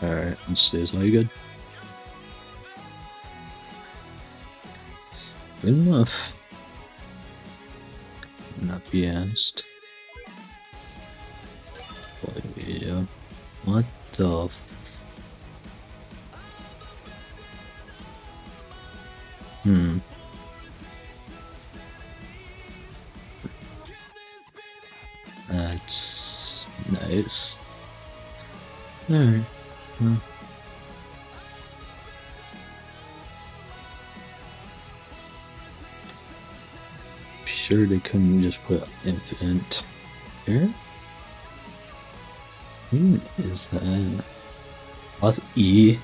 Alright, let's see. Is all good? Good enough. Not be asked. Yeah. What the That's nice. Alright. Well. Sure they couldn't just put infinite here? Who is that? What's E?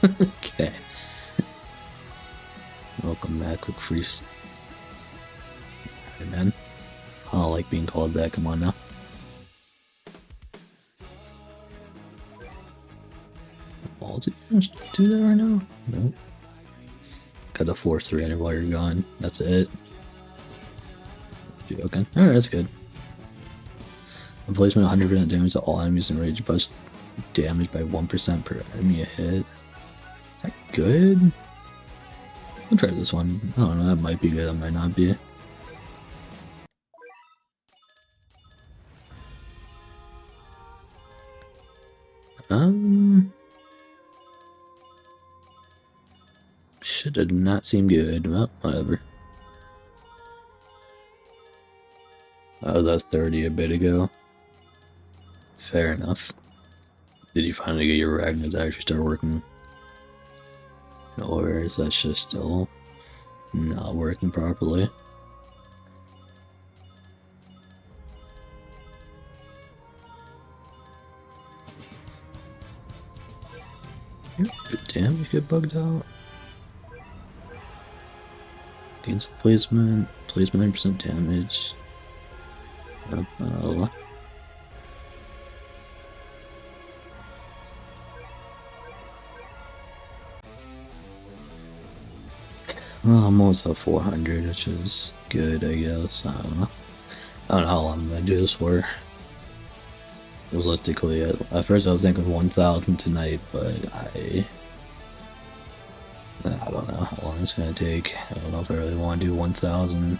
Okay. Welcome back, quick freeze. Hey man. I don't like being called that, come on now. All do that right now? Nope. Got the force 300 while you're gone. That's it. Joking. Alright, that's good. Replacement 100% damage to all enemies and rage bust damage by 1% per enemy a hit. Is that good? I'll try this one. I don't know, that might be good, that might not be. Should not seem good. Well, whatever. I was at 30 a bit ago. Fair enough. Did you finally get your Ragnar to actually start working? Or is that just still not working properly? Damn, you get bugged out. Gains placement 9% damage. Well, I'm almost at 400, which is good, I guess. I don't know how long I'm gonna do this for. Realistically, at first I was thinking 1,000 tonight, but I don't know how long it's gonna take. I don't know if I really want to do 1,000.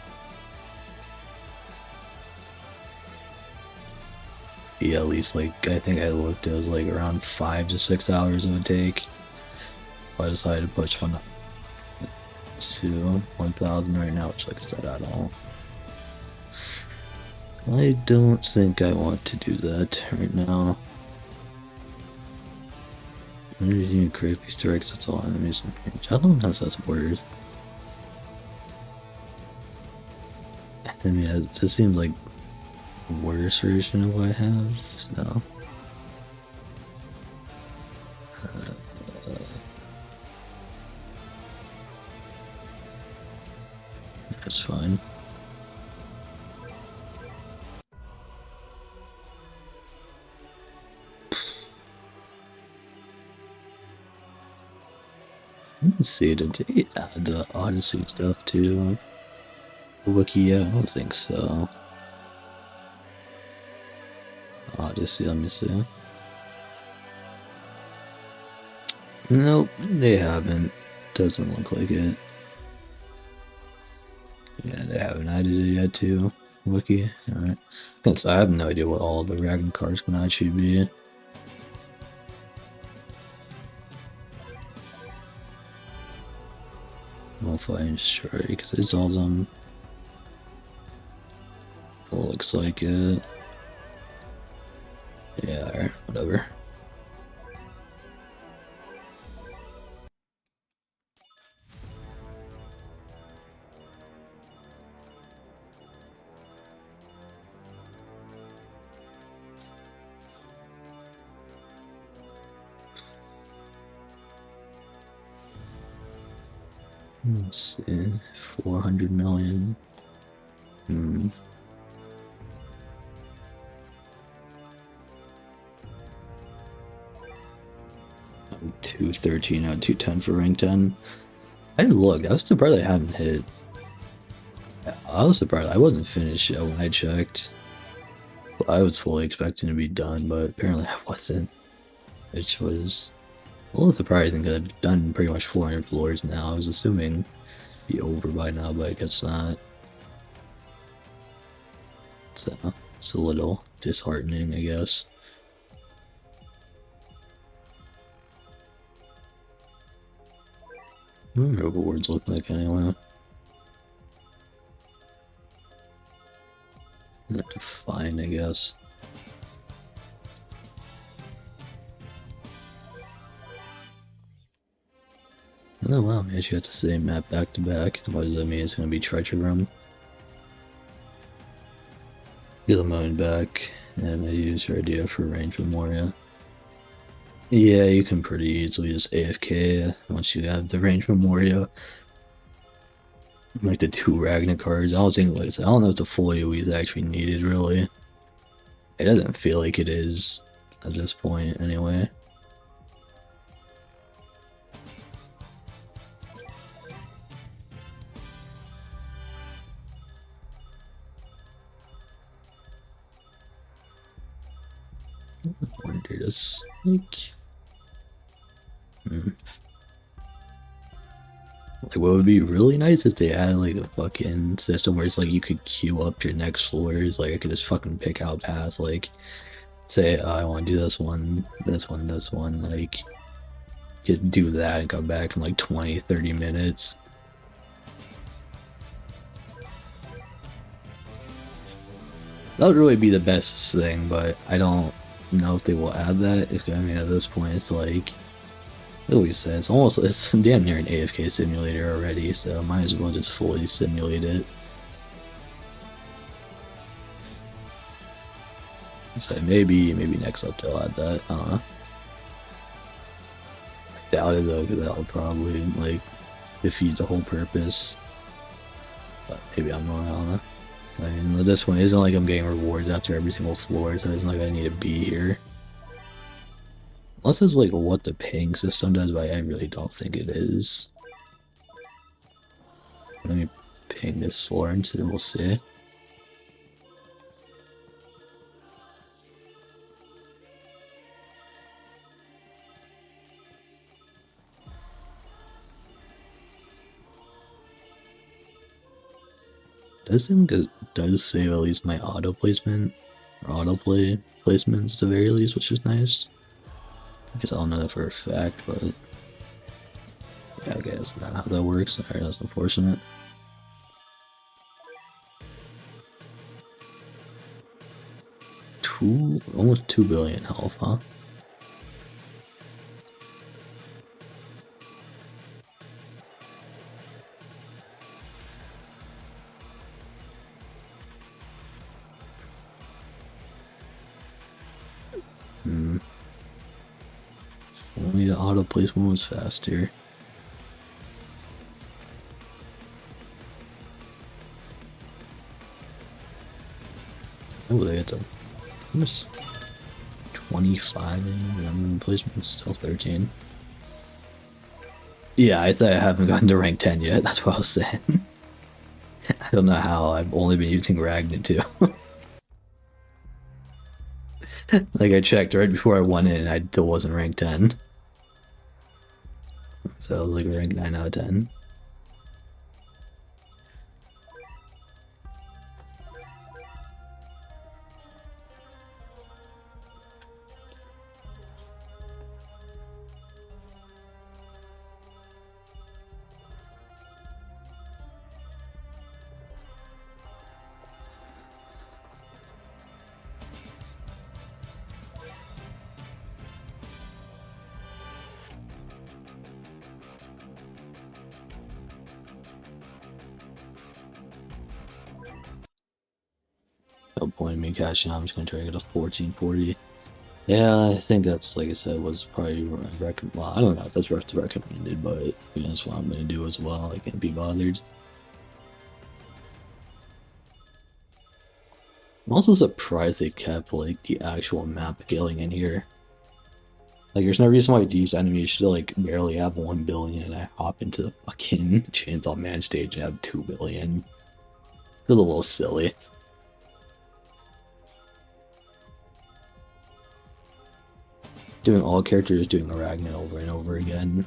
Yeah, at least like I think I looked, it was like around 5 to 6 hours it would take. I decided to push one up to 1,000 right now, which like I said, I don't think I want to do that right now. Using critically strikes, that's all enemies in range. I don't know if that's worth. I mean, it just seems like a worse version of what I have, so. That's fine. Let's see, did they add the Odyssey stuff to Wiki? Yeah, I don't think so. Odyssey, let me see. Nope, they haven't. Doesn't look like it. Yeah, they haven't added it yet to Wiki. Alright. I have no idea what all the Ragnar cards can actually be. Hopefully I'm sure, because it's all them. Looks like it. Yeah, alright, whatever. Let's see, 400 million. 213 out of 210 for rank 10. I looked, I was surprised I haven't hit. I was surprised I wasn't finished yet when I checked. I was fully expecting to be done, but apparently I wasn't. which was a little surprising because I've done pretty much 400 floors now. I was assuming it'd be over by now, but I guess not. So it's a little disheartening, I guess. What rewards look like anyway? Fine, I guess. Oh wow, man, you got the same map back to back. What does that mean? It's gonna be treasure room. Get the mine back, and I use your idea for range Memoria. Yeah, you can pretty easily just AFK once you have the range Memoria. Like the 2 Ragnar cards. I don't think like I don't know if the full AoE is actually needed really. It doesn't feel like it is at this point anyway. I wonder this like like what would be really nice if they had like a fucking system where it's like you could queue up your next floors. Like I could just fucking pick out paths. Like say I want to do this one, this one, this one. Like just do that and come back in like 20-30 minutes. That would really be the best thing, but I don't know if they will add that. I mean, at this point, it's like, like we said, it's damn near an AFK simulator already, so might as well just fully simulate it. So maybe next up they'll add that. I don't know. I doubt it though, because that would probably like defeat the whole purpose. But maybe I'm wrong. I don't know. I mean, this one isn't like I'm getting rewards after every single floor, so it's not like I need to be here. Unless it's like what the ping system does, but I really don't think it is. Let me ping this floor and we'll see. Does save at least my auto placement or autoplay placements at the very least, which is nice. I guess I don't know that for a fact, but yeah, I guess not how that works. Alright, that's unfortunate. Almost 2 billion health, huh? Only the auto placement was faster. Oh, they had some. Almost 25 and placement's still 13. Yeah, I thought I haven't gotten to rank 10 yet. That's what I was saying. I don't know how. I've only been using Ragnar too. Like I checked right before I went in, I still wasn't ranked 10. So I was like rank 9 out of 10. No point in me cashing out. I'm just gonna try to get a 1440. Yeah, I think that's, like I said, was probably well, I don't know if that's recommended, but I mean, that's what I'm gonna do as well. I can't be bothered. I'm also surprised they kept like the actual map scaling in here. Like, there's no reason why these enemies should like barely have 1 billion and I hop into the fucking Chainsaw Man stage and have 2 billion. It's a little silly. doing all characters, doing Arachne over and over again.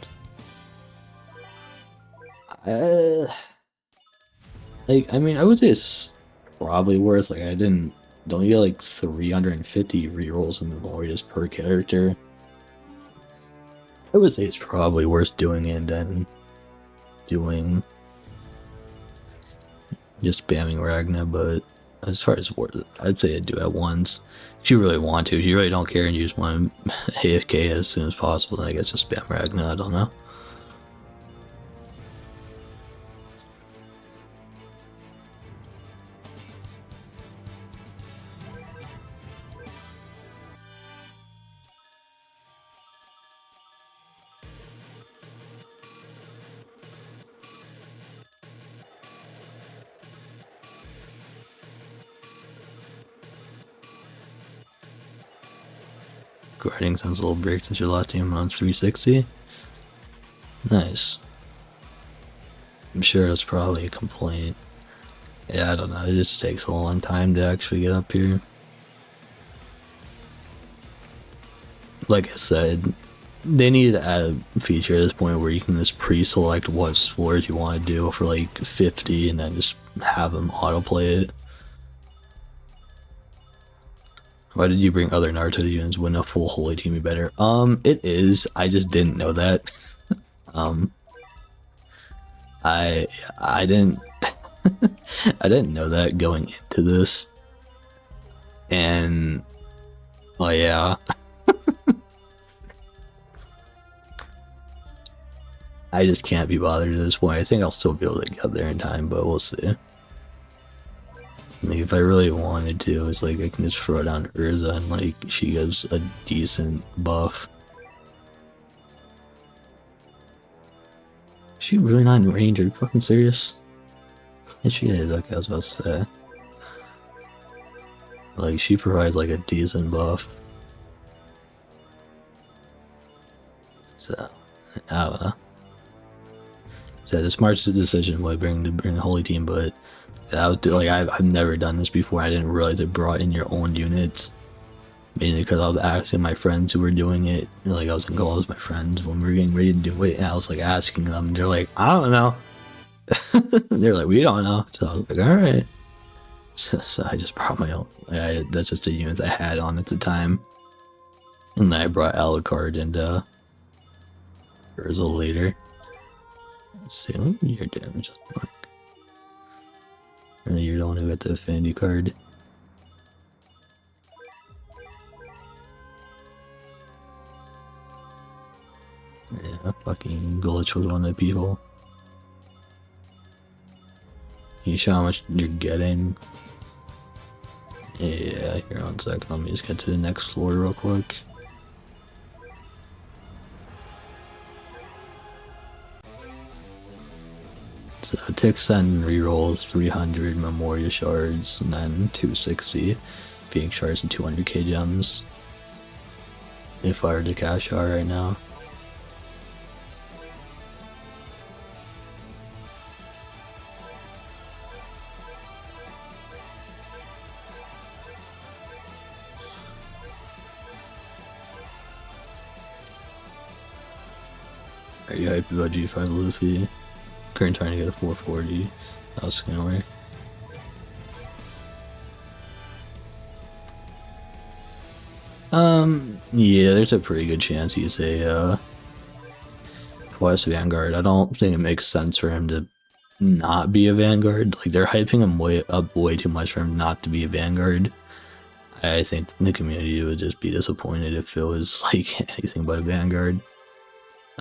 Like, I mean, I would say it's probably worth, like, don't you get like 350 rerolls in Memorias per character? I would say it's probably worth doing it than doing just spamming Ragna, but as far as worth it, I'd say I'd do it once. If you really want to, if you really don't care and you just want to AFK as soon as possible, then I guess just spam Ragna, I don't know. Grinding sounds a little break since your last team on 360. Nice. I'm sure that's probably a complaint. Yeah, I don't know, it just takes a long time to actually get up here. Like I said, they need to add a feature at this point where you can just pre-select what floors you want to do for like 50 and then just have them autoplay it. Why did you bring other Naruto units? Wouldn't a full holy team be better? It is. I just didn't know that. I didn't I didn't know that going into this. And well, yeah. I just can't be bothered at this point. I think I'll still be able to get there in time, but we'll see. Like, if I really wanted to, it's like I can just throw down Urza and like she gives a decent buff. Is she really not in range? Are you fucking serious? Yeah, she is. Okay, I was about to say. Like, she provides like a decent buff. So, I don't know. So the smart decision was bring a holy team, but I've never done this before. I didn't realize it brought in your own units. Mainly because I was asking my friends who were doing it. Like, I was in calls with my friends when we were getting ready to do it, and I was like asking them, and they're like, I don't know. They're like, we don't know. So I was like, alright. So I just brought my own. That's just the units I had on at the time. And then I brought Alucard and Urza later. Let's see, what your damage doesn't work. You're the one who got the affinity card. Yeah, fucking Glitch was one of the people. Can you show how much you're getting? Yeah, here, 1 second. Let me just get to the next floor real quick. So Tixen rerolls 300 Memoria shards and then 260 Phoenix shards and 200k gems. If I were to cash out right now. Are you hyped about G5 Luffy? Current trying to get a 440. That's gonna work. Yeah, there's a pretty good chance he's a Quest Vanguard. I don't think it makes sense for him to not be a Vanguard. Like, they're hyping him up way too much for him not to be a Vanguard. I think the community would just be disappointed if it was like anything but a Vanguard.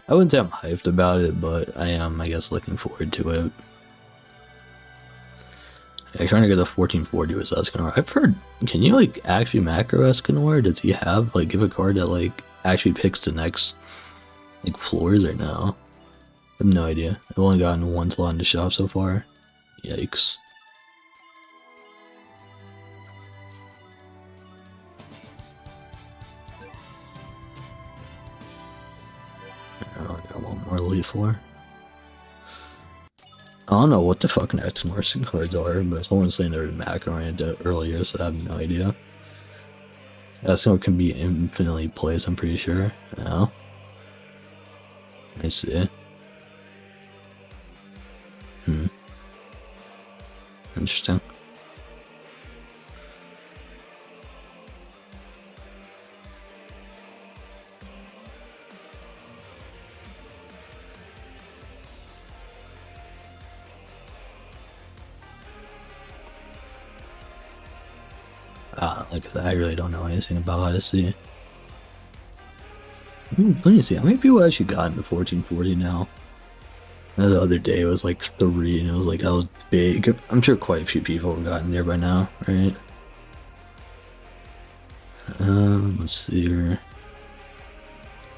I wouldn't say I'm hyped about it, but I am, I guess, looking forward to it. I'm trying to get the 1440 with Escanor. I've heard, can you like actually macro Escanor? Does he have like give a card that like actually picks the next like floors or no? I have no idea. I've only gotten one slot in the shop so far. Yikes. I got one more elite floor. I don't know what the fucking Escanor cards are, but someone's saying they were macro earlier, so I have no idea. That's one can be infinitely placed, I'm pretty sure. Yeah. I see. Interesting. Like I said, I really don't know anything about Odyssey. Let me see, how many people actually got into 1440 now? The other day it was like 3, and it was like, that was big. I'm sure quite a few people have gotten there by now, right? Let's see here.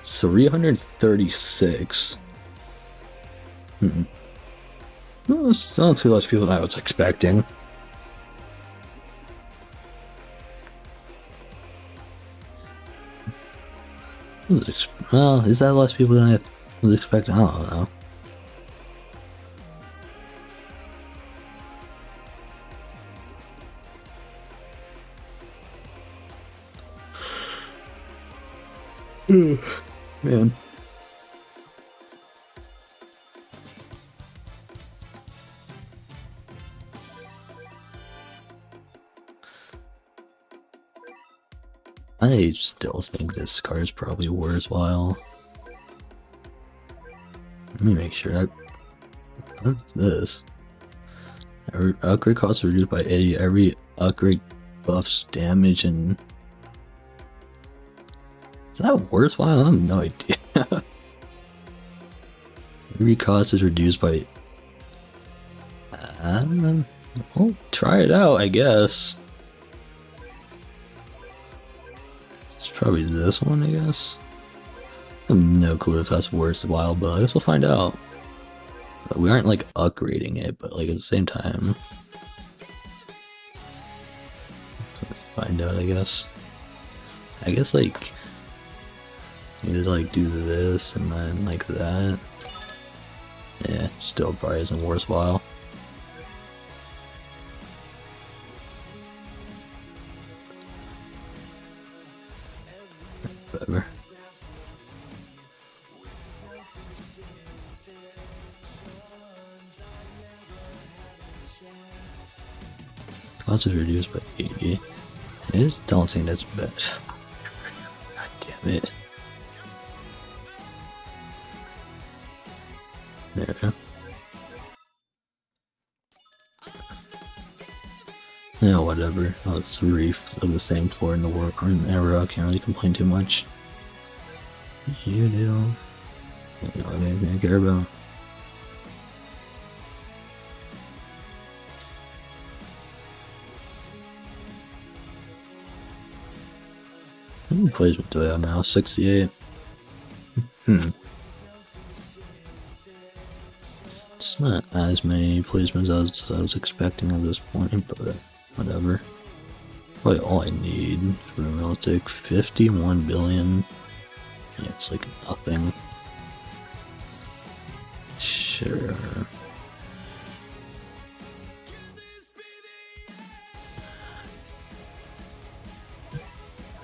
336. No, that's not too less people than I was expecting. Well, is that less people than I was expecting? I don't know. Man. I still think this car is probably worthwhile. Let me make sure that. What's this? Upgrade costs are reduced by 80. Every upgrade buffs damage and. Is that worthwhile? I have no idea. Every cost is reduced by. I don't know. Well, try it out, I guess. It's probably this one, I guess. I have no clue if that's worthwhile, but I guess we'll find out. But we aren't like upgrading it, but like at the same time. Let's find out, I guess. I guess like you just like do this and then like that. Yeah, still probably isn't worthwhile. Whatever. Cost is reduced by 80. I just don't think that's bad. God damn it. There. Yeah, whatever. Oh, it's 3 of the same floor in the work or in the era. I can't really complain too much. You do. You know anything I care about. How many placements do I have now? 68. It's not as many placements as I was expecting at this point, but whatever. Probably all I need for realistic. 51 billion. Yeah, it's like nothing. Sure.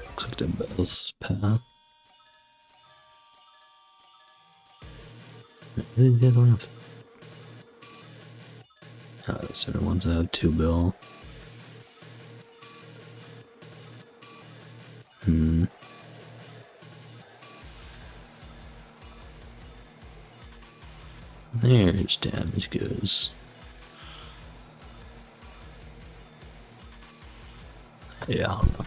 Looks like the bell's path. They don't have. Certain ones that have 2 bill. There's damage goods. Yeah, I don't know.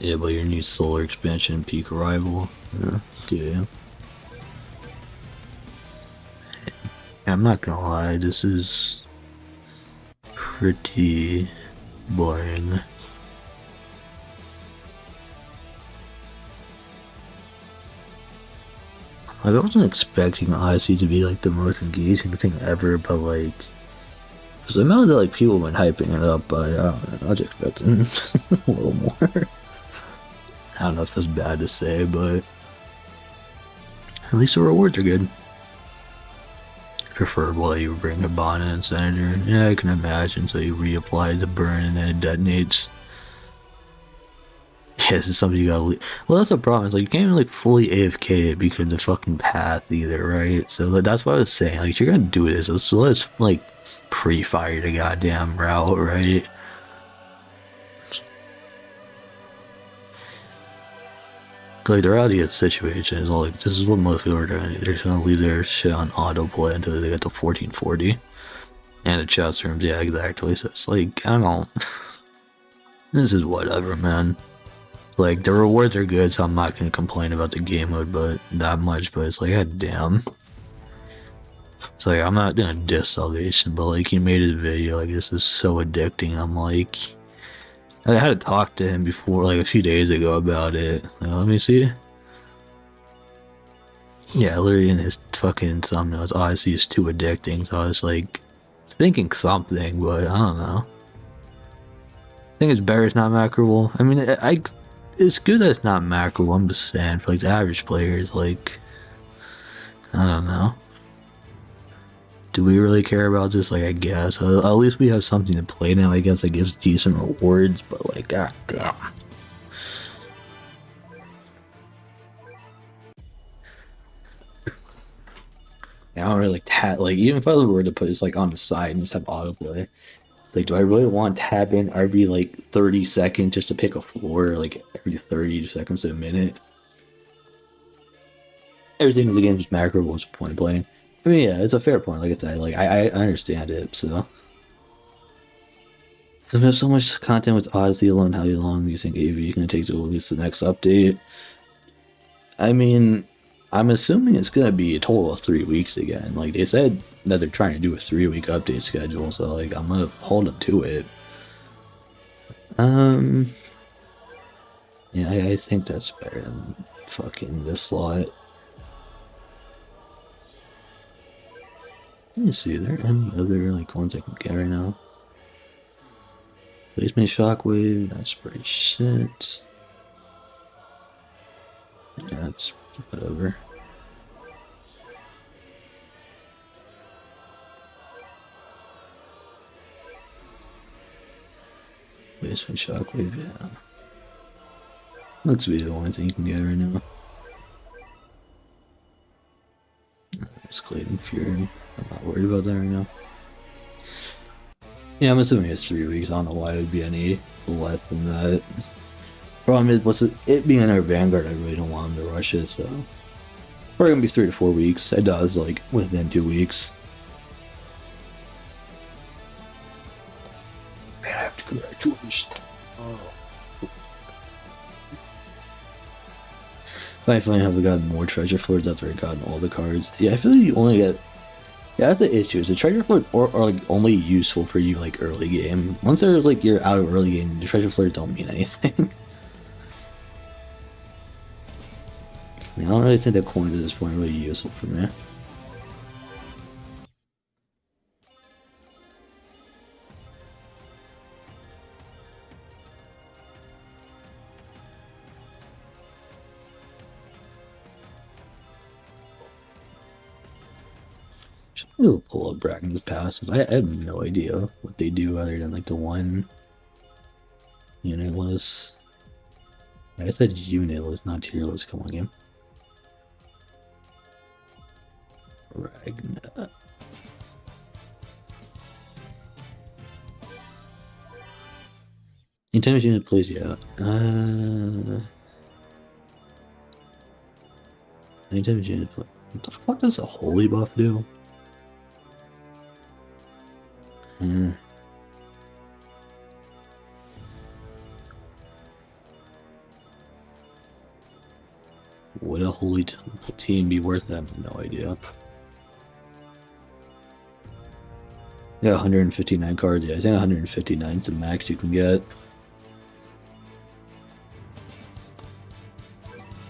Yeah, but your new solar expansion and peak arrival. Yeah. I'm not gonna lie, this is pretty boring. I wasn't expecting Odyssey to be like the most engaging thing ever, but like, because the amount that like people have been hyping it up, but I don't know, I was expecting a little more. I don't know if that's bad to say, but at least the rewards are good. preferable that you bring a bonnet and senator. Yeah, I can imagine. So you reapply the burn and then it detonates. Yeah, this is something you gotta. Well, that's the problem. It's like you can't even like fully AFK it because of the fucking path either, right? So like, that's what I was saying. Like, if you're gonna do this, let's like pre-fire the goddamn route, right? Like the reality of the situation is like this is what most people are doing. They're just gonna leave their shit on autoplay until they get to 1440. And the chest rooms, yeah, exactly. So it's like I don't know. This is whatever, man. Like the rewards are good, so I'm not gonna complain about the game mode, but that much. But it's like, god damn. It's like I'm not gonna diss Salvation, but like he made his video like this is so addicting. I'm like, I had to talk to him before, like a few days ago about it. Let me see. Yeah, literally in his fucking thumbnails, Odyssey is too addicting. So I was like thinking something, but I don't know. I think it's better it's not macroable. I mean, it's good that it's not macroable. I'm just saying, for like the average players, like, I don't know. Do we really care about this? Like, I guess. At least we have something to play now, I guess, that gives decent rewards, but like, god damn. I don't really like even if I were to put this like on the side and just have autoplay, it's like, do I really want to tap in every like 30 seconds just to pick a floor, like every 30 seconds to a minute? Everything is again just macro, what's the point of playing? I mean, yeah, it's a fair point. Like I said, like I understand it. So we have so much content with Odyssey alone. How long do you think AV is going to take to release the next update? I mean, I'm assuming it's going to be a total of 3 weeks again. Like they said that they're trying to do a 3-week update schedule, so like I'm gonna hold them to it. Yeah, I think that's better than fucking this slot. Let me see, are there any other like ones I can get right now? Basement Shockwave, that's pretty shit. Yeah, that's whatever. Basement Shockwave, yeah. Looks to be the only thing you can get right now. Escalating Fury. I'm not worried about that right now. Yeah, I'm assuming it's 3 weeks. I don't know why it would be any less than that. Problem is, it being in our Vanguard, I really don't want them to rush it, so. Probably gonna be 3 to 4 weeks. It does, like, within 2 weeks. Man, I have to congratulations. Oh. I finally have gotten more treasure floors after I've gotten all the cards. Yeah, I feel like you only get. Yeah, that's the issue. Is the treasure floors are like only useful for you like early game. Once there's like you're out of early game, the treasure floors don't mean anything. I don't really think the coins at this point are really useful for me. We'll pull up Bracken's passive. I have no idea what they do other than like the one unitless. I said unitless, not tierless. Come on, game. Ragna. Anytime unit plays, yeah. Anytime unit play. What the fuck does a holy buff do? Would a holy temple team be worth that? No idea. Yeah, 159 cards. Yeah, I think 159 is the max you can get.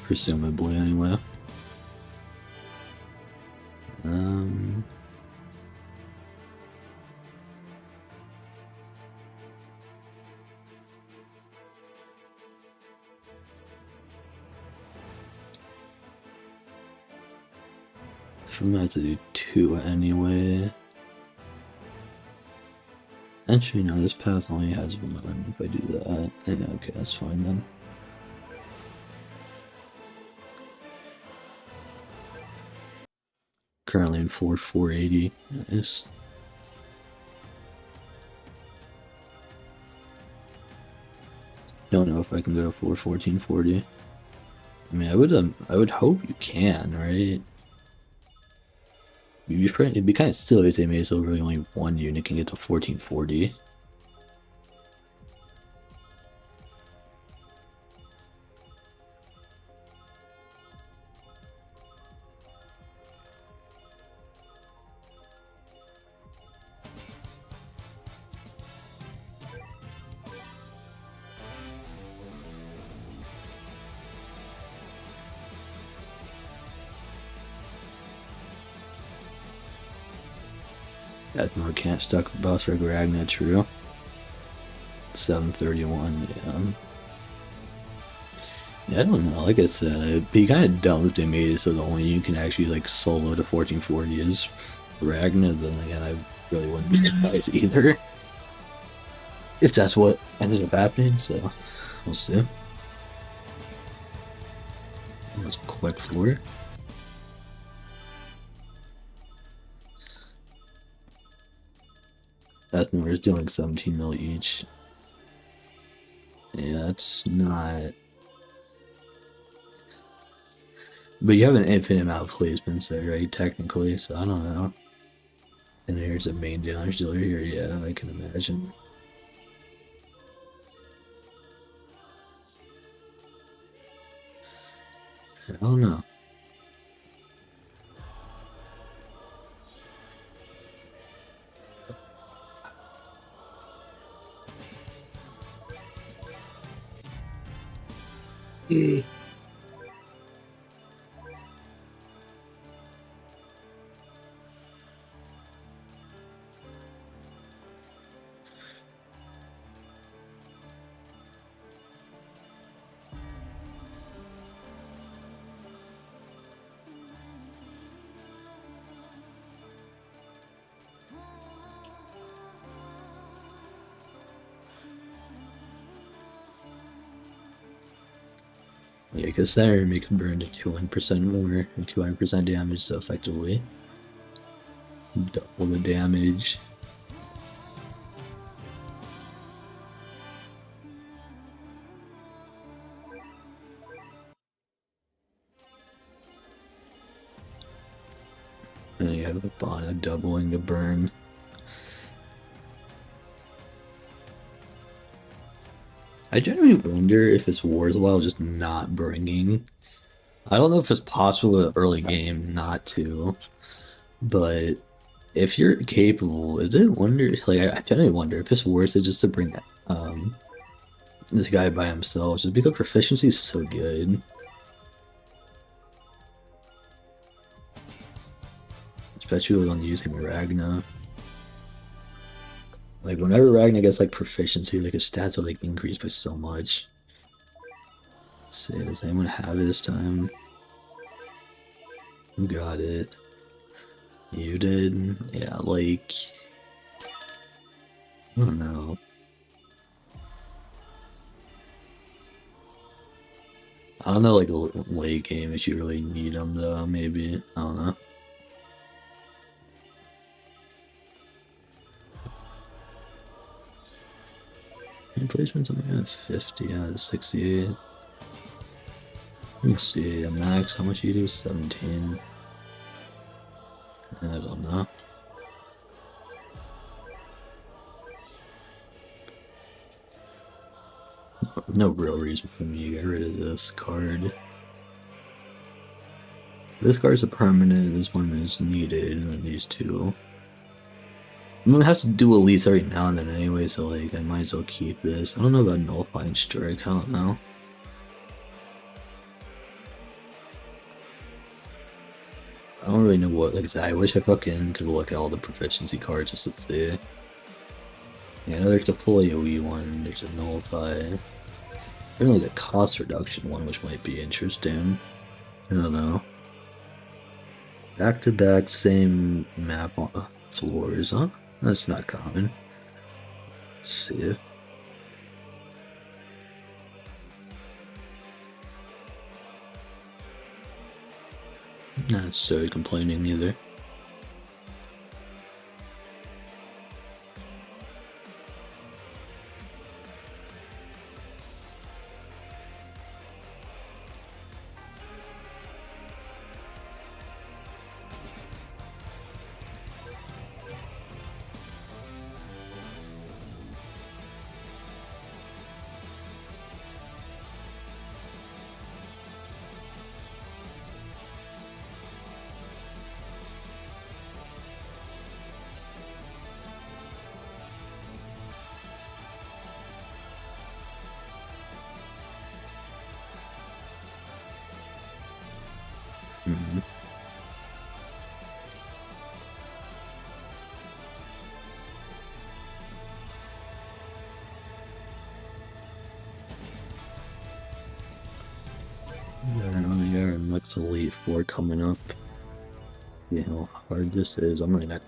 Presumably, anyway. I'm gonna have to do 2 anyway. Actually, no, this path only has 1 if I do that. Yeah, okay, that's fine then. Currently in 480. Nice. Don't know if I can go to 41440. I mean, I would hope you can, right? It'd be kind of silly if they made it so really only 1 unit can get to 1440. That's more can't stuck boss rig Ragna, true. 731, yeah. Yeah, I don't know, like I said, it'd be kind of dumb if they made it so the only you can actually like solo to 1440 is Ragna, then again I really wouldn't be surprised either. If that's what ended up happening, so we'll see. That's a quick floor. That number is doing 17 mil each. Yeah, that's not. But you have an infinite amount of placements there, right? Technically, so I don't know. And here's a main damage dealer here, yeah, I can imagine. I don't know. Yeah, because center make him burn to 200% more, and 200% damage, so effectively double the damage. And then you have a bond doubling the burn. I generally wonder if it's worthwhile just not bringing. I don't know if it's possible in the early game not to, but if you're capable, is it wonder? Like I generally wonder if it's worth it just to bring this guy by himself, just because proficiency is so good. Especially when using Ragna. Like whenever Ragna gets like proficiency, like his stats will like increase by so much. Let's see, does anyone have it this time? Who got it? You did? Yeah, like I don't know. I don't know, like a late game if you really need them though, maybe. I don't know. Placements I'm at 50 out of 68. Let me see, a max, how much you do? 17. I don't know. No real reason for me to get rid of this card. This card's a permanent, this one is needed, and then these two. I'm gonna have to do a lease every now and then anyway, so like I might as well keep this. I don't know about nullifying strike, I don't know. I don't really know what, like I said, I wish I fucking could look at all the proficiency cards just to see. Yeah, I know there's a full AoE one, there's a nullify. There's a cost reduction one, which might be interesting. I don't know. Back to back, same map on floors, huh? That's not common. Let's see. Not necessarily complaining either. Mm-hmm. I don't know, yeah, and next Elite Four coming up. You know how hard this is. I'm really not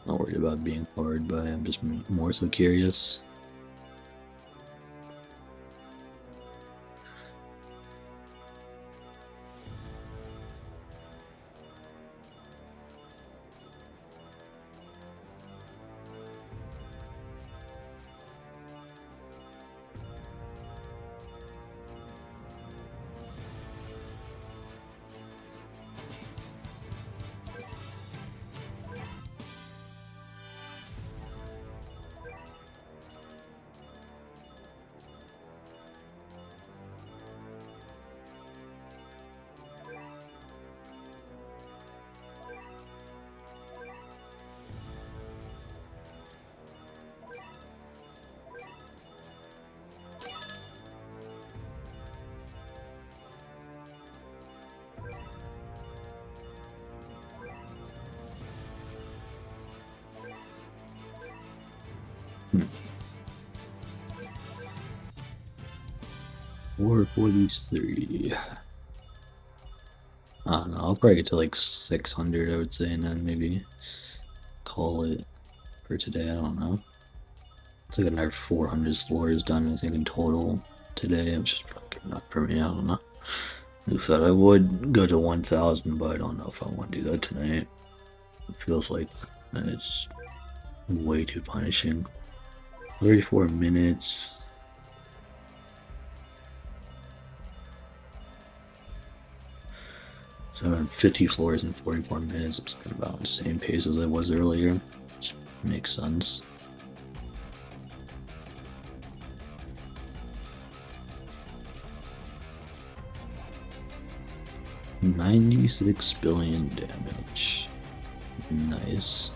worried about being hard, but I'm just more so curious. Hmm. 443. I don't know, I'll probably get to like 600, I would say, and then maybe call it for today. I don't know. It's like another 400 floors done, I think, in total today, which is fucking enough for me. I don't know. Like I said, I would go to 1,000, but I don't know if I want to do that tonight. It feels like it's way too punishing. 34 minutes. 750 floors in 44 minutes. It's kind of about the same pace as I was earlier, which makes sense. $96 billion damage. Nice.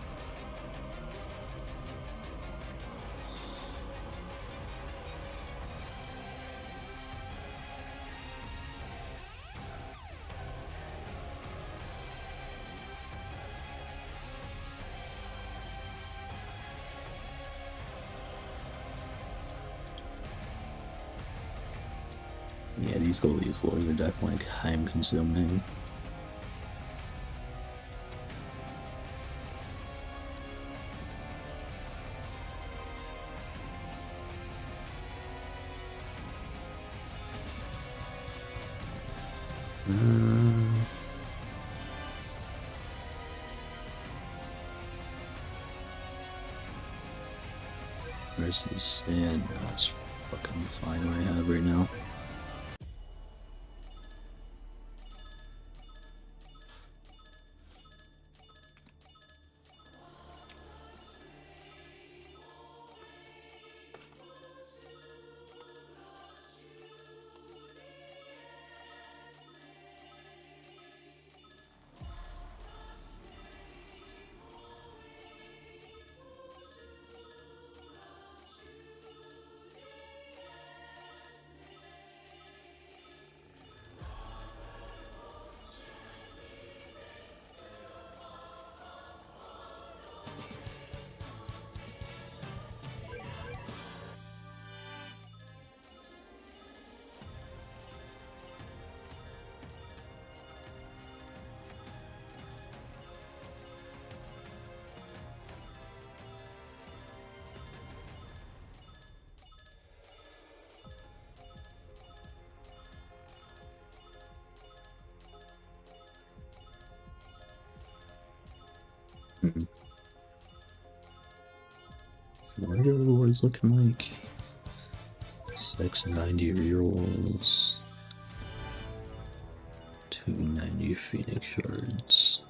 Yeah, these goalie floors are definitely like time consuming. Versus, yeah, no, it's fucking fine what I have right now. So what are the rewards looking like? 690 rerolls. 290 Phoenix shards.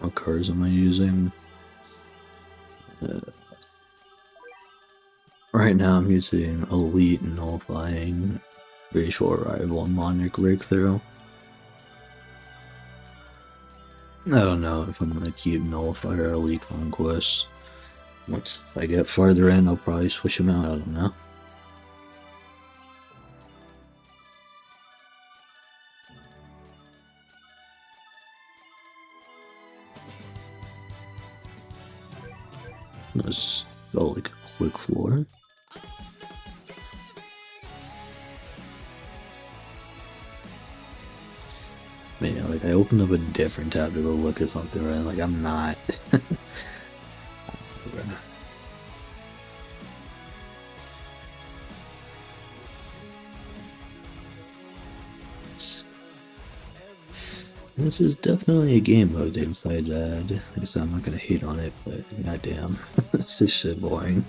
What cards am I using? Right now I'm using Elite Nullifying, Racial Arrival, and Monarch Breakthrough. I don't know if I'm gonna keep Nullifier or Elite Conquest. Once I get farther in, I'll probably switch them out, I don't know. Let's go like a quick floor. Man, you know, like I opened up a different tab to go look at something, right? Like I'm not. This is definitely a game mode they decided to add. Like I said, I'm not gonna hate on it, but goddamn, this is shit boring.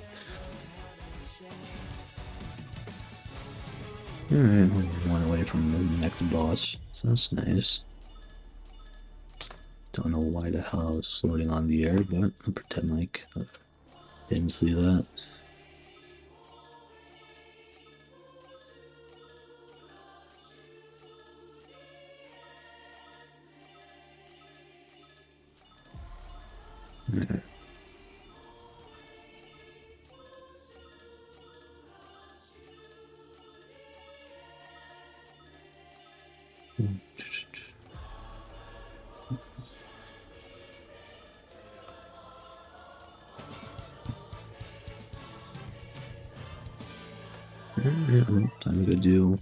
Alright, one away from the next boss, so that's nice. Don't know why the hell it's floating on the air, but I'll pretend like I didn't see that. Okay. Time to go do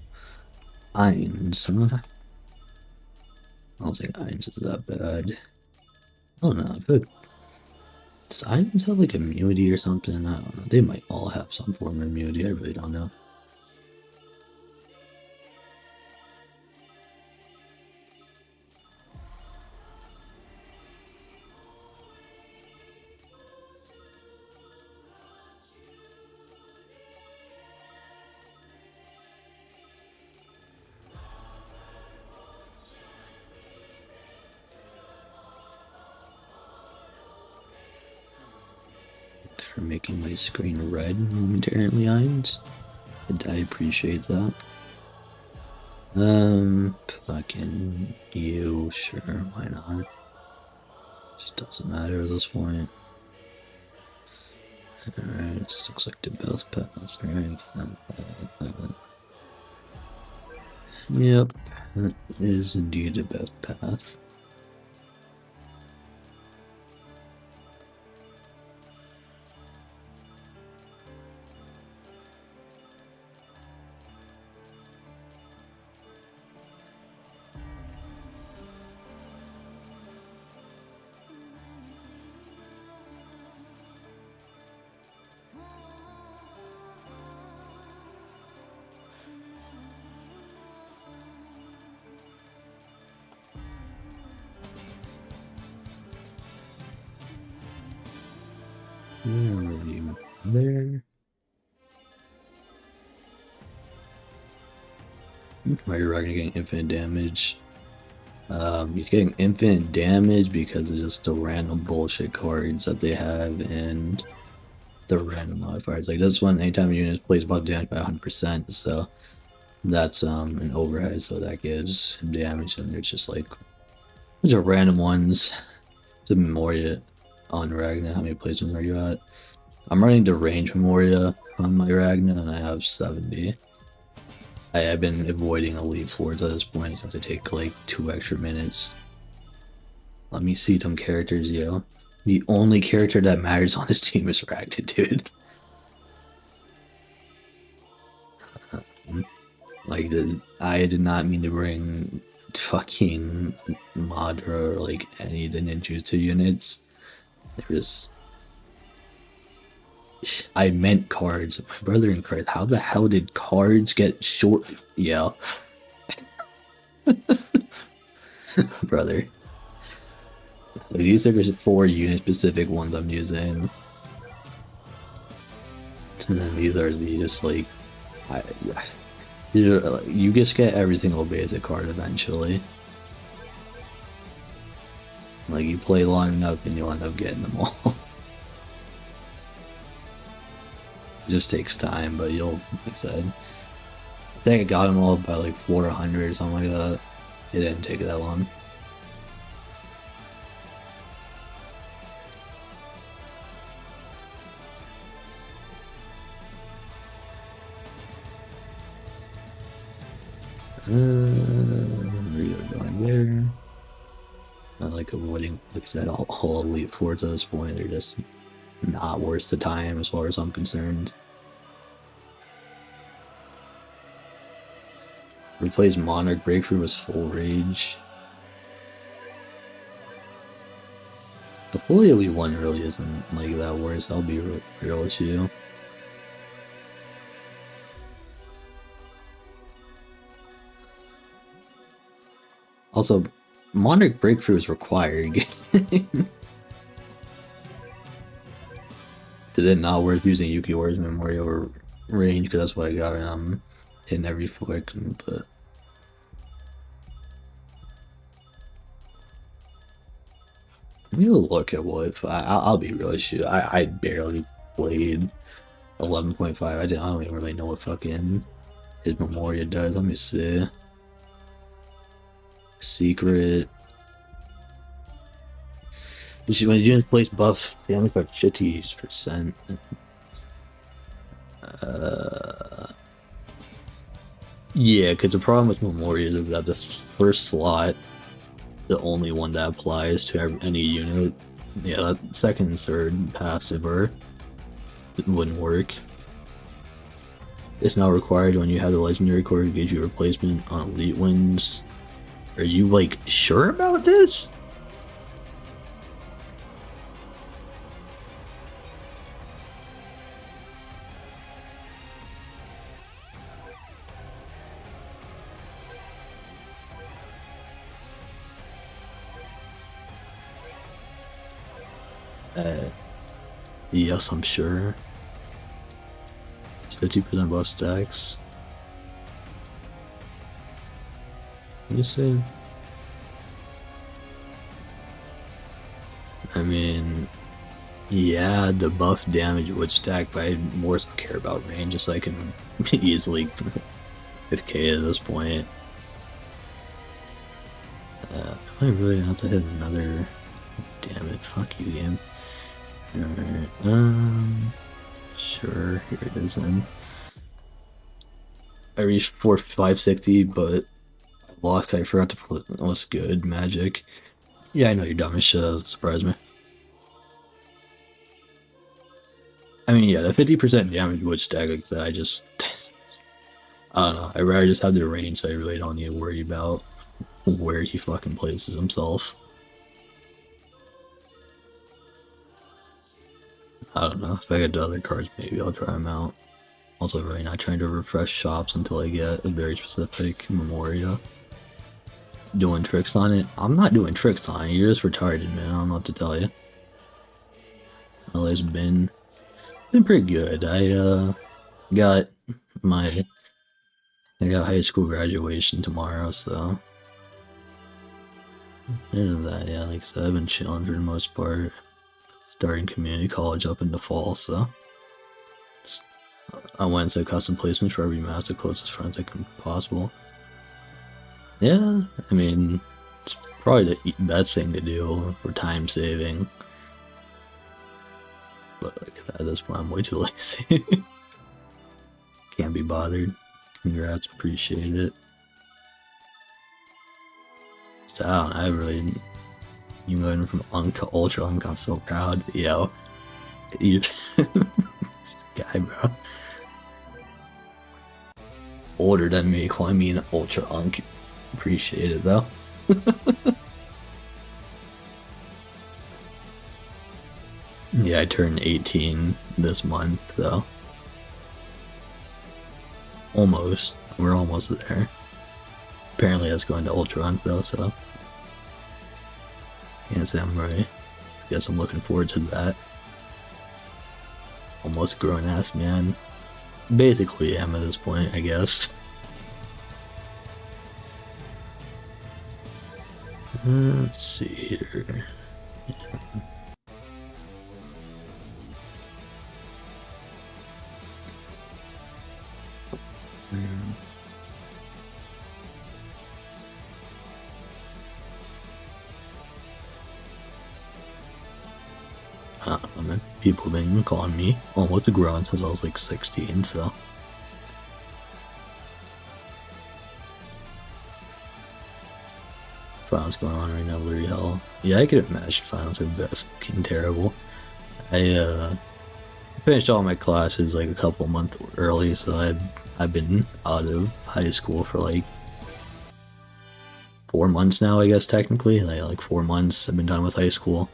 Irons, huh? I don't think Irons is that bad. Oh no, but does Irons have like immunity or something? I don't know. They might all have some form of immunity, I really don't know. For making my screen red momentarily, Irons. I appreciate that. Fucking you, sure, why not? Just doesn't matter at this point. Alright, this looks like the best path, right? Yep, that is indeed the best path. Where are you? There. Why are you getting infinite damage? He's getting infinite damage because it's just the random bullshit cards that they have and the random modifiers. Like this one, anytime a unit plays above damage by 100%, so that's an overhead, so that gives him damage, and they're just like a bunch of random ones. The Memoria on Ragna, how many placements are you at? I'm running the range Memoria on my Ragna, and I have 70. I've been avoiding elite floors at this point since they take like 2 extra minutes. Let me see some characters, yo. The only character that matters on this team is Racted, dude. Like, I did not mean to bring fucking Madra or like any of the ninjutsu units. There's, I meant cards. My brother in cards. How the hell did cards get short? Yeah. Brother. These are just 4 unit specific ones I'm using. And then these are the just like, you just get every single basic card eventually. Like, you play long enough and you'll end up getting them all. It just takes time, but you'll, like I said, I think I got them all by like 400 or something like that. It didn't take that long. We're going there. I like avoiding, like I said, all elite floors at this point. They're just not worth the time as far as I'm concerned. Replace Monarch Breakthrough with full rage. The full AoE one really isn't like that worse, I'll be real with you. Also, Monarch Breakthrough is required. Is it not worth using Yukiori's Memorial or range? Because that's what I got in every flick, but you look at what I'll be real with you. I barely played 11.5. I don't even really know what fucking his Memoria does. Let me see. Secret. When units place buff damage by 50%. Yeah, because the problem with Memoria is that the first slot, the only one that applies to any unit. Yeah, that second and third passive wouldn't work. It's not required when you have the legendary core to gauge your replacement on elite wins. Are you like sure about this? Yes, I'm sure. It's 50% buff stacks. You say? I mean, yeah, the buff damage would stack, but I more so care about range, just so I can easily 50k at this point. I really have to hit another. Damn it! Fuck you, game. Alright, sure, here it is then. I reached 560, but I lost. I forgot to put what's good magic. Yeah, I know you're dumb as shit. That doesn't surprise me. I mean, yeah, the 50% damage would stack like that. I just, I don't know. I'd rather just have the range, so I really don't need to worry about where he fucking places himself. I don't know. If I get the other cards, maybe I'll try them out. Also, really not trying to refresh shops until I get a very specific Memoria. Doing tricks on it? I'm not doing tricks on it. You're just retarded, man. I don't know what to tell you. Well, it's been pretty good. I got high school graduation tomorrow, so other that, yeah, like I said, I've been chilling for the most part. Starting community college up in the fall, so I went and said custom placements for every match, the closest friends I can possible. Yeah, I mean, it's probably the best thing to do for time saving. But like, at this point, I'm way too lazy. Can't be bothered. Congrats, appreciate it. So, I don't know, I really, you going from Unk to Ultra Unk, I'm so proud. Yo, you guy, bro. Older than me, calling me an Ultra Unk. Appreciate it though. Yeah, I turned 18 this month though. Almost. We're almost there. Apparently that's going to Ultra Unk though, so can't say I'm ready. Guess I'm looking forward to that. Almost grown ass man. Basically am at this point, I guess. Let's see here. Yeah. I don't know, man. People have been calling me almost grown since I was like 16, so. Finals going on right now, Blurry Hell. Yeah, I could imagine finals are best fucking terrible. I finished all my classes like a couple months early, so I've been out of high school for like 4 months now, I guess technically. Like 4 months I've been done with high school.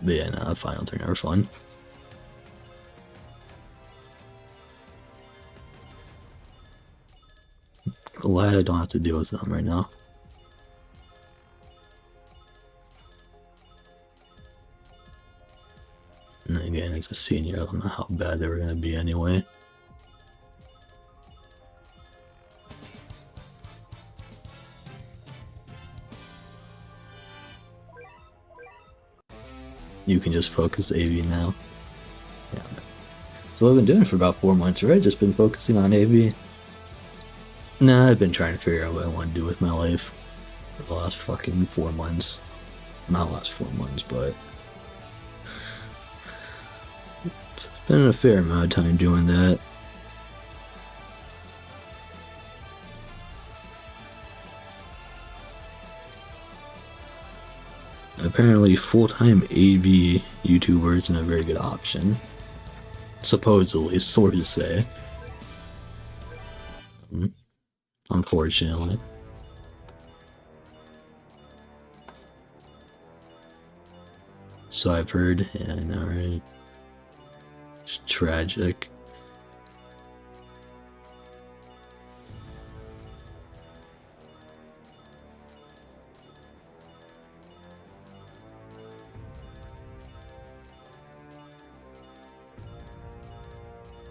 But yeah, no, finals are never fun. Glad I don't have to deal with them right now. And again, as a senior, I don't know how bad they were going to be anyway. You can just focus AV now. Yeah. So I've been doing for about 4 months, right? Just been focusing on AV. Nah, I've been trying to figure out what I want to do with my life for the last fucking 4 months. Not last 4 months, but it's been a fair amount of time doing that. Apparently, full-time AV YouTuber isn't a very good option. Supposedly, sources say. Unfortunately. So I've heard, and alright. It's tragic.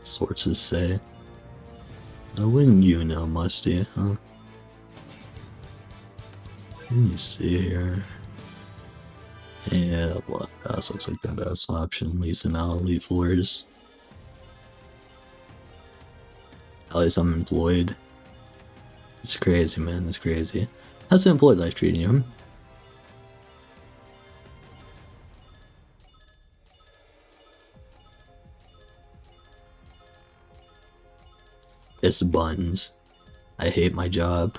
Sources say. Now, wouldn't you know, Musty, huh? Let me see here. Yeah, Blood Pass looks like the best option. Least amount of elite floors. At least I'm employed. It's crazy, man. It's crazy. How's the employed life treating you? It's buttons. I hate my job.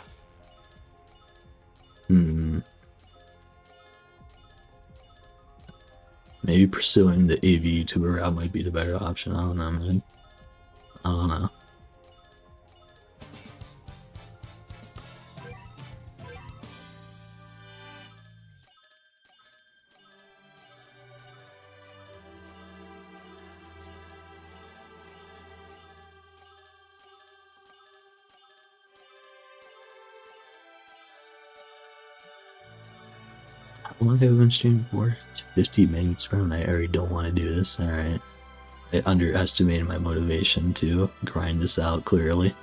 Maybe pursuing the AV YouTuber route might be the better option. I don't know, man. I don't know. How long have I been streaming for? It's 50 minutes, bro, and I already don't want to do this. Alright. I underestimated my motivation to grind this out, clearly.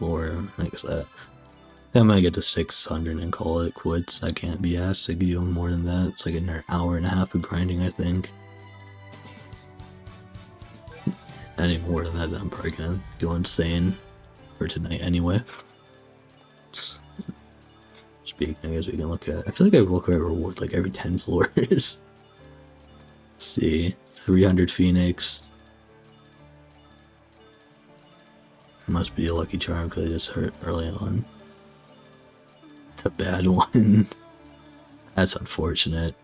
Or, like I said, I'm gonna get to 600 and call it quits. I can't be asked to do more than that. It's like an hour and a half of grinding, I think. Any more than that, I'm probably gonna go insane for tonight anyway. Speaking, I guess we can look at. I feel like I look at rewards like every 10 floors. Let's see, 300 Phoenix, Must be a lucky charm because I just hurt early on. It's a bad one. That's unfortunate.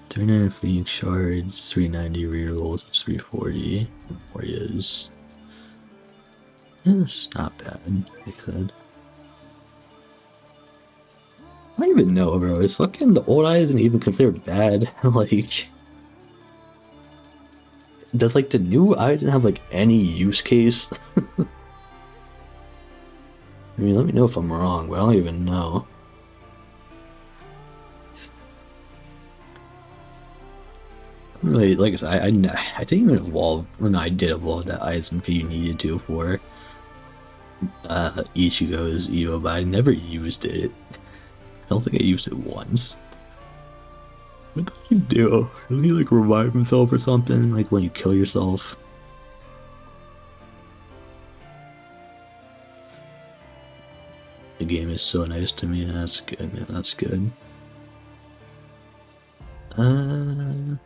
$390 Phoenix Shards, 390 rerolls, 340 Memorias. It's not bad, like I said. I don't even know, bro. Is fucking the old eye isn't even considered bad. Like, does like the new eye didn't have like any use case? I mean, let me know if I'm wrong, but I don't even know. Really, like I said, I didn't even evolve when I did evolve that item you needed to for Ichigo's Evo, but I never used it. I don't think I used it once. What does he do? Doesn't he like revive himself or something? Like when you kill yourself? The game is so nice to me. That's good, man. That's good. The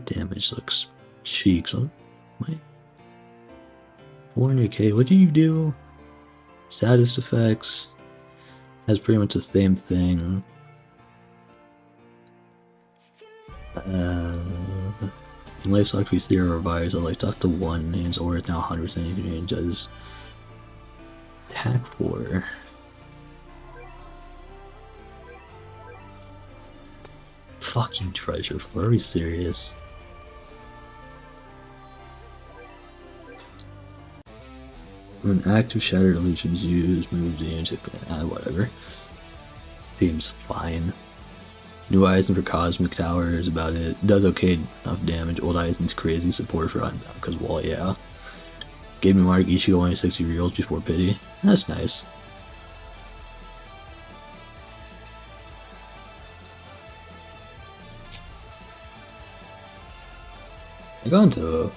damage looks cheeks. Huh? Wait. 400k. What do you do? Status effects. That's pretty much the same thing. Livestock to 0 revives a livestock to 1 and or it's now 100% and does attack 4. Fucking treasure floor, are we serious? When active shattered illusions used, move the unit, whatever. Seems fine. New Eisen for Cosmic Tower is about it. Does okay enough damage. Old Eisen's crazy support for Unbound, because, well, yeah. Gave me Mark Ichigo only 60 reels before pity. That's nice. I'm going to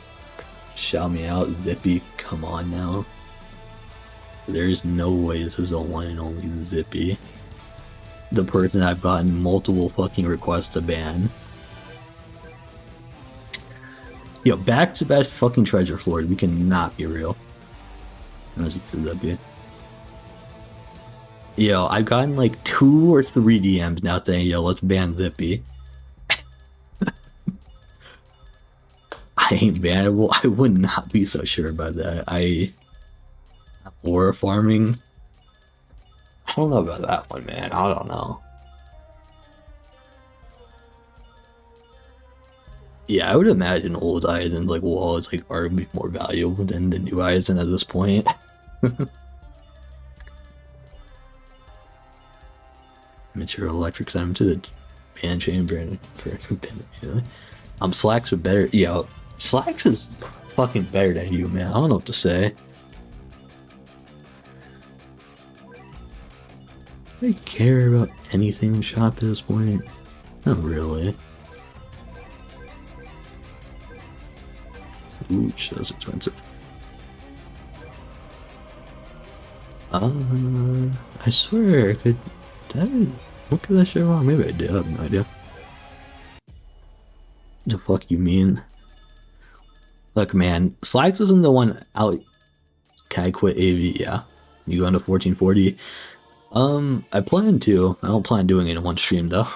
shout me out, Zippy. Come on now. There's no way this is the one and only Zippy. The person I've gotten multiple fucking requests to ban. Yo, back to back fucking treasure floor. We cannot be real. Unless it's Zippy. Yo, I've gotten like 2 or 3 DMs now saying, yo, let's ban Zippy. I ain't bannable. I would not be so sure about that. Aura farming. I don't know about that one, man. I don't know. Yeah, I would imagine old Eisen like wall is like arguably more valuable than the new Eisen at this point. Mature electric, send him to the band chamber and Slacks are better. Yo, Slacks is fucking better than you, man. I don't know what to say. Do I care about anything in shop at this point? Not really. Ooh, that's expensive. I swear I could. Did I look at that shit wrong? Maybe I did. I have no idea. The fuck you mean? Look, man, Slacks isn't the one out. Can I quit AV? Yeah. You go into 1440. I plan to. I don't plan doing it in one stream though.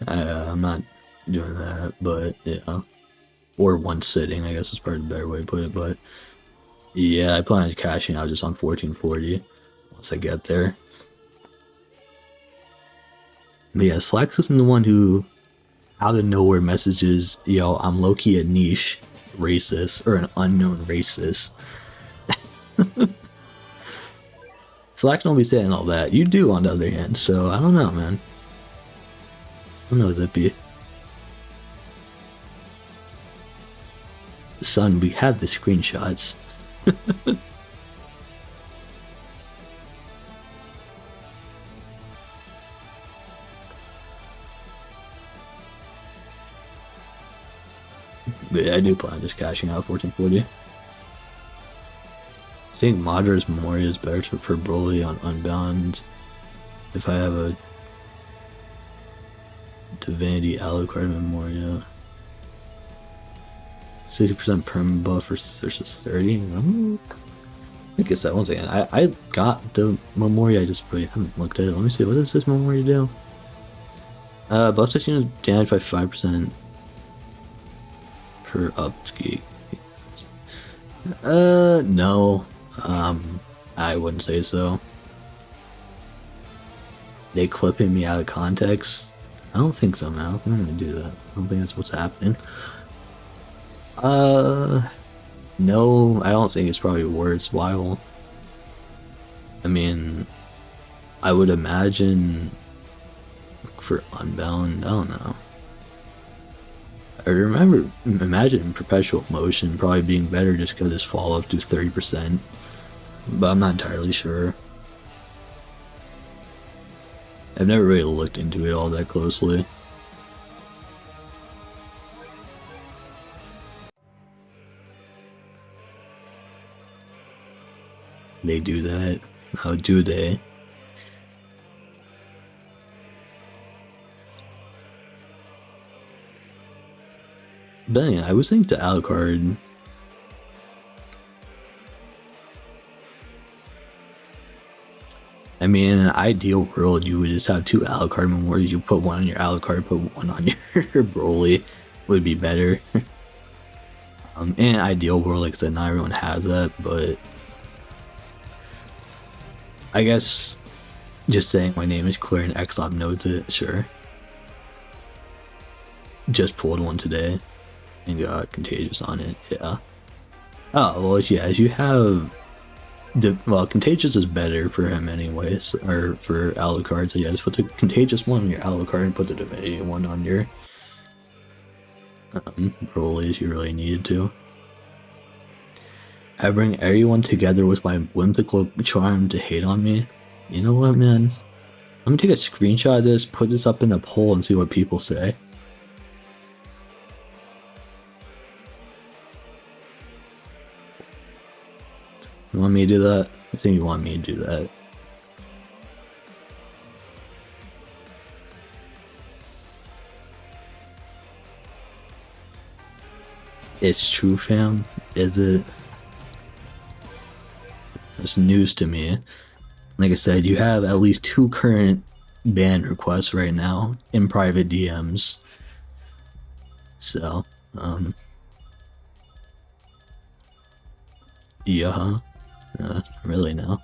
I'm not doing that, but yeah. Or one sitting, I guess is probably a better way to put it, but yeah, I plan on cashing out just on 1440 once I get there. But yeah, Slacks isn't the one who out of nowhere messages, yo, I'm low-key a niche racist or an unknown racist. Slacks don't be saying all that. You do, on the other hand, so I don't know, man. I don't know, Zippy. Son, we have the screenshots. But yeah, I do plan on just cashing out 1440. I think Madra's Memoria is better for Broly on Unbound if I have a Divinity Alucard Memoria. 60% perm buff versus 30. I guess that once again. I got the Memoria, I just really haven't looked at it. Let me see, what does this Memoria do? Buff 16 damage by 5% per upkeep. No. I wouldn't say so. They clipping me out of context? I don't think so, man. I don't think I'm gonna do that. I don't think that's what's happening. No, I don't think it's probably worthwhile. I mean, I would imagine for Unbound, I don't know. I imagine Perpetual Motion probably being better just because this fall up to 30%, but I'm not entirely sure. I've never really looked into it all that closely. They do that? How do they? But anyway, I was thinking to Alucard. I mean, in an ideal world, you would just have 2 Alucard Memorials. You put one on your Alucard, put one on your Broly. Would be better. In an ideal world, like I said, not everyone has that, but I guess just saying my name is clear and Xlop knows it, sure. Just pulled one today and got Contagious on it, yeah. Oh, well, yeah, you have... well, Contagious is better for him anyways, or for Alucard, so yeah, just put the Contagious one on your Alucard and put the Divinity one on your Broly if you really needed to. I bring everyone together with my whimsical charm to hate on me. You know what, man? I'm gonna take a screenshot of this, put this up in a poll, and see what people say. You want me to do that? I think you want me to do that. It's true, fam. Is it? It's news to me. Like I said, you have at least 2 current ban requests right now in private DMs. So, yeah, really now.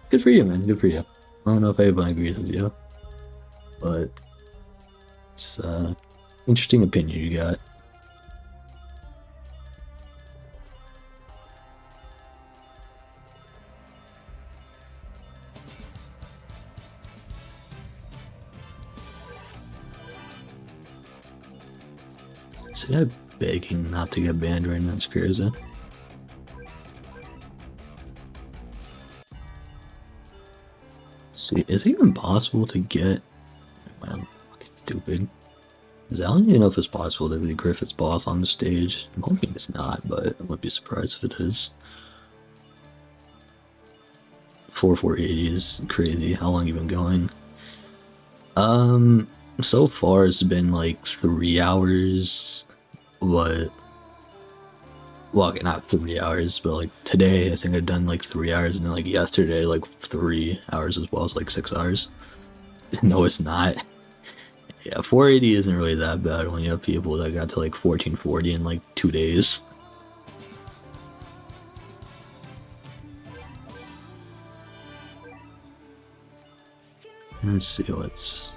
Good for you, man. Good for you. I don't know if everyone agrees with you, but it's interesting opinion you got. See, I'm begging not to get banned right now. It's crazy. See, is it even possible to get... Man, fucking stupid. I don't even know if it's possible to be Griffith's boss on the stage. I'm hoping it's not, but I wouldn't be surprised if it is. 480 is crazy. How long have you been going? So far it's been like 3 hours, but... Well, okay, not 3 hours, but like today I think I've done like 3 hours, and then like yesterday like 3 hours as well, so like 6 hours. No, it's not. Yeah, 480 isn't really that bad when you have people that got to like 1440 in like 2 days. Let's see what's...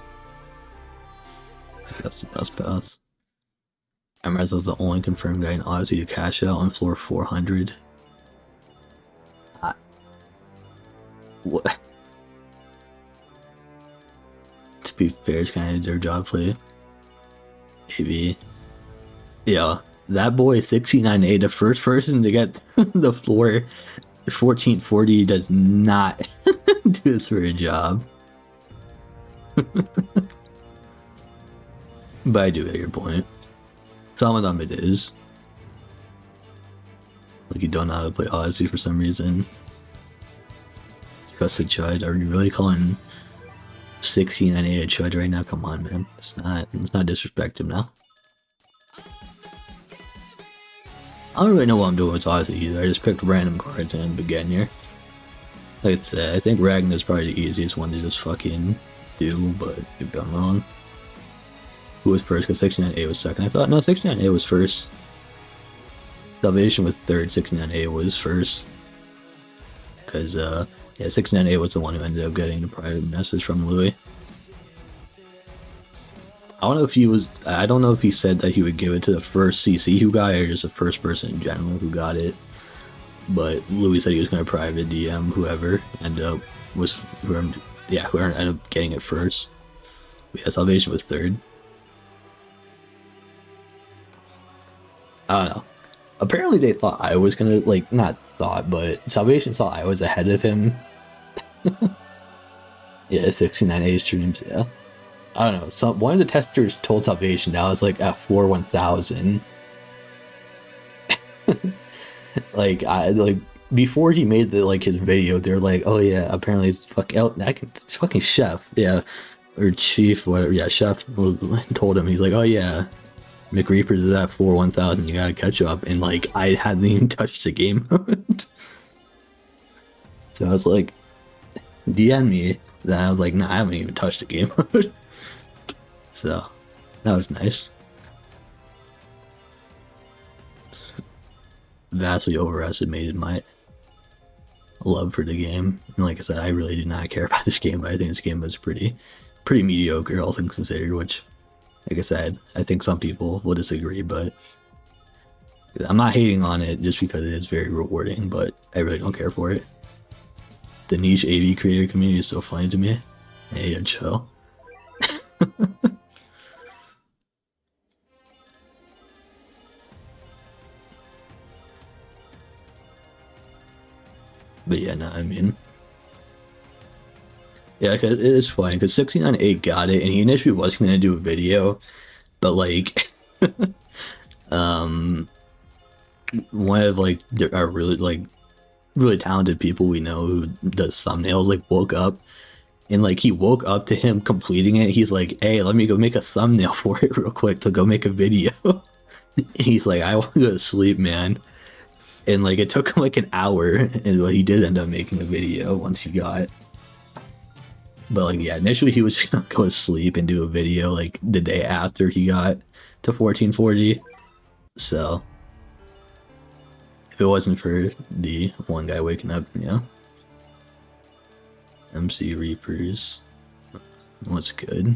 That's the best path. Emirates is the only confirmed guy in Odyssey to cash out on floor 400. What? To be fair, it's kind of their job play. Maybe. Yeah, that boy 69A, the first person to get the floor 1440 does not do this for a job. But I do get your point. Some of them it is. Like you don't know how to play Odyssey for some reason. Trusted Chud, are you really calling 69A a Chud right now? Come on, man. Let's not disrespect him now. I don't really know what I'm doing with Odyssey either. I just picked random cards and began here. Like I said, I think Ragnar is probably the easiest one to just fucking do, but maybe I'm wrong. Who was first? Because 69A was second. I thought, no, 69A was first. Salvation was third, 69A was first. Because, yeah, 69A was the one who ended up getting the private message from Louis. I don't know if he said that he would give it to the first CC who got it, or just the first person in general who got it. But Louis said he was going to private DM whoever ended up getting it first. But yeah, Salvation was third. I don't know. Apparently they thought I was gonna, like, not thought, but Salvation thought I was ahead of him. Yeah, 69A streams, yeah. I don't know. One of the testers told Salvation that I was like at 1000. like before he made his video, they're like, oh yeah, apparently it's fucking Chef, yeah, or Chief, whatever, yeah, Chef told him, he's like, oh yeah, McReapers is at 1000, you gotta catch up, and like I hadn't even touched the game mode. So I was like, DM me. Then I was like, nah, I haven't even touched the game mode. So that was nice. Vastly overestimated my love for the game. And like I said, I really did not care about this game, but I think this game was pretty mediocre, all things considered, which, like I said, I think some people will disagree, but I'm not hating on it just because it is very rewarding, but I really don't care for it. The niche AV creator community is so funny to me. Hey, chill. But yeah, no, I mean, yeah, cause it is funny because 69A got it, and he initially was gonna do a video, but like, one of our really talented people we know who does thumbnails woke up, and he woke up to him completing it. He's like, hey, let me go make a thumbnail for it real quick to go make a video. He's like, I want to go to sleep, man. And it took him an hour, and he did end up making a video once he got it. But yeah, initially he was gonna go to sleep and do a video the day after he got to 1440. So if it wasn't for the one guy waking up, yeah. MC Reapers, what's good?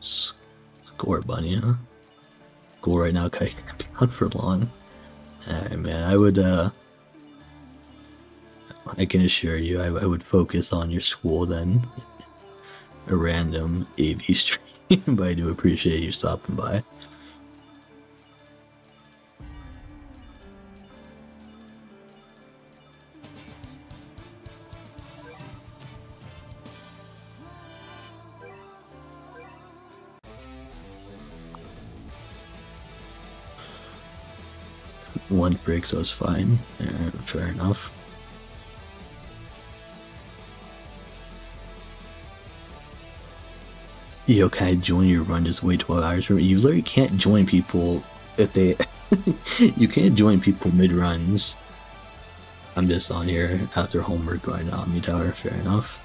Score bunny, huh? Cool right now, Kai can't be on for long. Alright, man, I can assure you, I would focus on your school than a random AV stream, but I do appreciate you stopping by. One break, so it's fine. Fair enough. Yo, can I join your run? Just wait 12 hours for me. You literally can't join people if they... You can't join people mid-runs. I'm just on here after homework right now. Me tower, fair enough.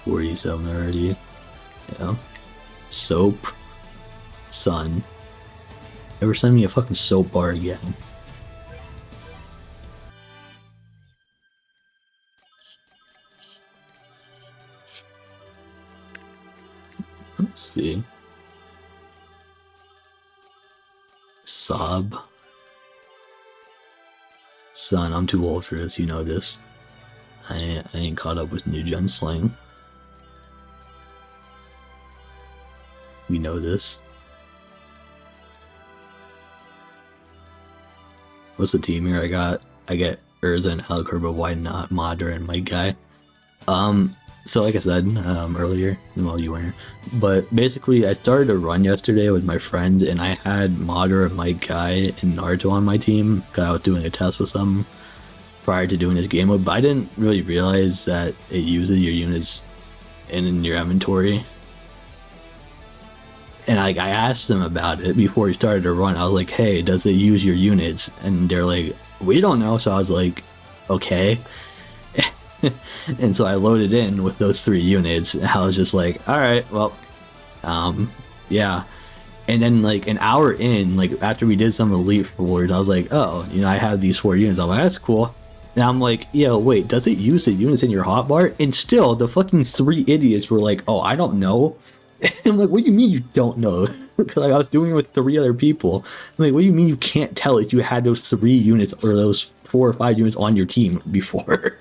47 already. Yeah. Soap. Sun. Ever send me a fucking soap bar again? Let's see. Sob. Son, I'm too old for this, you know this. I ain't caught up with new gen slang. We know this. What's the team here? I get Urza and Alcor, but why not Modder and Mike Guy? So like I said earlier, well, you weren't here, but basically I started a run yesterday with my friend, and I had Modder and Mike Guy and Naruto on my team because I was doing a test with them prior to doing this game mode, but I didn't really realize that it uses your units in your inventory. And like I asked them about it before he started to run. I was like, "Hey, does it use your units?" And they're like, "We don't know." So I was like, "Okay." And so I loaded in with those 3 units. And I was just like, "All right, well, yeah." And then like an hour in, like after we did some elite forward, I was like, "Oh, you know, I have these 4 units." I'm like, "That's cool." And I'm like, "Yo, wait, does it use the units in your hotbar?" And still, the fucking 3 idiots were like, "Oh, I don't know." And I'm like, "What do you mean you don't know?" Because like, I was doing it with 3 other people. I'm like, "What do you mean you can't tell if you had those 3 units or those 4 or 5 units on your team before?"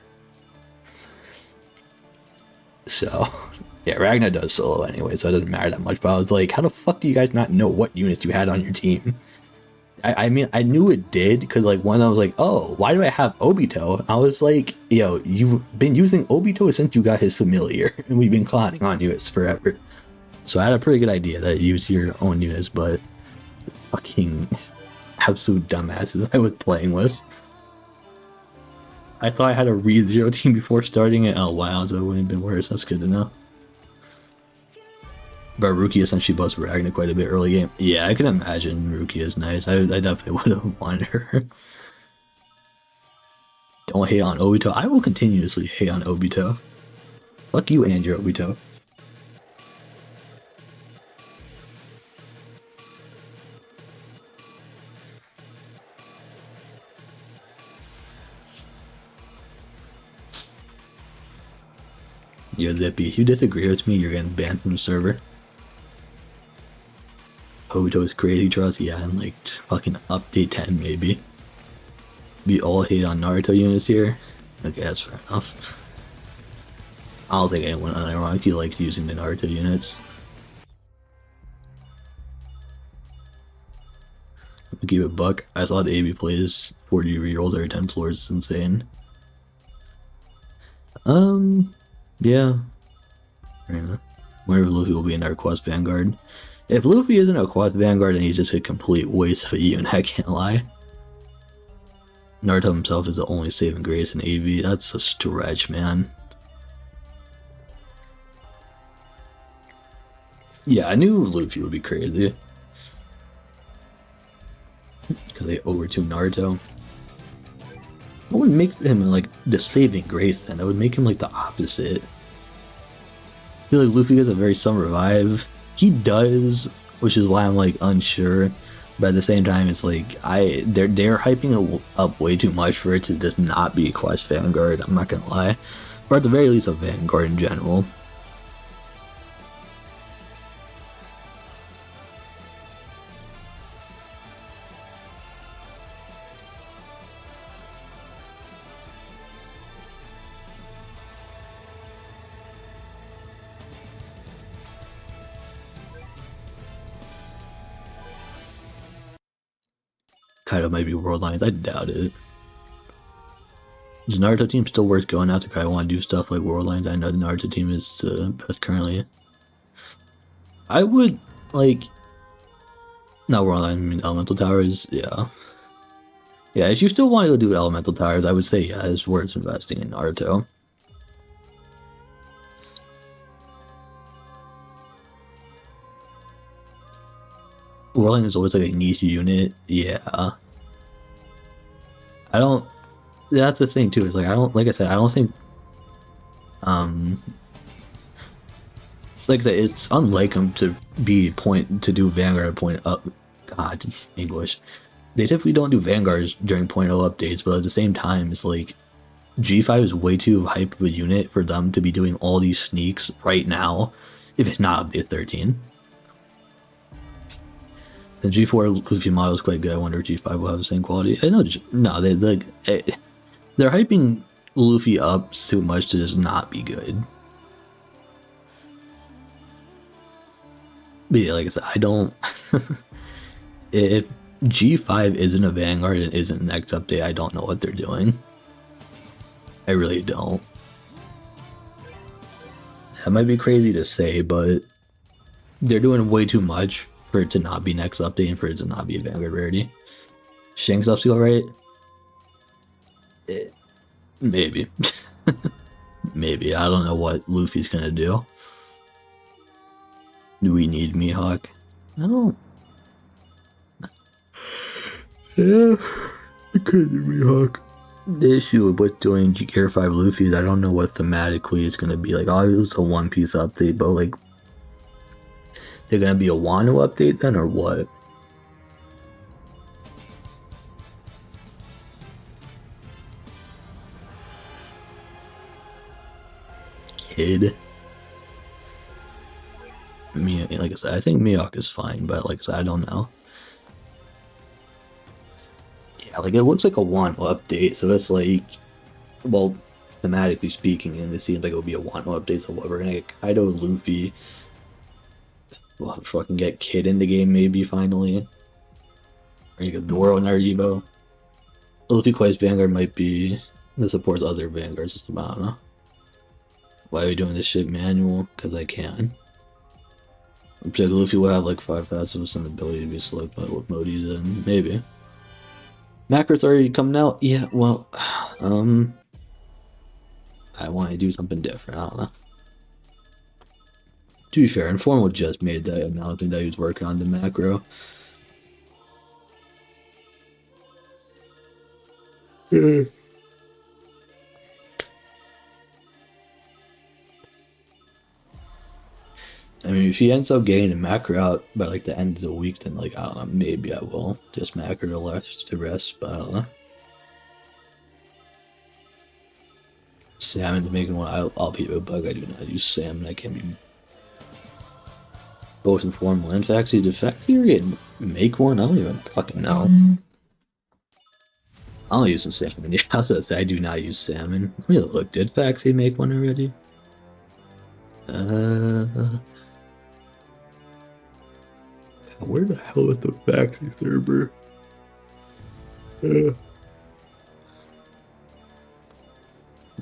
So, yeah, Ragnar does solo anyway, so it doesn't matter that much. But I was like, how the fuck do you guys not know what units you had on your team? I mean, I knew it did because like one I was like, "Oh, why do I have Obito?" I was like, "Yo, you've been using Obito since you got his familiar, and we've been clowning on you forever." So I had a pretty good idea that you use your own units, but fucking absolute dumbasses I was playing with. I thought I had a read 0 team before starting it. Oh wow, so it wouldn't have been worse. That's good to know. But Ruki essentially busts Ragnar quite a bit early game. Yeah, I can imagine Ruki is nice. I definitely would have wanted her. Don't hate on Obito. I will continuously hate on Obito. Fuck you and your Obito. Yo, Zippy, if you disagree with me, you're getting banned from the server. Obito is crazy, trust. Yeah, and like fucking update 10 maybe. We all hate on Naruto units here. Okay, that's fair enough. I don't think anyone unironically likes using the Naruto units. To keep it buck, I thought AB plays 40 rerolls every 10 floors. It's insane. Yeah. Whenever Luffy will be in our quest Vanguard. If Luffy isn't a quest Vanguard, then he's just a complete waste of a unit, I can't lie. Naruto himself is the only saving grace in AV. That's a stretch, man. Yeah, I knew Luffy would be crazy. Because they overtuned Naruto. What would make him like the saving grace then? That would make him like the opposite. I feel like Luffy has a very summer vibe. He does, which is why I'm like unsure. But at the same time, it's like they're hyping it up way too much for it to just not be a quest Vanguard. I'm not gonna lie, or at the very least a Vanguard in general. Kaido might be World Lines. I doubt it. Is the Naruto team still worth going out to Kaido want to do stuff like World Lines? I know the Naruto team is the best currently. I would like not World Lines. I mean Elemental Towers. Yeah. Yeah, if you still want to do Elemental Towers, I would say yeah, it's worth investing in Naruto. Whirling is always like a niche unit. Yeah. I don't. That's the thing too. Is like I don't. Like I said, I don't think. Like I said, it's unlike him to be to do Vanguard point up. God, English. They typically don't do Vanguards during 0.0 updates, but at the same time, it's like G5 is way too hype of a unit for them to be doing all these sneaks right now, if it's not update 13. The G4 Luffy model is quite good. I wonder if G5 will have the same quality. I know, no, they're hyping Luffy up too much to just not be good. But yeah, like I said, I don't. If G5 isn't a Vanguard and isn't next update, I don't know what they're doing. I really don't. That might be crazy to say, but they're doing way too much for it to not be next update and for it to not be a Vanguard rarity. Shanks upskill, right? Maybe. Maybe. I don't know what Luffy's gonna do. Do we need Mihawk? I don't. Yeah, it could be Hawk. The issue with doing Gear 5 Luffy is I don't know what thematically it's gonna be. Like, obviously it's a One Piece update, but like, they're gonna be a Wano update then, or what? Kid. Me, like I said, I think Miyok is fine, but like I said, I don't know. Yeah, like it looks like a Wano update, so it's like, well, thematically speaking, and it seems like it would be a Wano update. So what, we're gonna get Kaido, Luffy, we'll fucking get Kid in the game maybe finally, or you get the World Naruto. Luffy Quest Vanguard might be that supports other Vanguard system. I don't know. Why are we doing this shit manual? Because I can. I'm sure Luffy will have like 5 passives and ability to be selected by what mode he's in. Maybe. Macro's already coming out? Yeah, well, I want to do something different. I don't know. To be fair, Informal just made that announcement that he was working on the macro. I mean, if he ends up getting the macro out by like the end of the week, then like I don't know, maybe I will just macro the rest, but I don't know. Salmon's making one. I'll be a bug. I do not use salmon. I can't be both informal and faxi. Did faxi make one? I don't even fucking know. I'm not using salmon. Yeah, I was gonna say I do not use salmon. Let me look. Did faxi make one already? Where the hell is the faxi server?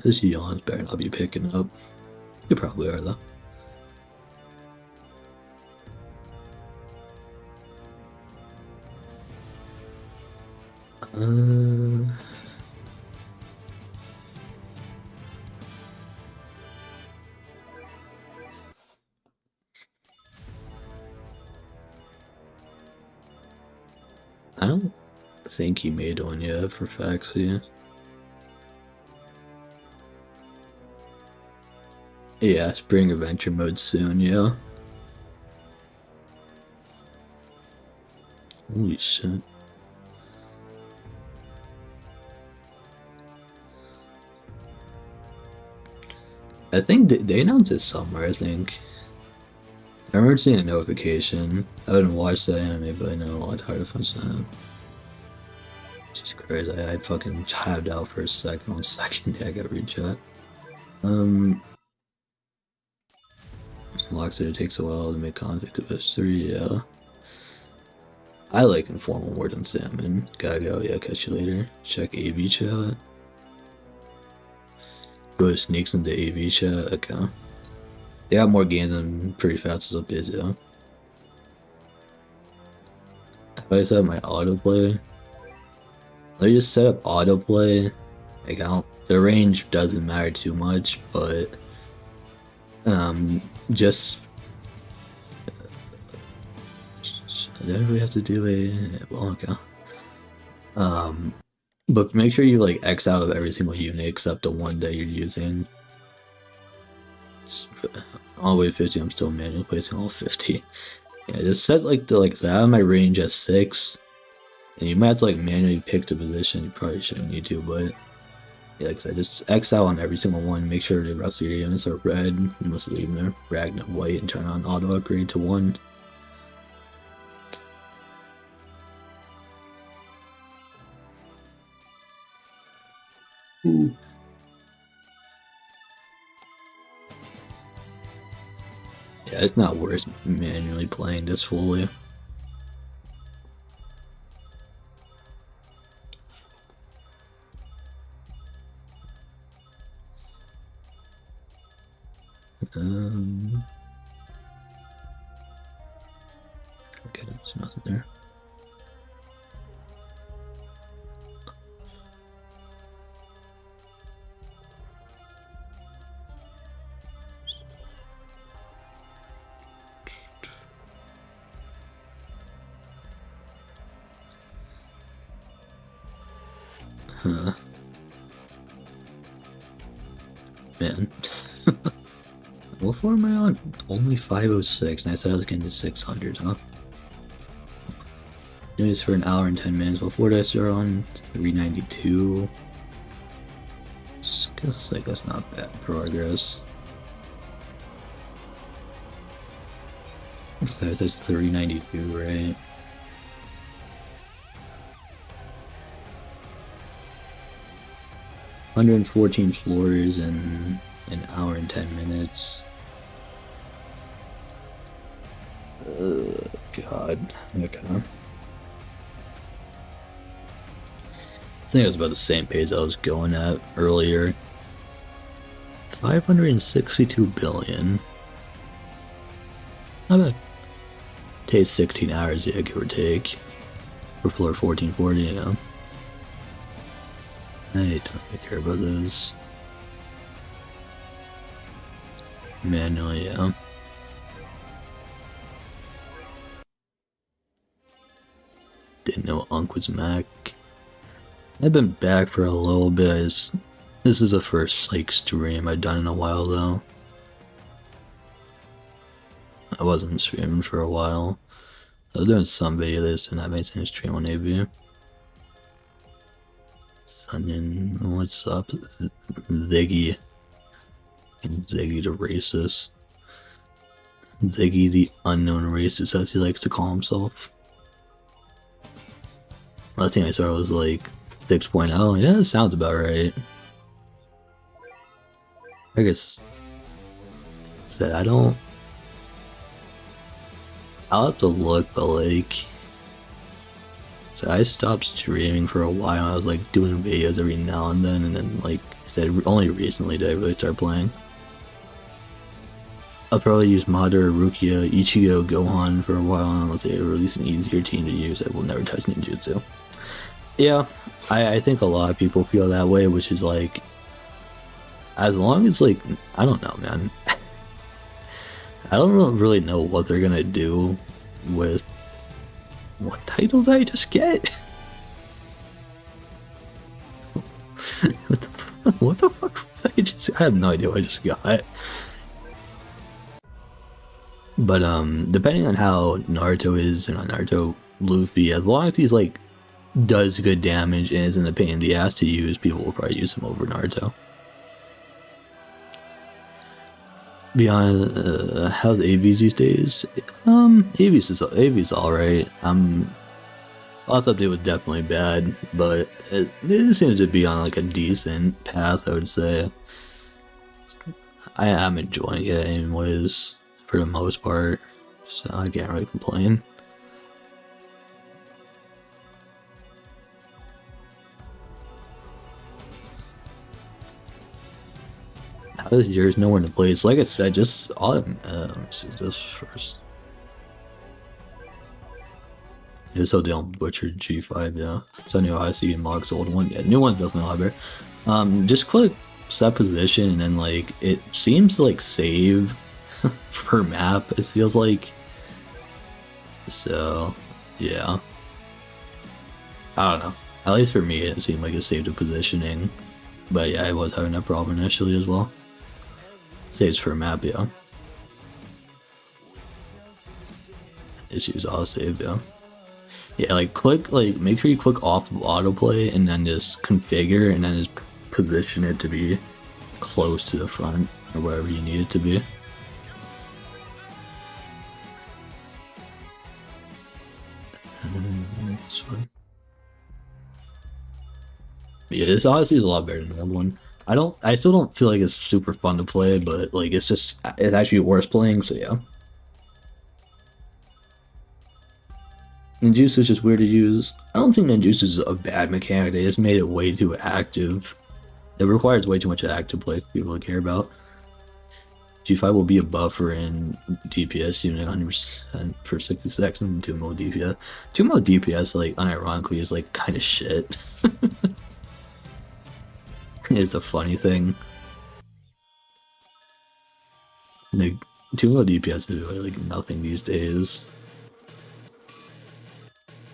This yawn's better not be picking up. You probably are though. I don't think he made one yet for faxi. Yeah, spring adventure mode soon, yeah. Holy shit. I think they announced it somewhere, I think. I remember seeing a notification. I didn't watch that anime, but I know a lot harder from that. Jesus Christ, I fucking tabbed out for a second. On second day, I got recheck. Locks it takes a while to make contact with S3, yeah. I like informal more than salmon. Gotta go, yeah, catch you later. Check AV chat. Go sneaks into AV chat, okay. They got more games than pretty fast as a biz, yeah. If I set up my autoplay, let me just set up autoplay. Like, the range doesn't matter too much, but just do we have to do a well, okay. But make sure you like X out of every single unit except the one that you're using. All the way to 50, I'm still manually placing all 50. Yeah, just set like I have my range at 6, and you might have to like manually pick the position. You probably shouldn't need to, but yeah, like I said, just X out on every single one. Make sure the rest of your units are red. You must leave them Ragna white and turn on auto upgrade to 1. Ooh. Yeah, it's not worth manually playing this fully. Okay, there's nothing there. Huh. Man. What floor am I on? Only 506, and I thought I was getting to 600, huh? Doing this for an hour and 10 minutes. Before I start on 392. Guess like that's not bad progress. So that's 392, right? $114 floors in an hour and 10 minutes. God. Okay. I think it was about the same pace I was going at earlier. 562 billion. Not bad. Takes 16 hours, yeah, give or take. For floor 1440, yeah. I don't really care about those. Manual, yeah. Didn't know Unk was Mac. I've been back for a little bit. This is the first like stream I've done in a while though. I wasn't streaming for a while. I was doing some videos and I made some stream on AV. Sunyan, what's up? Ziggy. Ziggy the racist. Ziggy the unknown racist as he likes to call himself. Last thing I saw was like 6.0. Yeah, that sounds about right. I guess said I'll have to look, but like so I stopped streaming for a while. I was like doing videos every now and then like I said only recently did I really start playing. I'll probably use Madara, Rukia, Ichigo, Gohan for a while unless they release an easier team to use. I will never touch ninjutsu. Yeah, I think a lot of people feel that way, which is like, as long as like, I don't know, man. I don't really know what they're gonna do with, what title did I just get? What the fuck was I have no idea what I just got. But depending on how Naruto is and on Naruto Luffy, as long as he's like does good damage and isn't a pain in the ass to use, people will probably use him over Naruto. Beyond how's AVs these days? AV's alright. Last update was definitely bad, but it seems to be on like a decent path, I would say. I am enjoying it anyways, for the most part, so I can't really complain. How is yours nowhere to place? Like I said, just autumn. Let's see this first. Yeah, so they don't butcher G5, yeah. So new Odyssey and Mog's old one. Yeah, new one's definitely a lot better. Just click set position and then like it seems to like save per map, it feels like. So yeah. I don't know. At least for me it seemed like it saved the positioning. But yeah, I was having that problem initially as well. Saves per map, yeah. Issues all save, yeah. Yeah, like click, like make sure you click off of autoplay and then just configure and then just position it to be close to the front or wherever you need it to be. This one. Yeah, this Odyssey is a lot better than the other one. I still don't feel like it's super fun to play, but like it's actually worth playing, so yeah. Ninjutsu is just weird to use. I don't think Ninjutsu is a bad mechanic, they just made it way too active. It requires way too much active play for people to care about. G5 will be a buffer in DPS unit 100% for 60 seconds and 2 mode DPS. 2 mode DPS, like, unironically, is like kind of shit. It's a funny thing. Like, 2 mode DPS is really like nothing these days.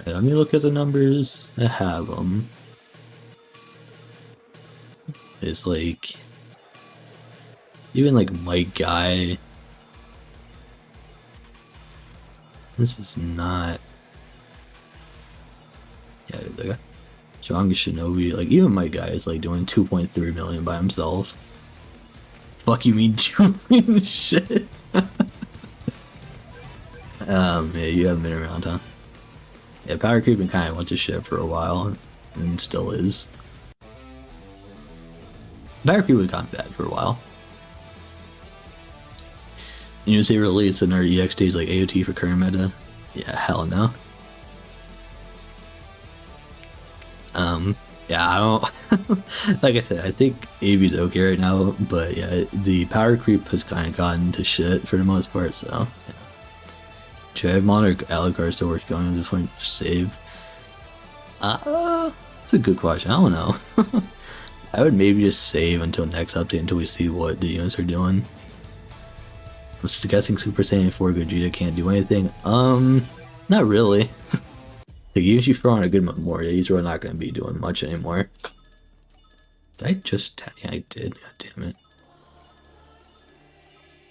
Let me look at the numbers. I have them. is like even like Mike Guy. This is not. Yeah, like strongest Shinobi. Like even Mike Guy is like doing 2.3 million by himself. Fuck you mean 2 million shit? Yeah, you haven't been around, huh? Yeah, power creeping kind of went to shit for a while, and still is. Power creep was gotten bad for a while. You know, they release another EXTs like AOT for current meta? Yeah, hell no. Yeah, I don't. Like I said, I think AV's okay right now, but yeah, the power creep has kind of gotten to shit for the most part, so. Yeah. Javmon or Alucard still worth going at this point to save? That's a good question. I don't know. I would maybe just save until next update until we see what the units are doing. I was guessing Super Saiyan 4 Gogeta can't do anything. Not really. Like, even if you throw on a good Memorial, he's really not going to be doing much anymore. Did I just... Yeah, I did. God damn it.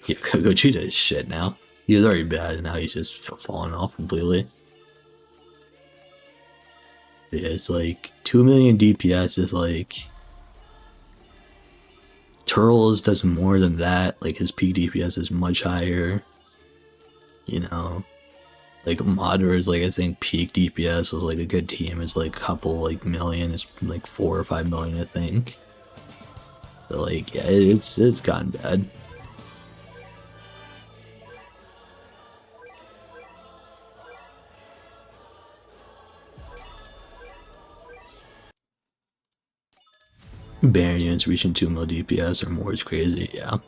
Yeah, Gogeta is shit now. He was already bad, and now he's just falling off completely. Yeah, it's like 2 million DPS is like... Turles does more than that. Like, his peak DPS is much higher. You know... Like Moder's, like I think peak DPS was like a good team is like a couple like million, it's like 4 or 5 million I think. So like yeah, it's gotten bad. Baron units reaching 2 mil DPS or more is crazy, yeah.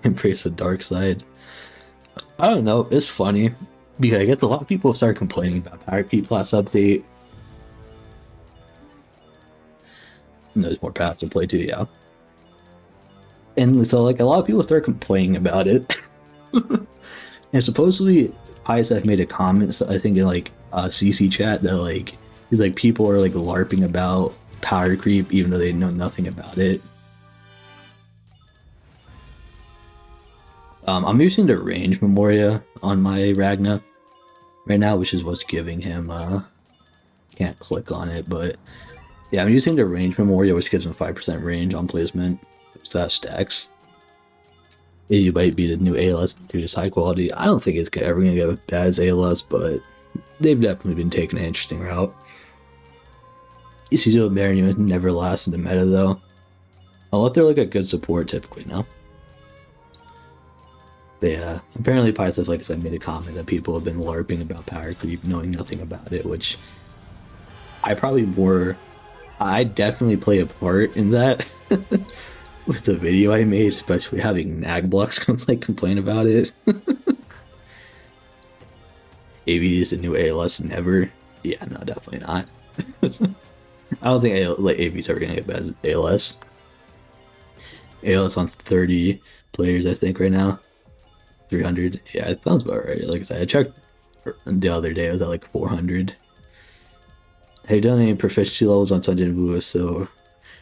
Embrace the dark side. I don't know, it's funny because I guess a lot of people started complaining about power creep last update. And there's more paths to play too, yeah. And so like a lot of people started complaining about it. And supposedly ISF made a comment, I think in like CC chat, that like he's like people are like LARPing about power creep even though they know nothing about it. I'm using the range Memoria on my Ragna right now, which is what's giving him, can't click on it, but yeah, I'm using the range Memoria, which gives him 5% range on placement, so that stacks. You might be the new ALS through this high quality. I don't think it's ever going to get as bad as ALS, but they've definitely been taking an interesting route. ECDO Baron units never last in the meta though, unless they're like a good support typically now. Yeah, apparently Python, like I said, made a comment that people have been LARPing about power creep, knowing nothing about it, which I definitely play a part in that with the video I made, especially having Nagblocks like complain about it. AV is the new ALS never. Yeah, no, definitely not. I don't think AV's ever gonna get bad as ALS. ALS on 30 players, I think, right now. 300. Yeah, it sounds about right. Like I said, I checked the other day, it was at like 400. Have you done any proficiency levels on Sunday and Blue? So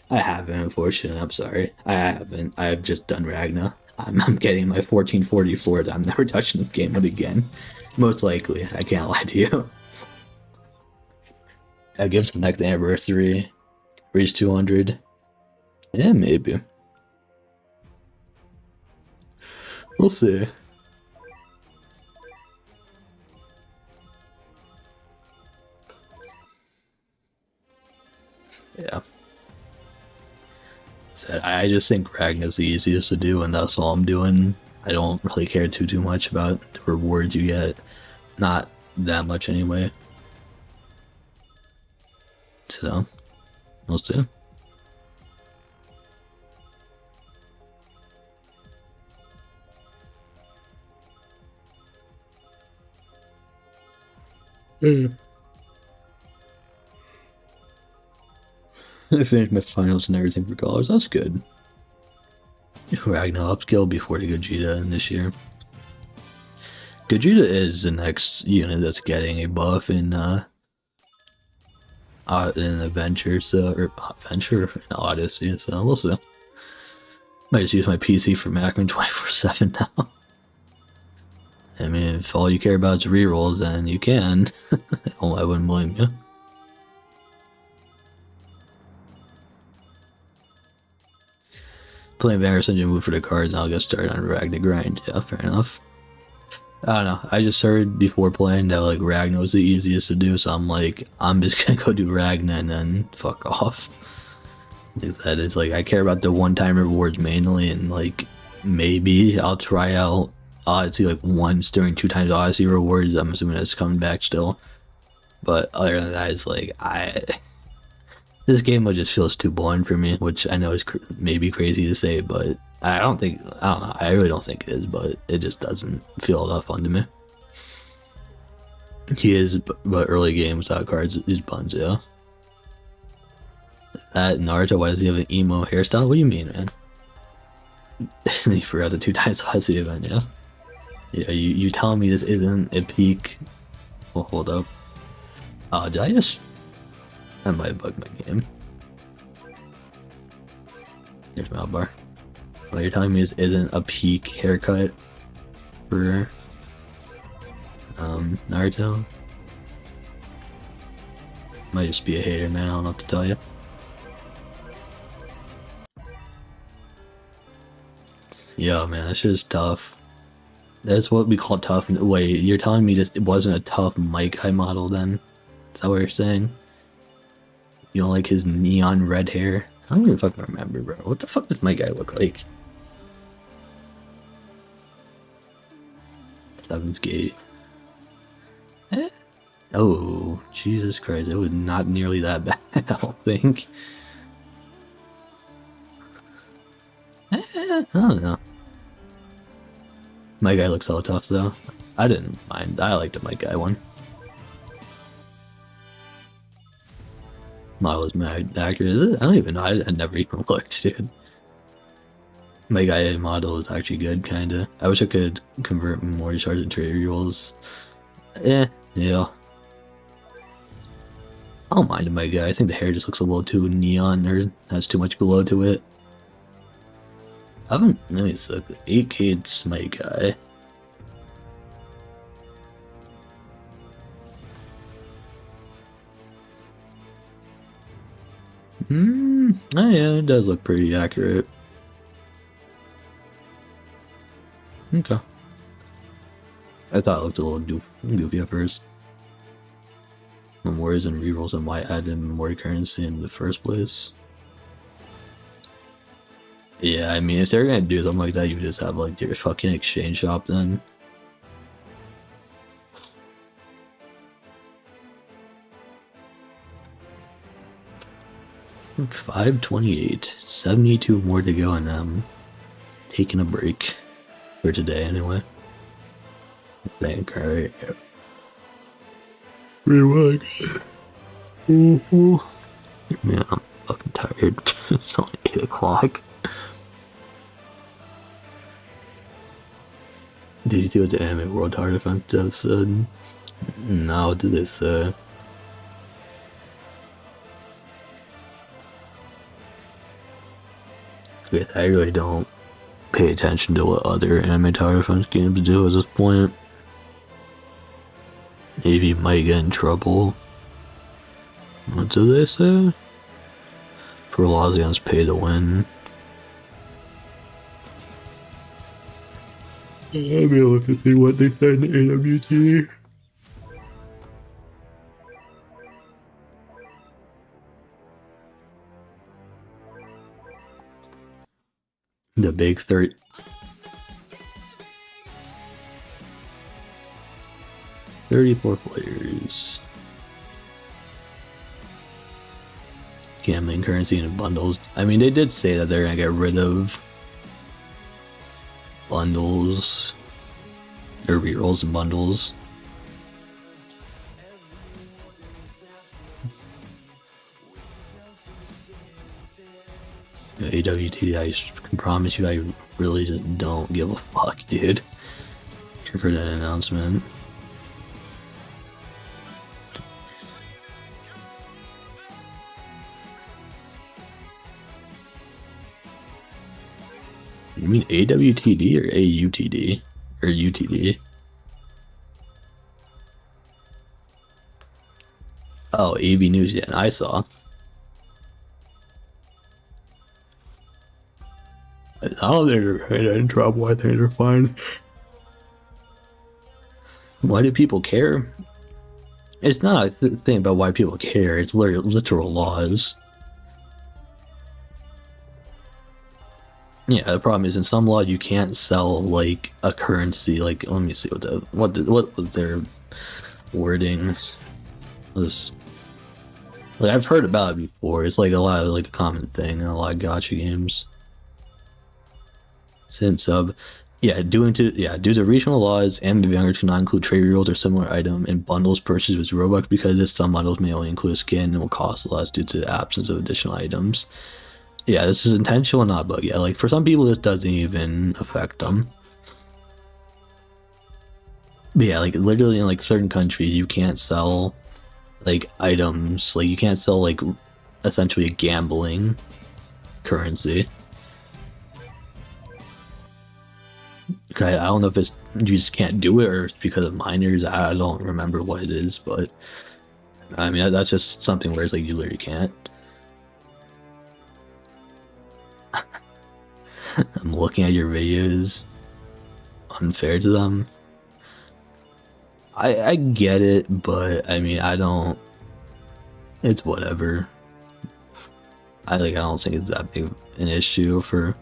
I haven't, unfortunately. I'm sorry. I haven't. I've just done Ragna. I'm getting my 1444. I'm never touching this game again. Most likely. I can't lie to you. I give some next anniversary. Reach 200. Yeah, maybe. We'll see. Yeah. Said I just think Ragna's the easiest to do, and that's all I'm doing. I don't really care too much about the rewards you get. Not that much anyway. So, we'll see. I finished my finals and everything for college. That's good. Ragnar upskill before the Gogeta in this year. Gogeta is the next unit that's getting a buff in in Adventure, so or Adventure in Odyssey, so we'll see. Might just use my PC for Macron 24/7 now. I mean, if all you care about is rerolls, then you can. I wouldn't blame you. Playing Vanguards and you move for the cards, and I'll get started on Ragna grind. Yeah, fair enough. I don't know. I just heard before playing that like Ragna was the easiest to do, so I'm like, I'm just gonna go do Ragna and then fuck off. That is like, I care about the one-time rewards mainly, and like maybe I'll try out Odyssey like once during 2 times Odyssey rewards. I'm assuming that's coming back still. But other than that, it's like this game just feels too boring for me, which I know is maybe crazy to say, but I don't know, I really don't think it is, but it just doesn't feel that fun to me. He is, but early game without cards is buns, yeah. That Naruto, why does he have an emo hairstyle? What do you mean, man? He forgot the 2 times Odyssey event, yeah? Yeah, you telling me this isn't a peak? Well, hold up. Did I just... I might bug my game. There's my bar. What you're telling me this isn't a peak haircut for Naruto? Might just be a hater, man. I don't know what to tell you. Yo, man, that's just tough. That's what we call tough. Wait, you're telling me this wasn't a tough Maikai model then? Is that what you're saying? You don't like his neon red hair? I don't even fucking remember, bro. What the fuck does my guy look like? Seven's Gate. Eh? Oh, Jesus Christ. It was not nearly that bad, I don't think. I don't know. My guy looks so tough, though. I didn't mind. I liked the my guy one. Model is mad accurate, is it? I don't even know. I never even looked, dude. My guy model is actually good, kinda. I wish I could convert memory shards into rerolls. Yeah. I don't mind my guy. I think the hair just looks a little too neon or has too much glow to it. I haven't. Let me look. 8K's my guy. Oh yeah, it does look pretty accurate. Okay. I thought it looked a little goofy at first. Memorias and rerolls and why add in memory currency in the first place. Yeah, I mean, if they're gonna do something like that, you just have like your fucking exchange shop then. $528, 72 more to go, and I'm taking a break for today anyway. Thank you. Relax. Man, I'm fucking tired. It's only 8 o'clock. Did you see what the Anime World Tower Defense just said? No, did they say? I really don't pay attention to what other Anime Tower Defense games do at this point. Maybe you might get in trouble. What do they say? For laws against pay to win. I'll be able to see what they said in AWT. The big 30. $34 players. Gambling currency and bundles. I mean, they did say that they're gonna get rid of bundles or rerolls and bundles. AWT, I can promise you, I really just don't give a fuck, dude. Here for that announcement. You mean AWTD or AUTD? Or UTD? Oh, AV News, yeah, I saw. I don't think they're in trouble. I think they're fine. Why do people care? It's not a thing about why people care. It's literal laws. Yeah, the problem is in some law you can't sell like a currency. Like, let me see what was their wording was. Like, I've heard about it before. It's like a lot of like a common thing in a lot of gacha games. Since due to regional laws, and Vanguards cannot include trade rewards or similar item in bundles purchased with Robux because some bundles may only include skin and will cost less due to the absence of additional items. Yeah, this is intentional, not bug. Yeah, like for some people, this doesn't even affect them. But yeah, like literally in like certain countries, you can't sell like items. Like you can't sell like essentially a gambling currency. Okay, I don't know if it's you just can't do it or it's because of minors. I don't remember what it is, but I mean that's just something where it's like you literally can't. I'm looking at your videos. Unfair to them. I get it, but I mean I don't. It's whatever. I don't think it's that big of an issue for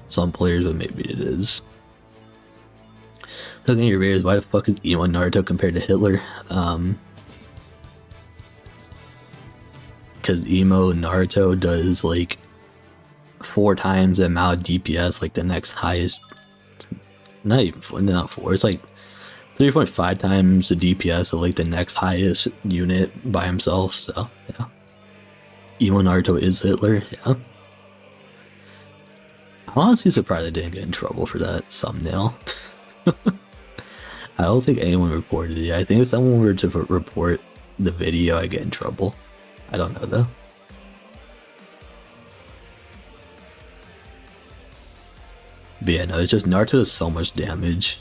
some players, but maybe it is. Looking at your videos, why the fuck is Emo and Naruto compared to Hitler? Because Emo and Naruto does like 4 times the amount of DPS, like the next highest. Not 4. It's like 3.5 times the DPS of like the next highest unit by himself. So yeah, Emo Naruto is Hitler. Yeah, I'm honestly surprised I didn't get in trouble for that thumbnail. I don't think anyone reported it. I think if someone were to report the video, I get in trouble. I don't know though. But yeah, no, it's just Naruto does so much damage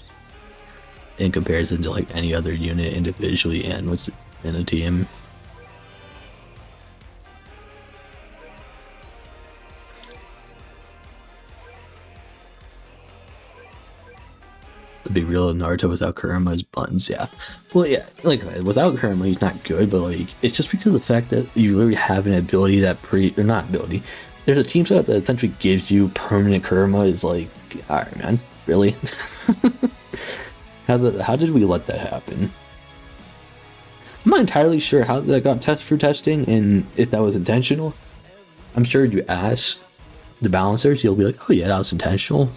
in comparison to like any other unit individually and what's in a team. To be real, Naruto without Kurama's buttons, yeah. Well, yeah, like without Kurama, he's not good, but like it's just because of the fact that you literally have an ability that or not ability. There's a team setup that essentially gives you permanent Kurama. Is like, all right, man, really? How did we let that happen? I'm not entirely sure how that got tested for testing and if that was intentional. I'm sure you ask the balancers, you'll be like, oh yeah, that was intentional.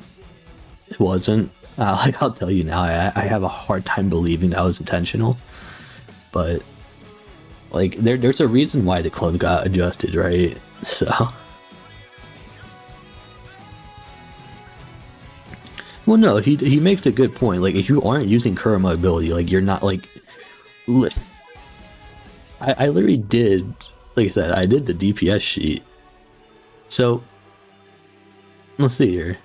It wasn't. Like I'll tell you now, I have a hard time believing that was intentional. But like there's a reason why the club got adjusted, right? So well, no, he makes a good point. Like if you aren't using Kurama ability, like you're not like. I literally did, like I said, I did the DPS sheet. So let's see here.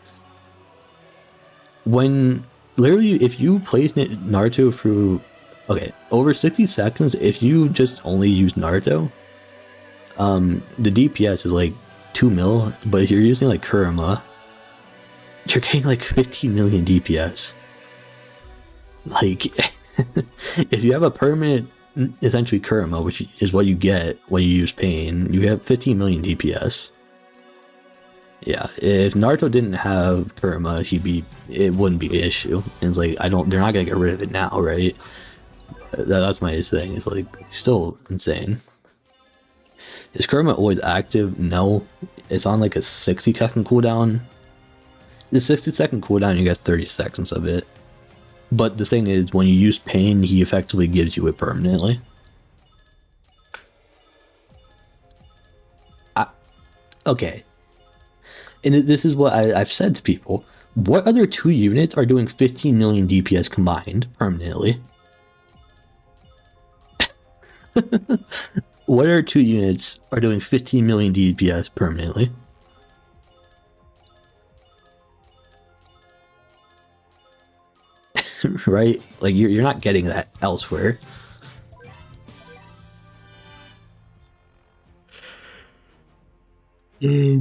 When literally, if you place Naruto through, okay, over 60 seconds, if you just only use Naruto, the DPS is like 2 mil, but if you're using like Kurama, you're getting like 15 million DPS. Like, if you have a permanent, essentially Kurama, which is what you get when you use Pain, you have 15 million DPS. Yeah, if Naruto didn't have Kurama, it wouldn't be an issue. And it's like, they're not gonna get rid of it now, right? That's my thing. It's like, still insane. Is Kurama always active? No. It's on like a 60-second cooldown. The 60-second cooldown, you get 30 seconds of it. But the thing is, when you use Pain, he effectively gives you it permanently. Okay. And this is what I've said to people. What other 2 units are doing 15 million DPS combined permanently? What other 2 units are doing 15 million DPS permanently? right? Like you're not getting that elsewhere. Yeah.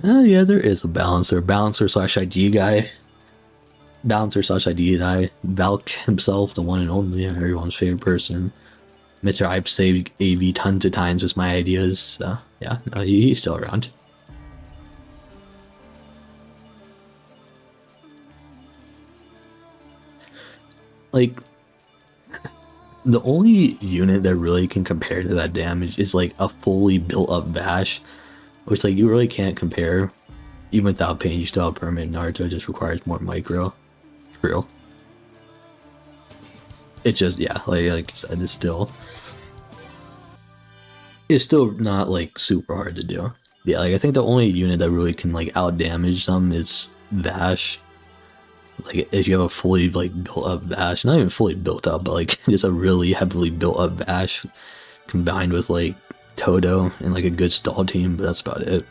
Yeah, there is a balancer slash ID guy, balancer slash ID guy, Valk himself, the one and only, everyone's favorite person. Mr. I've saved AV tons of times with my ideas, so yeah, no, he's still around. Like, the only unit that really can compare to that damage is like a fully built up Bash, which like you really can't compare. Even without pain, you still have permanent Naruto, it just requires more micro. For real. It just, yeah, like you said, it's still not like super hard to do. Yeah, like I think the only unit that really can like out damage them is Vash. Like if you have a fully like built up Vash, not even fully built up, but like just a really heavily built up Vash combined with like Todo and like a good stall team, but that's about it.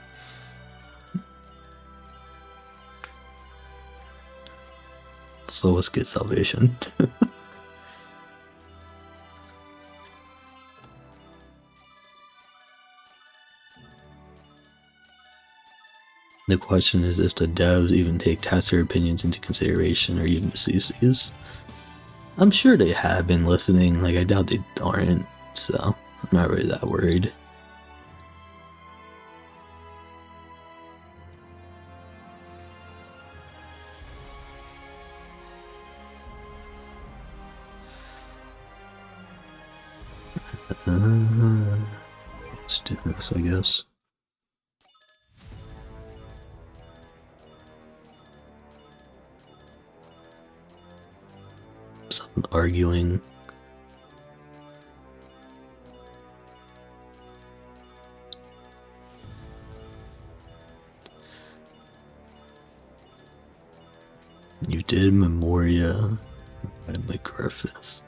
So let's get Salvation. The question is if the devs even take tester opinions into consideration or even CCs. I'm sure they have been listening, like I doubt they aren't, so I'm not really that worried. Let's do this, I guess. Some arguing. You did Memoria by Mike Griffiths.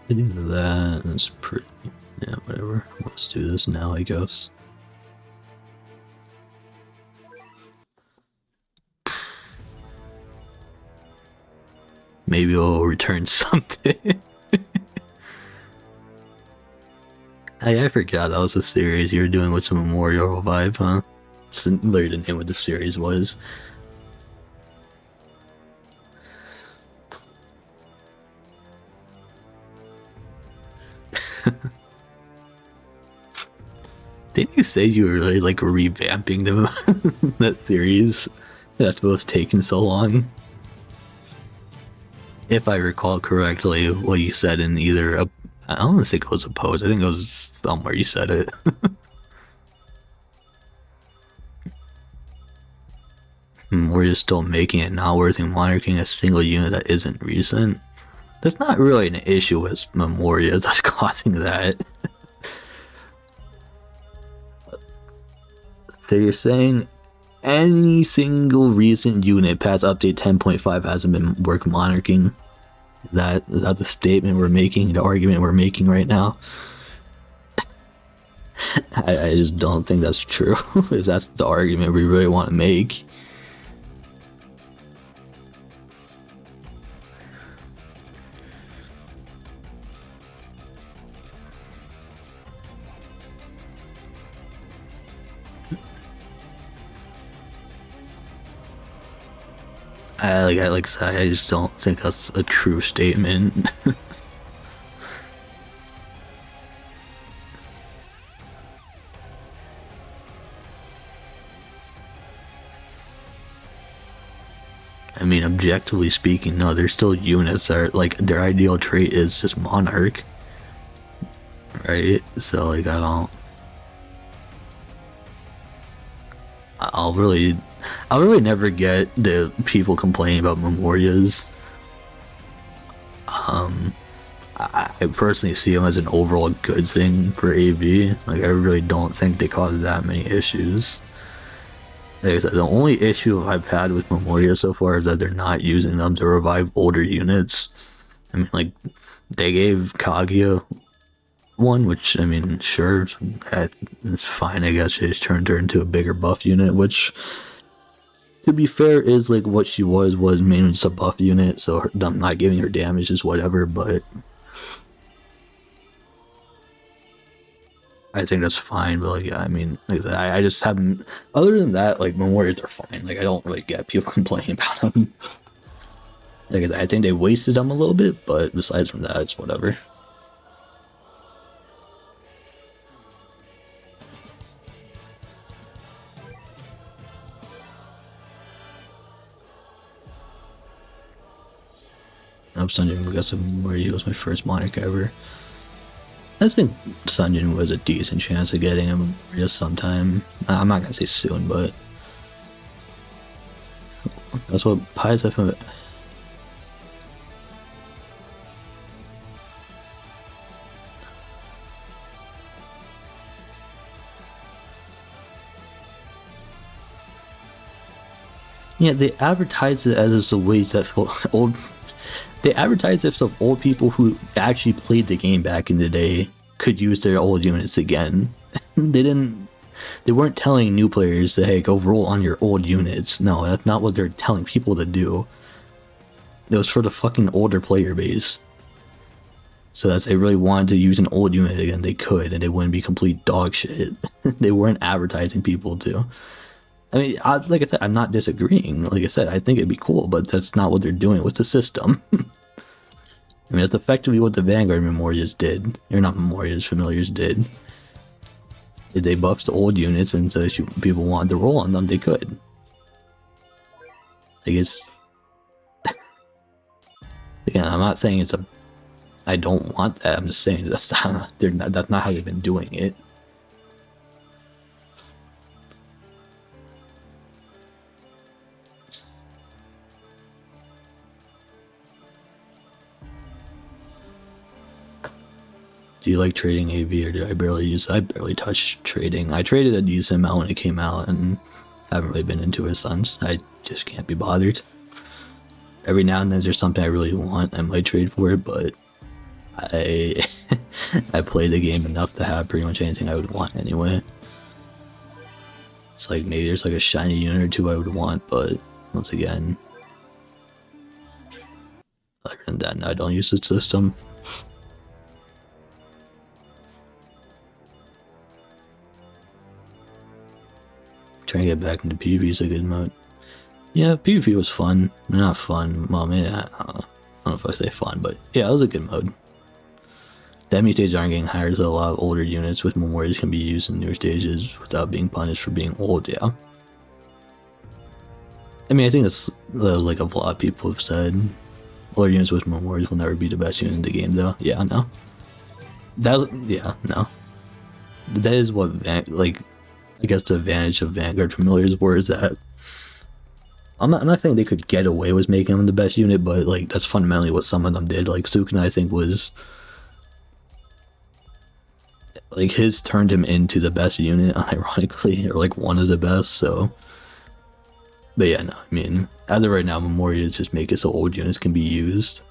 Getting to that is pretty. Yeah, whatever. Let's do this now, I guess. Maybe we'll return something. I forgot that was a series you were doing with some Memorial vibe, huh? That's literally the name of the series was. Didn't you say you were really like revamping that series? That's what's taking so long. If I recall correctly, what you said in either I don't think it was a post. I think it was somewhere you said it. We're just still making it not worth monarching a single unit that isn't recent. That's not really an issue with Memoria that's causing that. So you're saying any single recent unit past update 10.5 hasn't been worth monarching? Is that the statement we're making, the argument we're making right now? I just don't think that's true, if that's the argument we really want to make. Like I said, I just don't think that's a true statement. I mean, objectively speaking, no, there's still units that are, like, their ideal trait is just Monarch. Right? So, like, I'll really never get the people complaining about Memorias. I personally see them as an overall good thing for AV. Like, I really don't think they cause that many issues. Like I said, the only issue I've had with Memoria so far is that they're not using them to revive older units. I mean, like, they gave Kaguya one, which, I mean, sure, it's fine, I guess. They just turned her into a bigger buff unit, which, to be fair, is like what she was mainly just a buff unit, so them not giving her damage is whatever, but I think that's fine. But like, yeah, I mean, like I just haven't. Other than that, like Memorials are fine. Like I don't really get people complaining about them. Like I think they wasted them a little bit, but besides from that, it's whatever. I'm Sunjin because of Memoria was my first monarch ever. I think Sunjin was a decent chance of getting him just sometime. I'm not gonna say soon, but that's what pies have. Yeah, they advertise it as it's a way that old. They advertised it so old people who actually played the game back in the day could use their old units again. They didn't. They weren't telling new players to, hey, go roll on your old units. No, that's not what they're telling people to do. It was for the fucking older player base. So that if they really wanted to use an old unit again, they could, and it wouldn't be complete dog shit. They weren't advertising people to. I mean, like I said, I'm not disagreeing. Like I said, I think it'd be cool, but that's not what they're doing with the system. I mean, that's effectively what the Vanguard Memorias did. Or not Memorias, Familiars did. If they buffed the old units and so people wanted to roll on them, they could. I guess... Again, I'm not saying it's a... I don't want that, I'm just saying that's not how they've been doing it. Do you like trading AV, or did I barely use it? I barely touched trading. I traded a decent amount when it came out and haven't really been into it since. I just can't be bothered. Every now and then there's something I really want, I might trade for it, but I I play the game enough to have pretty much anything I would want anyway. It's like maybe there's like a shiny unit or two I would want, but once again, other than that, no, I don't use the system. Trying to get back into PvP is a good mode. Yeah, PvP was fun. Not fun. Well, maybe, I don't know if I say fun, but yeah, it was a good mode. The enemy stages aren't getting higher, so a lot of older units with Memorias can be used in newer stages without being punished for being old, yeah. I mean, I think that's like a lot of people have said. Older units with Memorias will never be the best unit in the game, though. Yeah, no. Yeah, no. That is what, like, I guess the advantage of Vanguard Familiars were is that I'm not saying they could get away with making them the best unit, but like that's fundamentally what some of them did. Like Sukuna, I think, was like his turned him into the best unit, ironically, or like one of the best. So, but yeah, no, I mean, as of right now, Memorias just make it so old units can be used.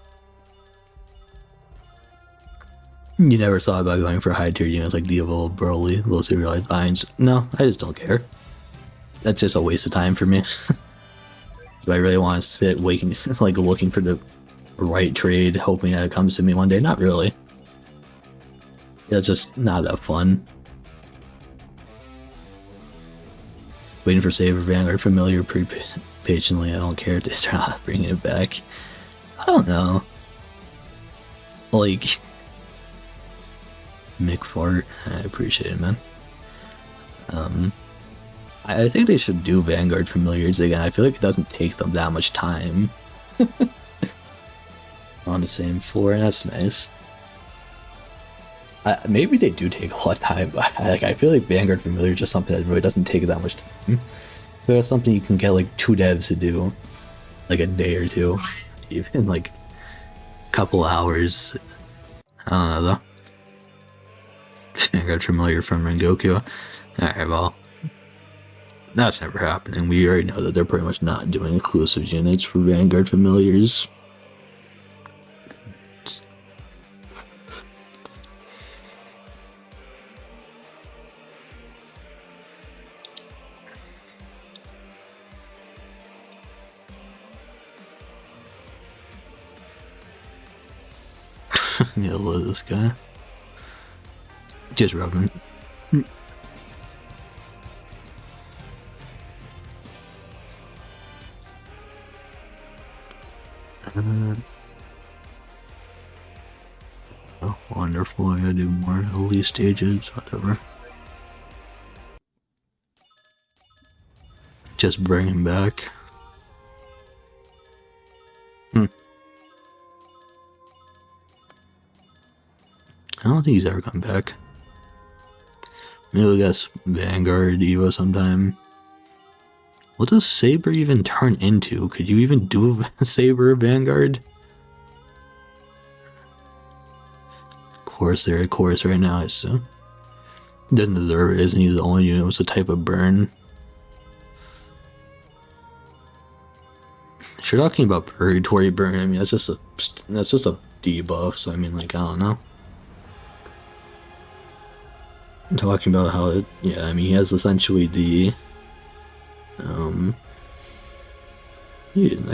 You never thought about going for high tier units like Devo, Broly, low serialized lines. No, I just don't care. That's just a waste of time for me. Do I really want to sit waking, like looking for the right trade, hoping that it comes to me one day? Not really. That's just not that fun. Waiting for Saber Vanguard Familiar patiently. I don't care if they're not bringing it back. I don't know. Like... Mick Fart, I appreciate it, man. I think they should do Vanguard Familiars again. I feel like it doesn't take them that much time. On the same floor, and that's nice. Maybe they do take a lot of time, but I feel like Vanguard Familiar is just something that really doesn't take that much time. So that's something you can get like 2 devs to do, like a day or two, even like a couple hours. I don't know though. Vanguard familiar from Rengoku. Alright, well, that's never happening. We already know that they're pretty much not doing exclusive units for Vanguard familiars. Yeah, look at this guy. Just rubbing. Oh, wonderful. I gotta do more elite stages, whatever. Just bring him back. I don't think he's ever come back. Maybe we'll guess Vanguard Evo sometime. What does Saber even turn into? Could you even do a Saber Vanguard? Corsair, Chorus right now, I assume. Doesn't deserve it, isn't he? The only unit was a type of burn. If you're talking about Purgatory Burn, I mean that's just a debuff, so I mean like I don't know. I'm talking about how it, yeah, I mean he has essentially the I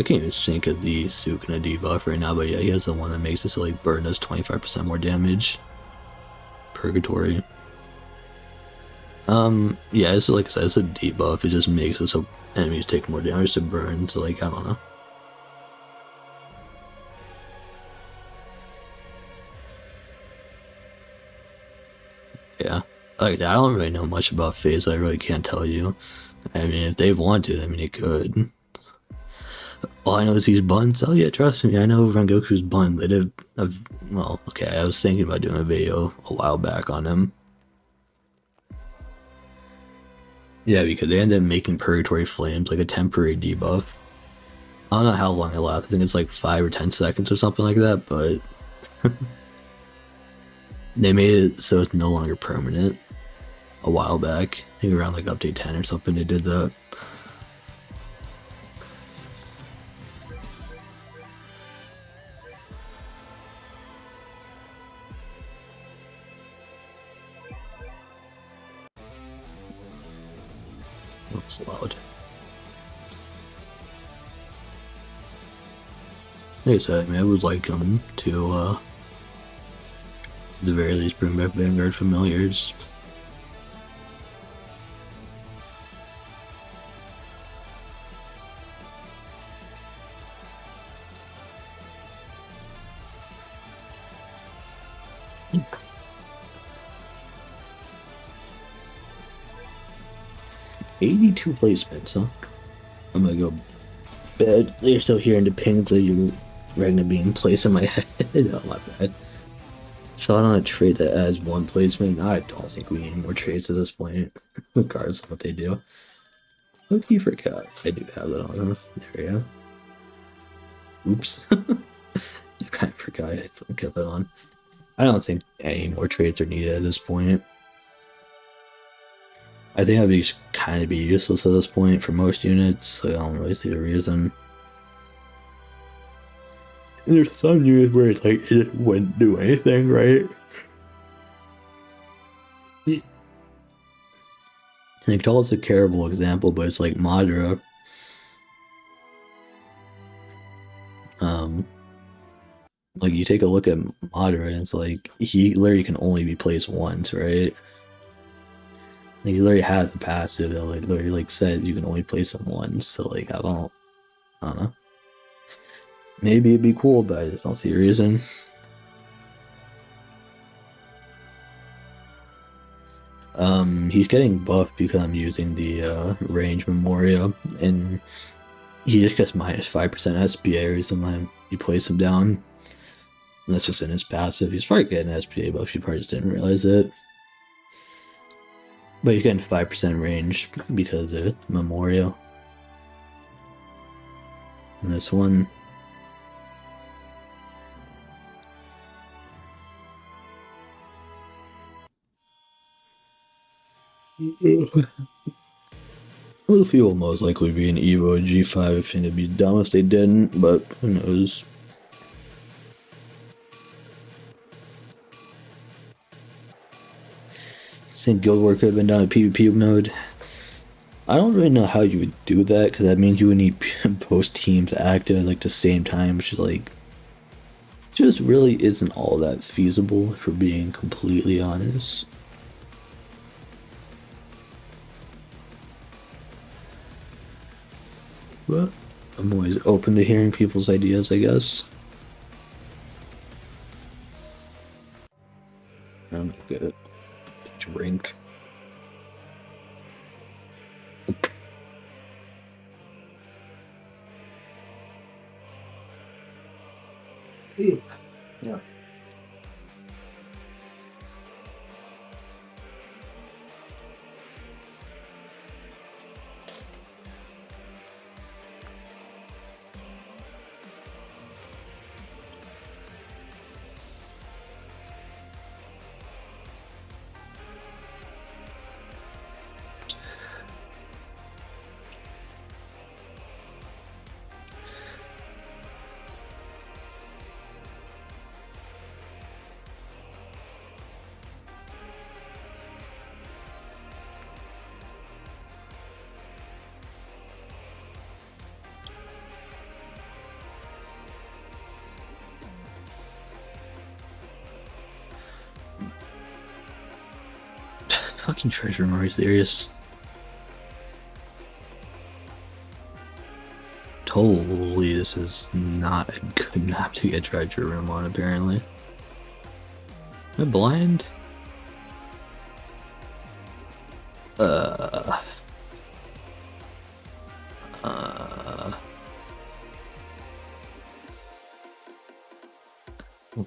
can't even think of the Sukuna debuff right now, but yeah, he has the one that makes it so like burn does 25% more damage. Purgatory. Yeah, it's like I said, it's a debuff, it just makes it so enemies take more damage to burn, so like I don't know. Yeah. Like I don't really know much about Phase, I really can't tell you. I mean if they want to, I mean they could. All I know is he's buns. Oh yeah, trust me, I know Rengoku's bun. They did well, okay, I was thinking about doing a video a while back on him. Yeah, because they ended up making Purgatory Flames like a temporary debuff. I don't know how long it lasts. I think it's like 5 or 10 seconds or something like that, but they made it so it's no longer permanent a while back. I think around like update 10 or something they did that. That's loud. Like I said, I mean, I would like them to, at the very least, bring back Vanguard familiars. $82 placements, huh? I'm gonna go bed. You're still hearing the pings of your Ragnar being placed in my head. Oh, my bad. So I don't have a trait that adds 1 placement. I don't think we need more traits at this point, regardless of what they do. Loki forgot. I do have that on. Huh? There we go. Oops. I kind of forgot I kept it on. I don't think any more traits are needed at this point. I think that'd be kind of be useless at this point for most units, so I don't really see the reason. And there's some units where it's like it wouldn't do anything, right? Like tell us a terrible example, but it's like Madara. Like you take a look at Madara and it's like he literally can only be placed once, right? Like he literally has the passive that like literally like says you can only place him once, so like I don't know. Maybe it'd be cool, but I just don't see a reason. He's getting buffed because I'm using the range Memorialia, and he just gets minus 5% SPA every time you place him down. And that's just in his passive. He's probably getting an SPA buff, you probably just didn't realize it. But he's getting 5% range because of Memorial. And this one. Luffy will most likely be an Evo G5. I think it'd be dumb if they didn't, but who knows? I think Guild War could have been done in PvP mode. I don't really know how you would do that, because that means you would need both teams active at like the same time, which is like just really isn't all that feasible, for being completely honest. But I'm always open to hearing people's ideas, I guess. I'm good. Drink. Yeah. Fucking treasure room, are you serious? Totally, this is not a good map to get treasure room on, apparently. Am I blind?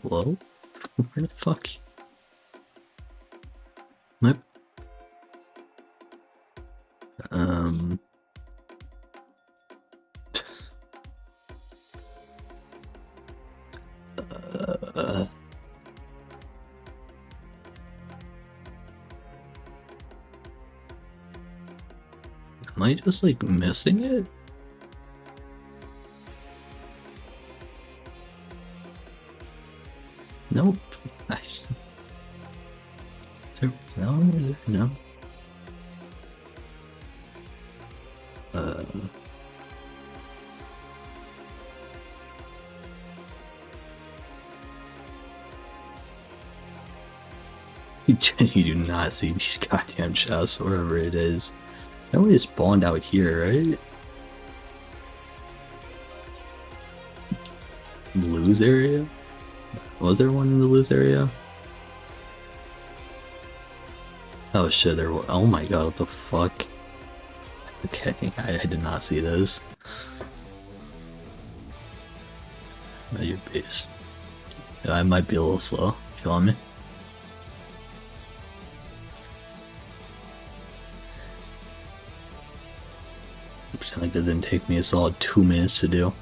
Hello? Where the fuck? Nope. Am I just like missing it? Nope. Is there no? You do not see these goddamn chests, wherever it is. That only spawned out here, right? Lose area? Was there one in the loose area? Oh shit, there was. Oh my god, what the fuck? Okay, I did not see this. At your base. Yeah, I might be a little slow. Feel me? Pretend like that didn't take me a solid 2 minutes to do.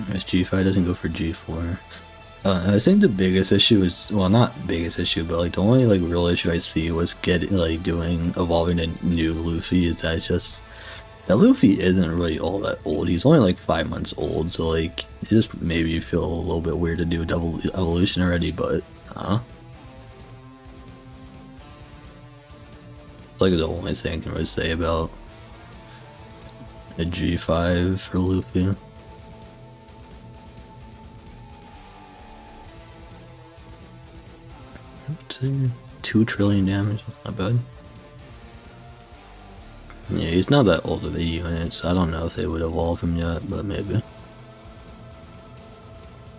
If G5 doesn't go for G4. I think the biggest issue is, well, not biggest issue, but like the only like real issue I see was evolving a new Luffy. Is that it's just that Luffy isn't really all that old. He's only like 5 months old, so like it just made me feel a little bit weird to do double evolution already. But like the only thing I can really say about a G5 for Luffy. 2 trillion damage, not bad. Yeah, he's not that old of a unit, so I don't know if they would evolve him yet, but maybe.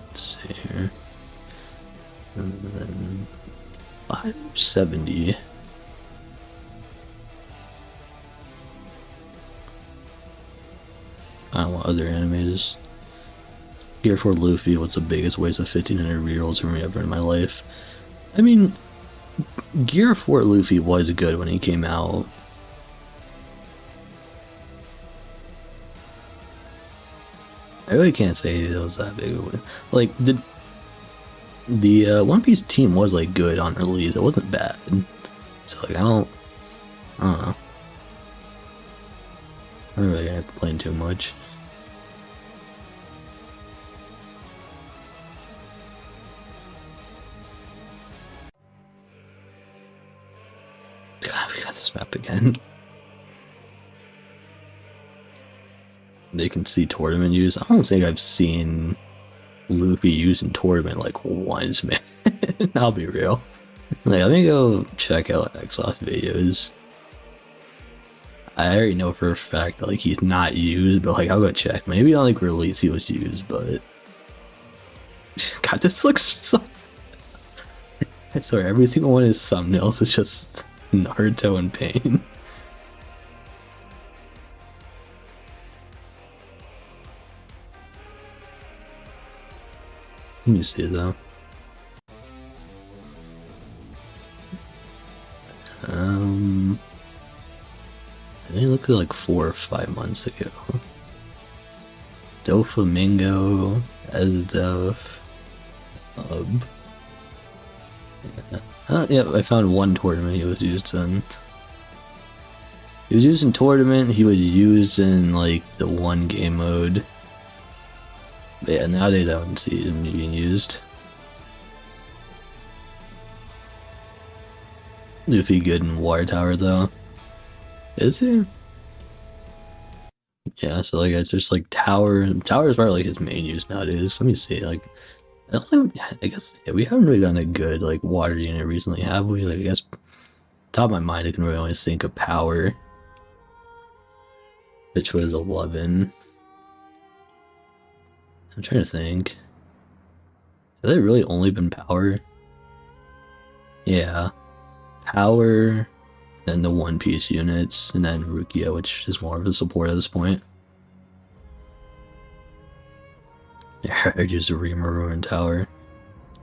Let's see here. And then 570. I don't want other animators. Here for Luffy, what's the biggest waste of 1500 rerolls for me ever in my life? I mean, Gear 4 Luffy was good when he came out. I really can't say it was that big of a... Like, The One Piece team was like good on release. It wasn't bad. So like I don't know. I'm not really gonna complain too much. God, we got this map again. They can see tournament use. I don't think I've seen Luffy used in tournament like once, man. I'll be real. Like, let me go check out Exoff videos. I already know for a fact that like he's not used, but like I'll go check. Maybe on like release he was used, but God, this looks so. I swear, every single one of his thumbnails is just Naruto in pain. You see it though. I think look at like 4 or 5 months ago. Doflamingo, Esdef, yeah, I found one tournament he was used in. He was used in tournament, he was used in like the one game mode. But yeah, now they don't see him being used. Luffy good in Water Tower though. Is he? Yeah, so like it's just like Tower is probably like his main use nowadays. Let me see, like I guess yeah, we haven't really gotten a good like water unit recently, have we? Like I guess top of my mind I can really only think of Power, which was 11. I'm trying to think. Has it really only been Power? Yeah. Power, then the One Piece units, and then Rukia, which is more of a support at this point. Yeah, I just Rimuru and Tower.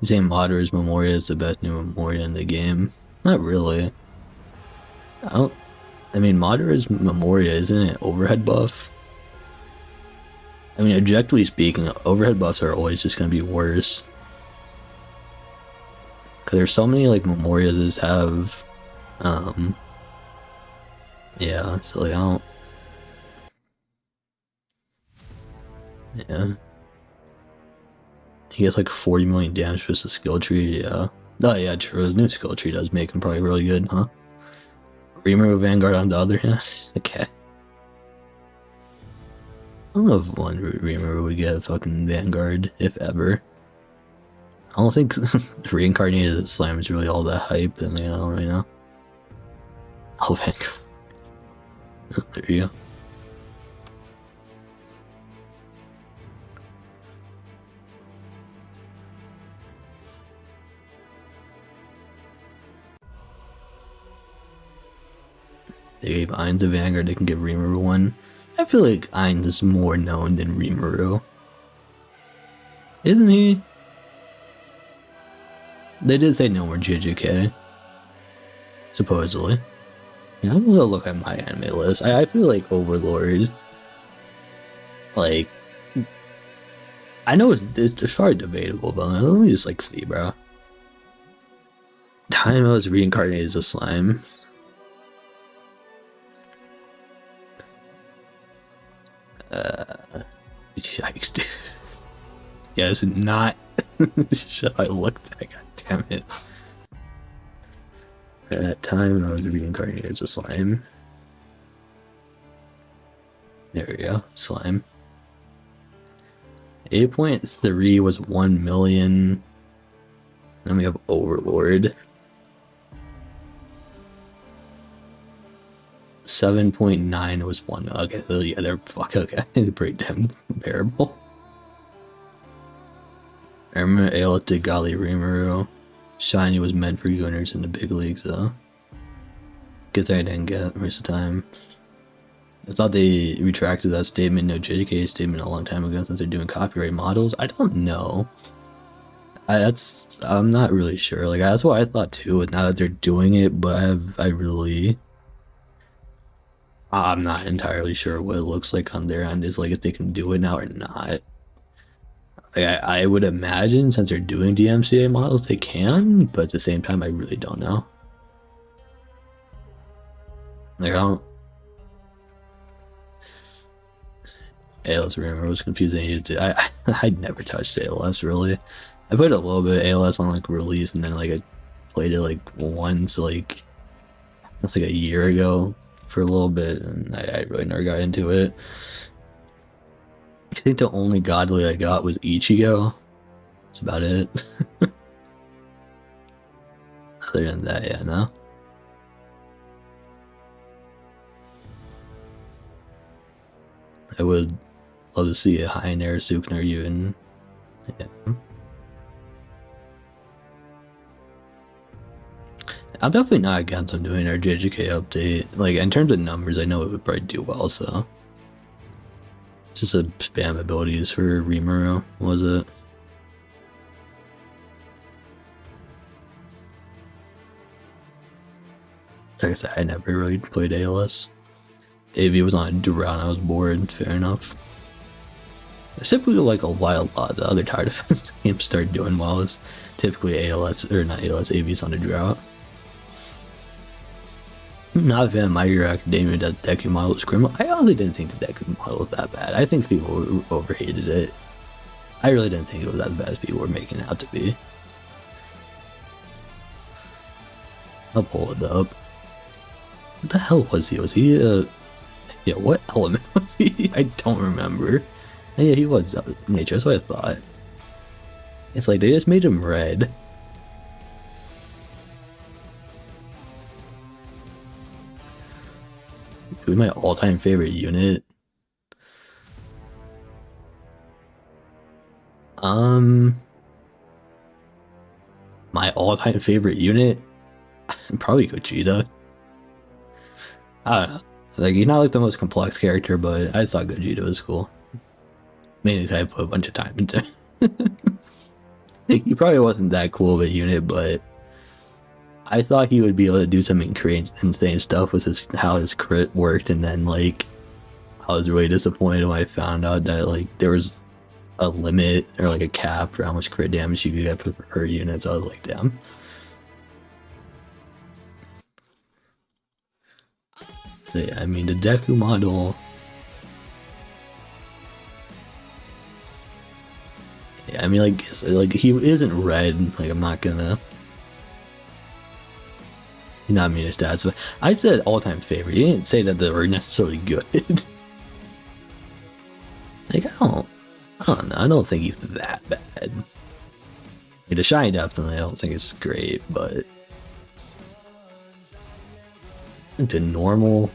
You saying Madara's Memoria is the best new Memoria in the game? Not really. I mean, Madara's Memoria, isn't it overhead buff? I mean, objectively speaking, overhead buffs are always just going to be worse. Because there's so many, like, Memorias that have, yeah, so, like, I don't, yeah. He gets, like, 40 million damage plus the skill tree, yeah. Oh, yeah, true, the new skill tree does make him probably really good, huh? Rimuru Vanguard on the other hand, okay. I don't know if one Rimuru would get a fucking Vanguard, if ever. I don't think Reincarnated Slam is really all that hype, and you know, right now. Oh, Vanguard. Oh, there you go. They gave Ainz a Vanguard, they can give Rimuru one. I feel like Ainz is more known than Rimuru. Isn't he? They did say no more JJK. Supposedly. Yeah, I'm gonna look at my anime list. I feel like Overlord. Like, I know it's probably debatable, but let me just like see, bro. Time I was reincarnated as a slime. Yikes, dude. Yeah, it's not shit I looked at, god damn it. At that time I was reincarnated as a slime. There we go, slime. 8.3 was 1 million. Then we have Overlord. 7.9 was 1. Okay, so yeah, they're okay. They're pretty damn comparable. I remember Aelith did Gali Rimuru. Shiny was meant for Gunners in the big leagues, though. Good thing I didn't get most of the time. I thought they retracted that statement, no JJK statement, a long time ago since they're doing copyright models. I don't know. I'm not really sure. Like, that's what I thought too, now that they're doing it, but I'm not entirely sure what it looks like on their end, is like if they can do it now or not. Like, I would imagine since they're doing DMCA models, they can, but at the same time, I really don't know. Like, I don't. ALS, remember, was confusing. I'd never touched ALS really. I played a little bit of ALS on like release, and then like I played it like once, like a year ago for a little bit, and I really never got into it. I think the only godly I got was Ichigo. That's about it. Other than that, yeah, no. I would love to see a high Nair Sukner even. Yeah. I'm definitely not against them doing our JJK update. Like, in terms of numbers, I know it would probably do well, so. It's just a spam abilities for Rimuru, was it? Like I said, I never really played ALS. AV was on a route, I was bored, fair enough. It's typically like a wild lot. The other tower defense games start doing well is typically ALS, or not ALS, AV's on a drought. Not a fan of My Hero Academia. That Deku model was criminal. I honestly didn't think the Deku model was that bad. I think people overhated it. I really didn't think it was as bad as people were making it out to be. I'll pull it up. What the hell was he? Was he yeah, what element was he? I don't remember. Yeah, he was nature, that's what I thought. It's like they just made him red. It was my all-time favorite unit. My all-time favorite unit? Probably Gogeta. I don't know. Like, he's not like the most complex character, but I thought Gogeta was cool. Mainly because I put a bunch of time into it. He probably wasn't that cool of a unit, but I thought he would be able to do some insane stuff with how his crit worked, and then like I was really disappointed when I found out that like there was a limit or like a cap for how much crit damage you could get per unit. So I was like, damn. So yeah, I mean the Deku model. Yeah, I mean like he isn't red. Like I'm not gonna. Not mean his stats, but I said all-time favorite. You didn't say that they were necessarily good. Like I don't know. I don't think he's that bad. Like, the shiny definitely, I don't think it's great, but the normal,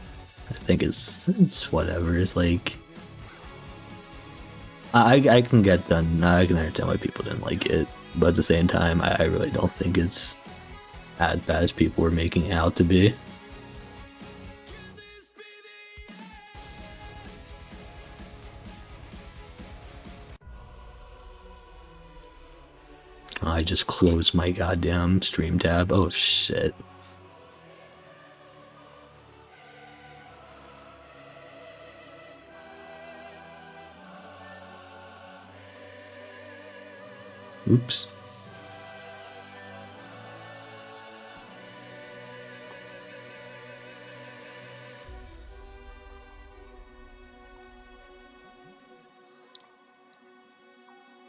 I think it's whatever. It's like I can get done. I can understand why people didn't like it, but at the same time, I really don't think it's as bad as people were making it out to be. I just closed my goddamn stream tab. Oh shit. Oops.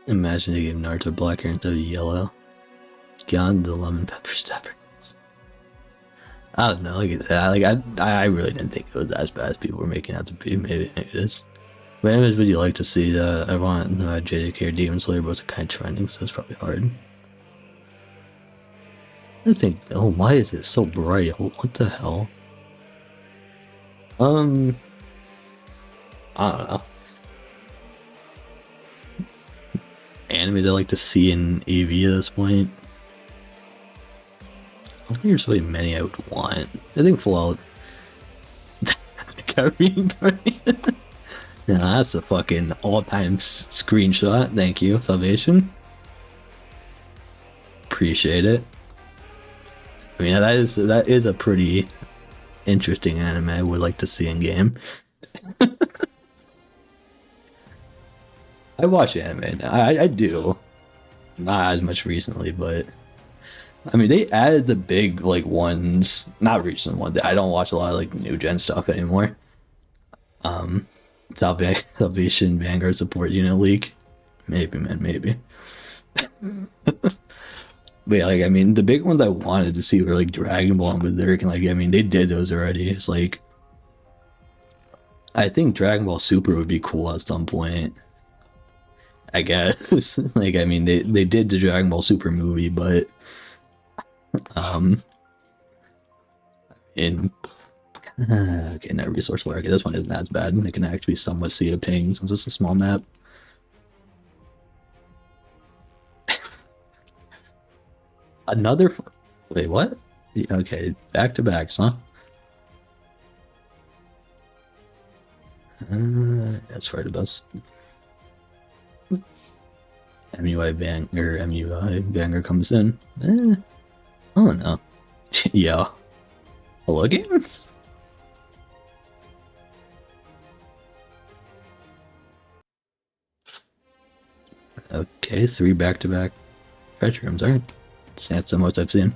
Imagine they gave Naruto black hair instead of yellow. God, the lemon pepper steppers. I don't know, like I really didn't think it was as bad as people were making it out to be. Maybe it is. What image would you like to see? I want JJK or Demon Slayer, both are kind of trending, so it's probably hard. I think. Oh, why is it so bright? What the hell? I don't know. Animes I like to see in AV at this point. I don't think there's really many I would want. I think Fallout. Korean Party. Nah, that's a fucking all-time screenshot. Thank you, Salvation. Appreciate it. I mean, that is a pretty interesting anime I would like to see in game. I watch anime. I do. Not as much recently, but I mean they added the big like ones, not recent ones. I don't watch a lot of like new gen stuff anymore. Um, Salvation Vanguard Support Unit leak. Maybe, man, maybe. But yeah, like I mean, the big ones I wanted to see were like Dragon Ball and Berserk, and like I mean, they did those already. It's like I think Dragon Ball Super would be cool at some point. I guess. Like I mean, they did the Dragon Ball Super movie, but um, in okay, net resource work. This one isn't as bad. I can actually somewhat see a ping since it's a small map. Another. Wait, what? Okay, back to backs, huh? That's right, about MUI Banger comes in. I don't know. Yeah. Hello game? Okay, 3 back-to-back treasure rooms. Alright. That's the most I've seen.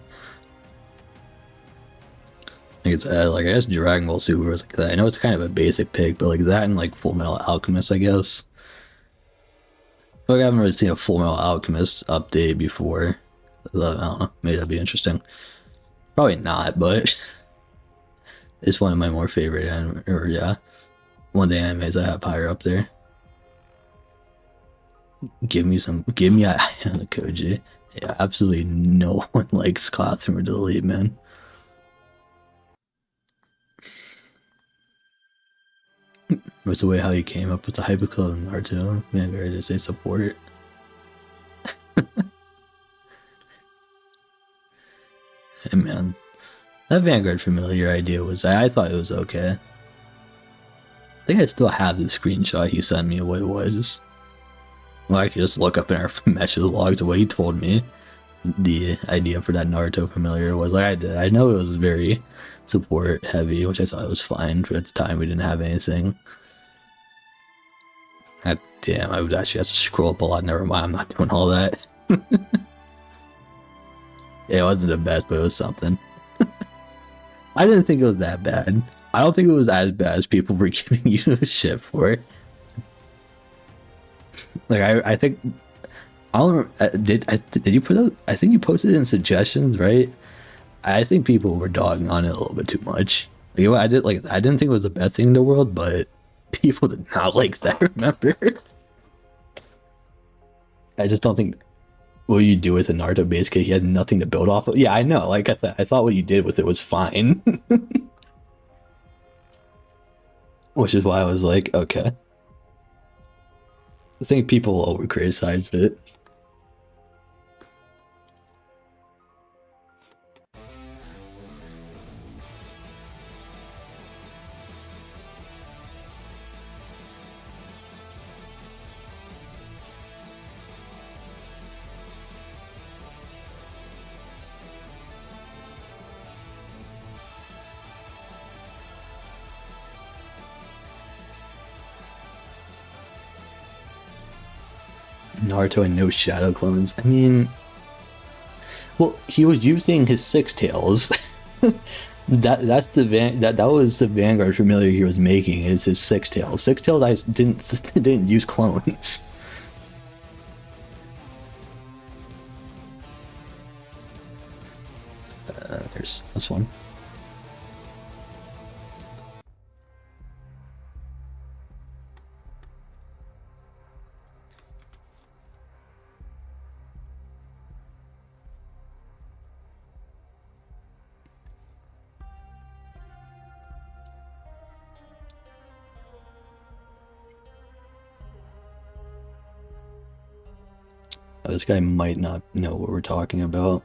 Like it's like I guess Dragon Ball Super was like that. I know it's kind of a basic pick, but like that and like Full Metal Alchemist, I guess. Like I haven't really seen a Full Metal Alchemist update before. I don't know. Maybe that'd be interesting. Probably not, but it's one of my more favorite anime, or yeah, one of the animes I have higher up there. Give me a Koji. Yeah, absolutely no one likes Classroom or Delete, man. What's the way how he came up with the hypercode in Naruto? Man, very to say support it. Hey man, that Vanguard familiar idea was, I thought it was okay. I think I still have the screenshot he sent me of what it was. Well, I could just look up in our message logs of what he told me the idea for that Naruto familiar was. Like I did. I know it was very support heavy, which I thought was fine for at the time we didn't have anything. God damn, I would actually have to scroll up a lot. Never mind, I'm not doing all that. Yeah, it wasn't the best, but it was something. I didn't think it was that bad. I don't think it was as bad as people were giving you shit for. Like I think I don't did you put out? I think you posted it in suggestions, right? I think people were dogging on it a little bit too much. Like, I didn't think it was the best thing in the world, but people did not like that. Remember? I just don't think what you do with a Naruto base kit, he had nothing to build off of. Yeah, I know. Like I thought what you did with it was fine, which is why I was like, okay. I think people over criticized it. Naruto and no shadow clones. I mean, well, he was using his 6 tails. that was the Vanguard familiar he was making. Is his 6 tails. 6 tails I didn't use clones. There's this one. This guy might not know what we're talking about.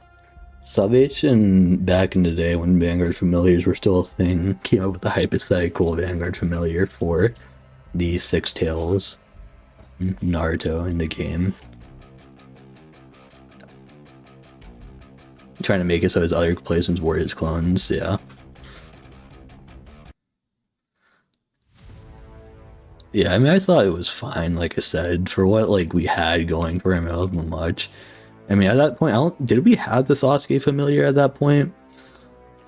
Salvation, back in the day when Vanguard familiars were still a thing, came up with a hypothetical Vanguard familiar for the 6 tails Naruto in the game. Trying to make it so his other placements were his clones, yeah. Yeah, I mean, I thought it was fine. Like I said, for what like we had going for him, it wasn't much. I mean, at that point, I don't. Did we have the Sasuke familiar at that point?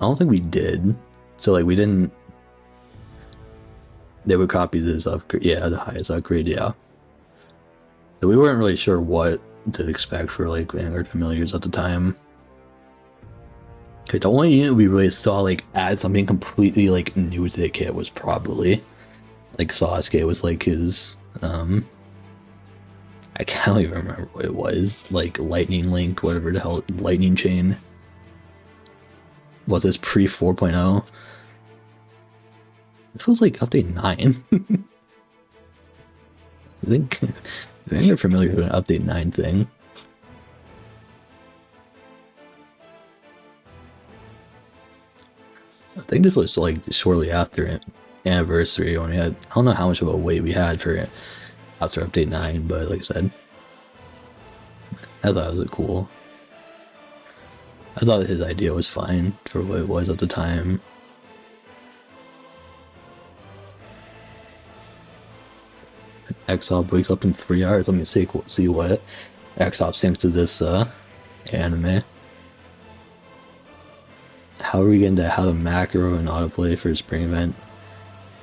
I don't think we did. So like we didn't. They would copy this upgrade. Yeah, the highest upgrade. Yeah. So we weren't really sure what to expect for like Vanguard familiars at the time. Okay, the only unit we really saw like add something completely like new to the kit was probably like Sasuke was like his I can't even remember what it was, like lightning link, whatever the hell, lightning chain. Was this pre 4.0? This was like update 9. I think you're familiar with an update 9 thing. I think this was like shortly after it, anniversary when we had, I don't know how much of a wait we had for it after update 9, but like I said, I thought it was cool. I thought his idea was fine for what it was at the time. Exop wakes up in 3 hours. Let me see what Exop thinks of this anime. How are we getting to how to macro and autoplay for a spring event?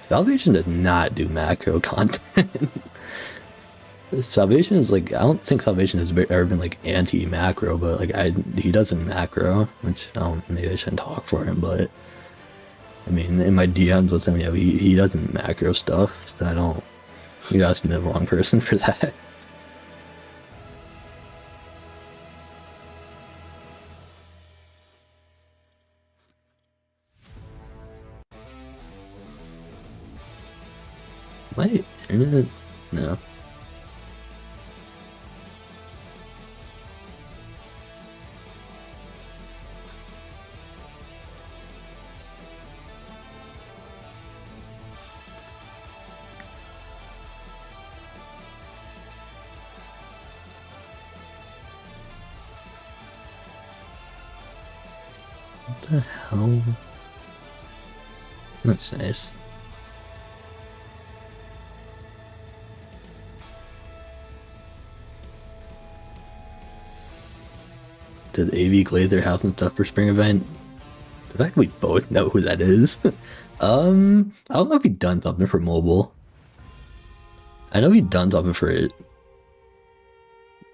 Salvation does not do macro content. Salvation is like, I don't think Salvation has ever been like anti-macro, but like he doesn't macro, which I don't, maybe I shouldn't talk for him, but I mean, in my DMs with him, yeah, he doesn't macro stuff, so I don't, you're asking the wrong person for that. My internet? No. What the hell? That's nice. Did AV Glazer have some stuff for spring event? The fact we both know who that is. I don't know if he done something for mobile. I know he done something for it.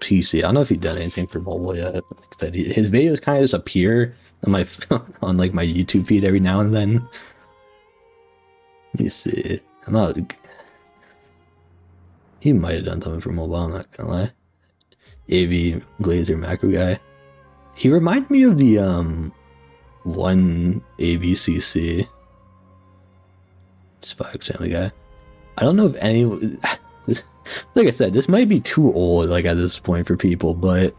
PC. I don't know if he done anything for mobile yet. Like that, his videos kind of just appear on my on like my YouTube feed every now and then. Let me see. I'm not. He might have done something for mobile. I'm not gonna lie. AV Glazer macro guy. He reminded me of the one ABCC Spikes Family guy. I don't know if any. Like I said, this might be too old, like at this point for people, but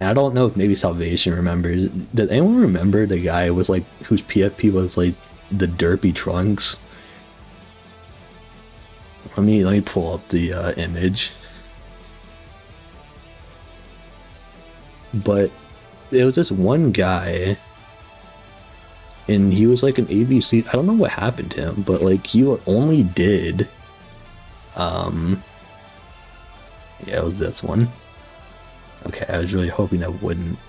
I don't know if maybe Salvation remembers. Does anyone remember the guy was like whose PFP was like the derpy trunks? Let me pull up the image. But it was this one guy, and he was like an ABC. I don't know what happened to him, but like he only did. Yeah, it was this one. Okay, I was really hoping that wouldn't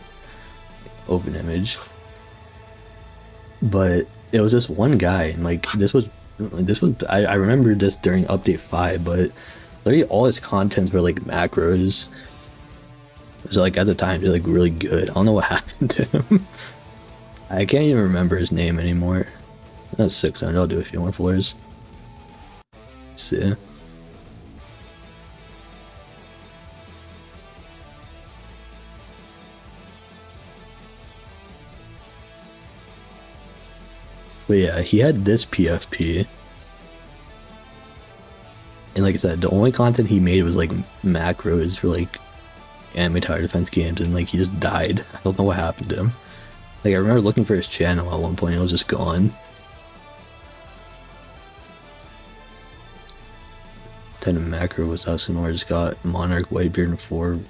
open image, but it was this one guy, and like this was I remember this during update 5, but literally all his contents were like macros. So like at the time, he was like really good. I don't know what happened to him. I can't even remember his name anymore. That's 600. I'll do a few more floors. See. But yeah, he had this PFP. And like I said, the only content he made was like macros for like anime tower defense games, and like he just died. I don't know what happened to him. Like I remember looking for his channel at one point, it was just gone. 10 macro was Asunoir just got Monarch, Whitebeard, and 4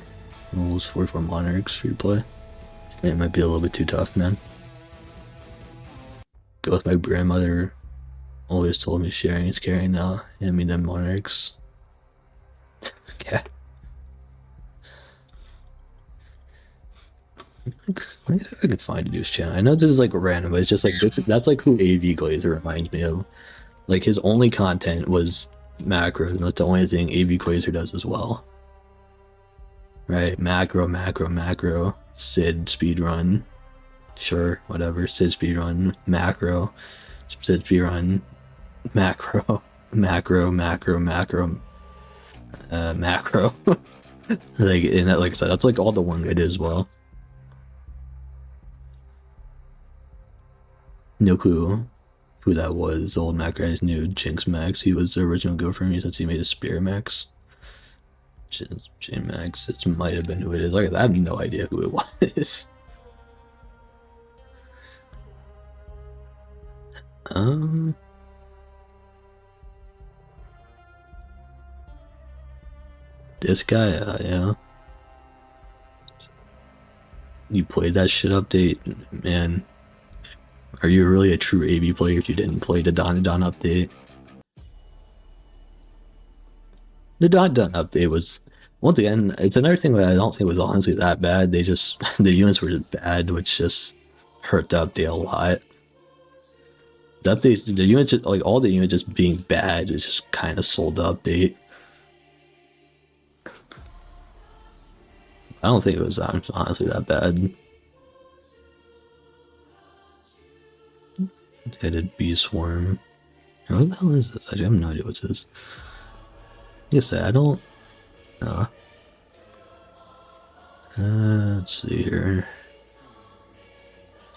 rules, 44 Monarchs free to play. It might be a little bit too tough, man. Go with my grandmother. Always told me sharing is caring now. Hand me them monarchs. Okay. Let me see if I can find a news channel. I know this is like random, but it's just like that's like who AV Glazer reminds me of. Like his only content was macros, and that's the only thing AV Glazer does as well. Right? Macro, macro, macro. Sid speedrun. Sure, whatever. Sid speedrun. Macro. Sid speedrun. Macro. Macro, macro, macro. Macro. Like, and that, like I said, that's like all the one guy did as well. No clue who that was. The old Mac guys knew Jinx Max. He was the original go for me since he made a Spear Max. J Max. It might have been who it is. Like, I have no idea who it was. This guy, yeah. You played that shit update, man. Are you really a true AV player if you didn't play the Don update? The Don update was, once again, it's another thing that I don't think was honestly that bad. They just, the units were just bad, which just hurt the update a lot. The updates, the units, like all the units just being bad, is just kind of sold the update. I don't think it was honestly that bad. Headed bee swarm. What the hell is this? I have no idea what's this. Yes, I don't. Let's see here.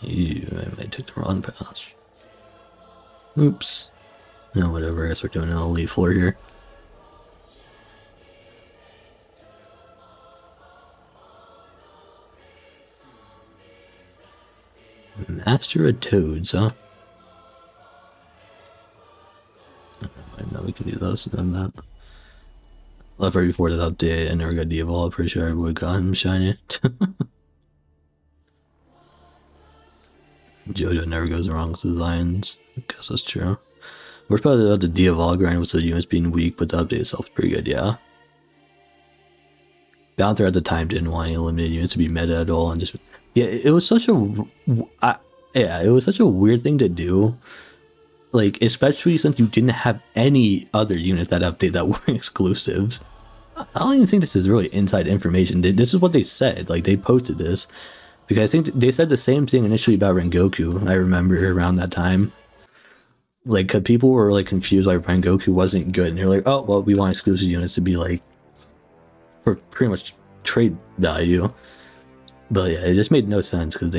I might take the wrong path. Oops. No, whatever. I guess we're doing an elite floor here. Master of Toads, huh? Now we can do this and that. Left right before the update, I never got de-evolved. Pretty sure I would have got him shiny. JoJo never goes wrong with the designs. I guess that's true. We're probably about the de-evolve grind with the units being weak, but the update itself is pretty good, yeah. Bouncer at the time didn't want any limited units to be meta at all, and just yeah, it was such a it was such a weird thing to do. Like, especially since you didn't have any other units that update that were exclusives. I don't even think this is really inside information. This is what they said. Like, they posted this. Because I think they said the same thing initially about Rengoku. I remember around that time. Like, cause people were, like, confused why Rengoku wasn't good. And they're like, oh, well, we want exclusive units to be, like, for pretty much trade value. But, yeah, it just made no sense. Because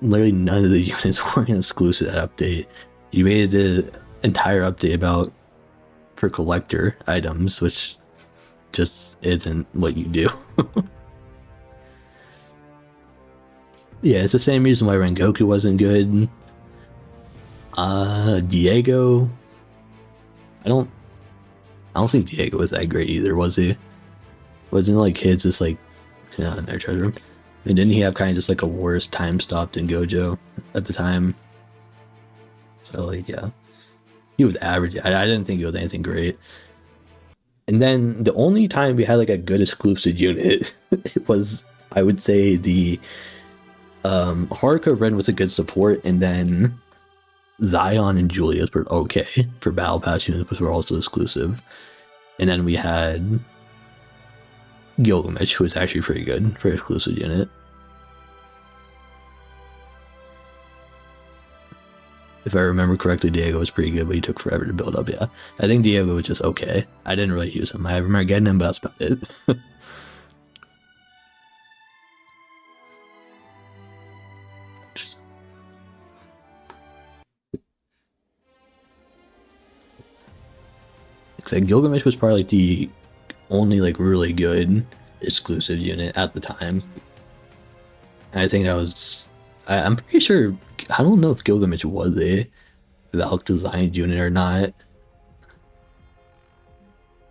literally none of the units were exclusive to that update. You made the entire update about for collector items, which just isn't what you do. Yeah, it's the same reason why Rengoku wasn't good. Diego. I don't think Diego was that great either, was he? Wasn't like kids just like in their treasure room? And didn't he have kind of just like a worse time stop than Gojo at the time? So, like, yeah. He was average. I didn't think he was anything great. And then the only time we had, like, a good exclusive unit it was, I would say, the Haruka Ren was a good support, and then Zion and Julius were okay for Battle Pass units, which were also exclusive. And then we had Gilgamesh, who was actually pretty good for an exclusive unit. If I remember correctly, Diego was pretty good, but he took forever to build up, yeah. I think Diego was just okay. I didn't really use him. I remember getting him, but that's about it. Like, Gilgamesh was probably like the only like really good exclusive unit at the time. And I think that was... I'm pretty sure... I don't know if Gilgamesh was a Valk designed unit or not.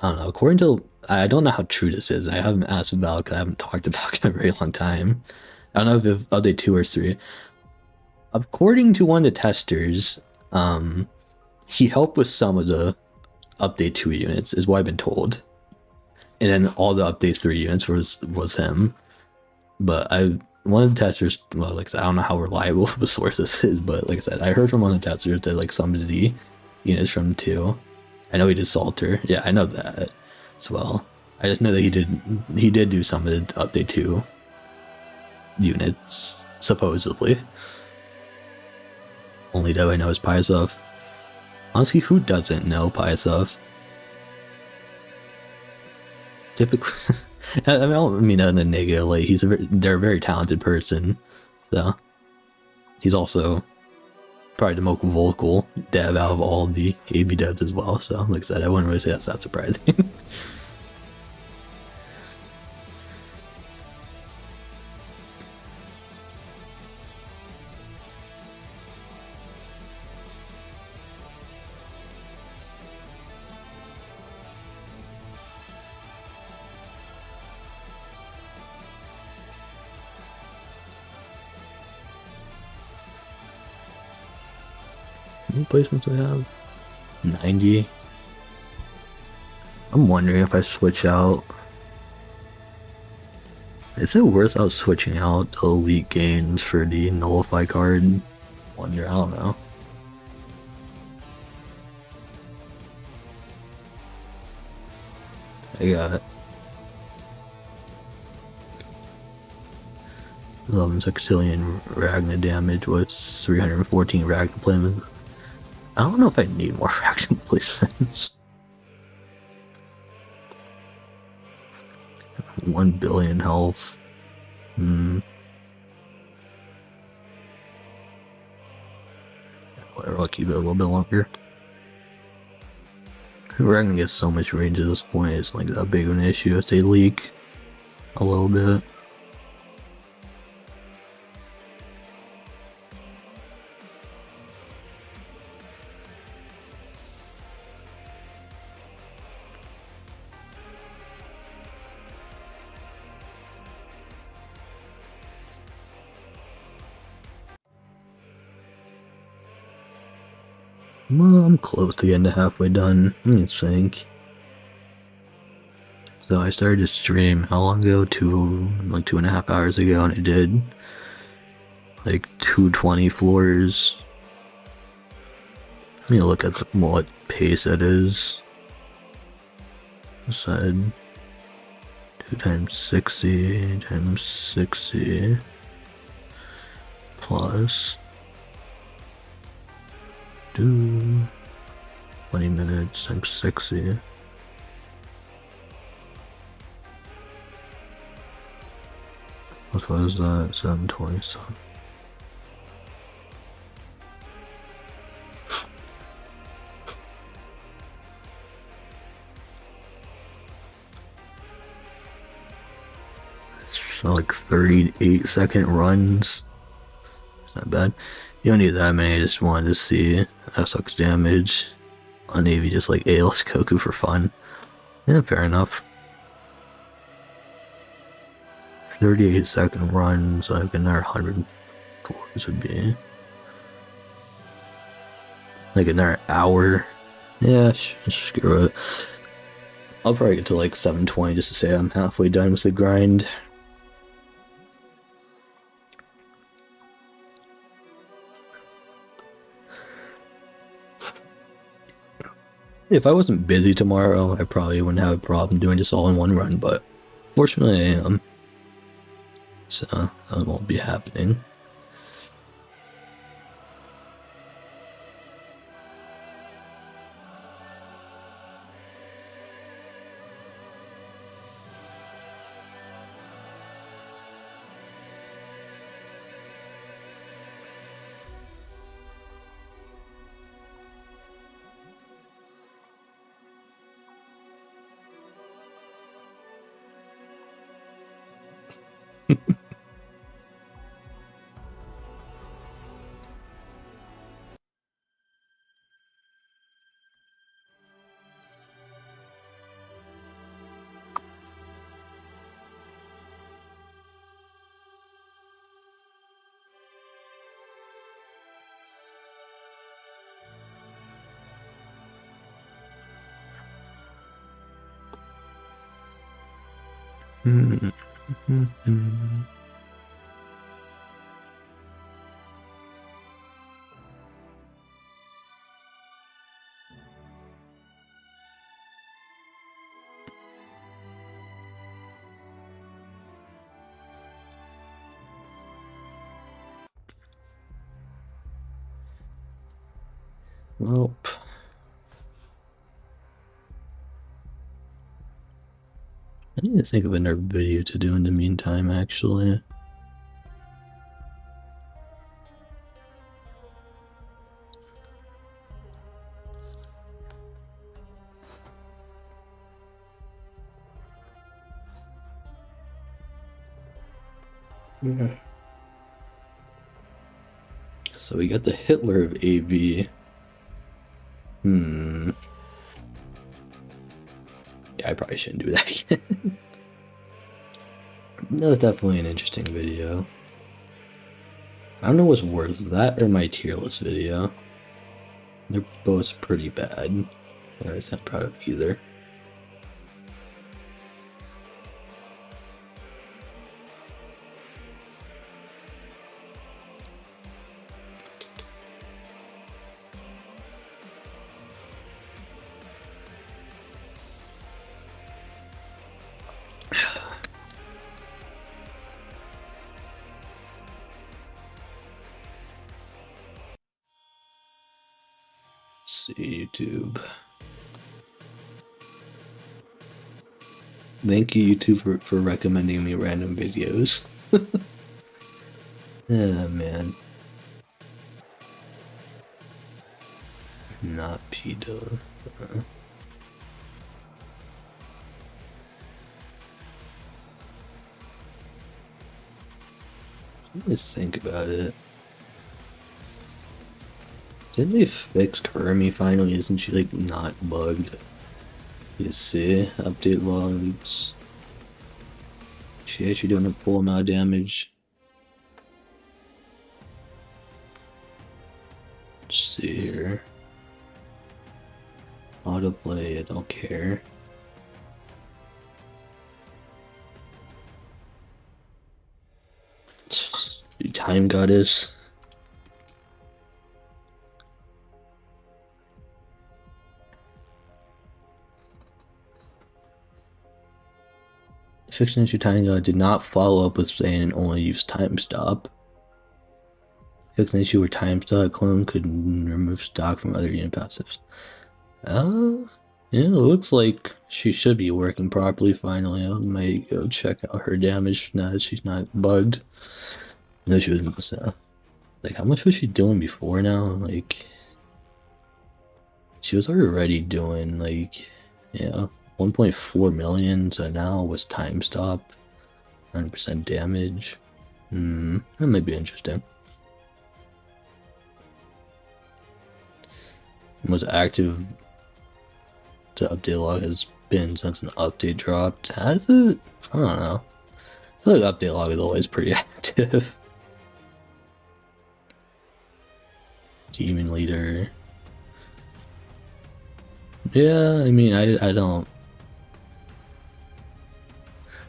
I don't know. According to... I don't know how true this is. I haven't asked Valk. I haven't talked to Valk in a very long time. I don't know if update 2 or 3. According to one of the testers, he helped with some of the update 2 units, is what I've been told. And then all the update 3 units was him. But one of the testers, well, like I said, I don't know how reliable the source this is, but like I said, I heard from one of the testers that like some of the units from 2. I know he did Salter. Yeah, I know that as well. I just know that he did do some of the update 2 units, supposedly. Only though I know is Pyasov. Honestly, who doesn't know Pyasov? Typically, I don't mean that in a negative. Like they're a very talented person, so he's also probably the most vocal dev out of all the AB devs as well. So, like I said, I wouldn't really say that's that surprising. How many placements do I have? 90. I'm wondering if I switch out. Is it worth out switching out the elite gains for the nullify card? Wonder, I don't know. I got 11 sextillion Ragna damage with 314 Ragna placements. I don't know if I need more Ragna placements. 1 billion health. Whatever, I'll keep it a little bit longer. Ragna gets so much range at this point, it's like that big of an issue if they leak a little bit. Well, I'm close to getting to halfway done. Let me think. So I started to stream how long ago? Like 2.5 hours ago, and I did like 220 floors. Let me look at what pace it is. I said 2 times 60 times 60 plus 20 minutes times 60. What was that? 727. So like 38-second runs. It's not bad. You don't need that many. I just wanted to see SX damage on Navy, just like ALS Goku for fun. Yeah, fair enough. 38-second runs, like another 100 floors would be like another hour. Yeah, screw it. I'll probably get to like 720 just to say I'm halfway done with the grind. If I wasn't busy tomorrow, I probably wouldn't have a problem doing this all in one run, but fortunately I am. So that won't be happening. Nope. I need to think of another video to do in the meantime, actually. Yeah. So we got the Hitler of AV. Yeah, I probably shouldn't do that again. That was definitely an interesting video. I don't know what's worse, that or my tier list video. They're both pretty bad. I was not proud of either. See YouTube. Thank you, YouTube, for recommending me random videos. Yeah, man. Not PETA. Let's think about it. Didn't they fix Kermie finally? Isn't she like not bugged? You see, update logs. She actually doing a full amount of damage. Let's see here. Autoplay, I don't care. Time Goddess. Fiction issue Time God did not follow up with saying and only use time stop. Fiction issue where time stop clone could remove stock from other unit passives. Yeah, it looks like she should be working properly finally. I might go check out her damage now that she's not bugged. No, she was like, how much was she doing before now? Like, she was already doing like, yeah, 1.4 million. So now with time stop, 100% damage. That might be interesting. Most active to update log has been since an update dropped. Has it? I don't know. I feel like update log is always pretty active. Demon leader. Yeah, I mean, I don't.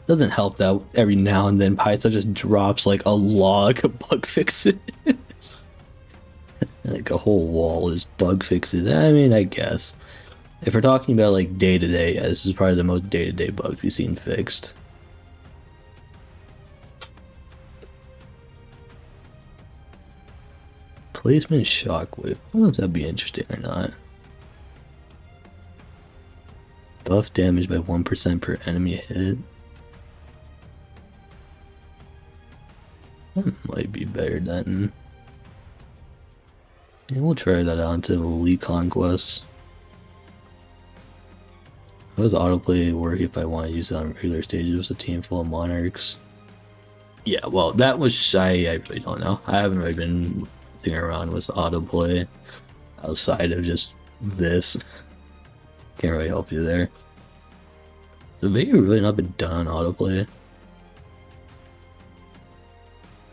Doesn't help that every now and then Python just drops like a log of bug fixes. Like a whole wall is bug fixes. I mean, I guess. If we're talking about like day to day, yeah, this is probably the most day to day bugs we've seen fixed. Placement shockwave. I don't know if that'd be interesting or not. Buff damage by 1% per enemy hit. That might be better than. Yeah, we'll try that out until Elite Conquest. How does autoplay work if I want to use it on regular stages with a team full of monarchs? Yeah, well, that was I really don't know. I haven't really been thinking around with autoplay outside of just this. Can't really help you there. The video really not been done on autoplay.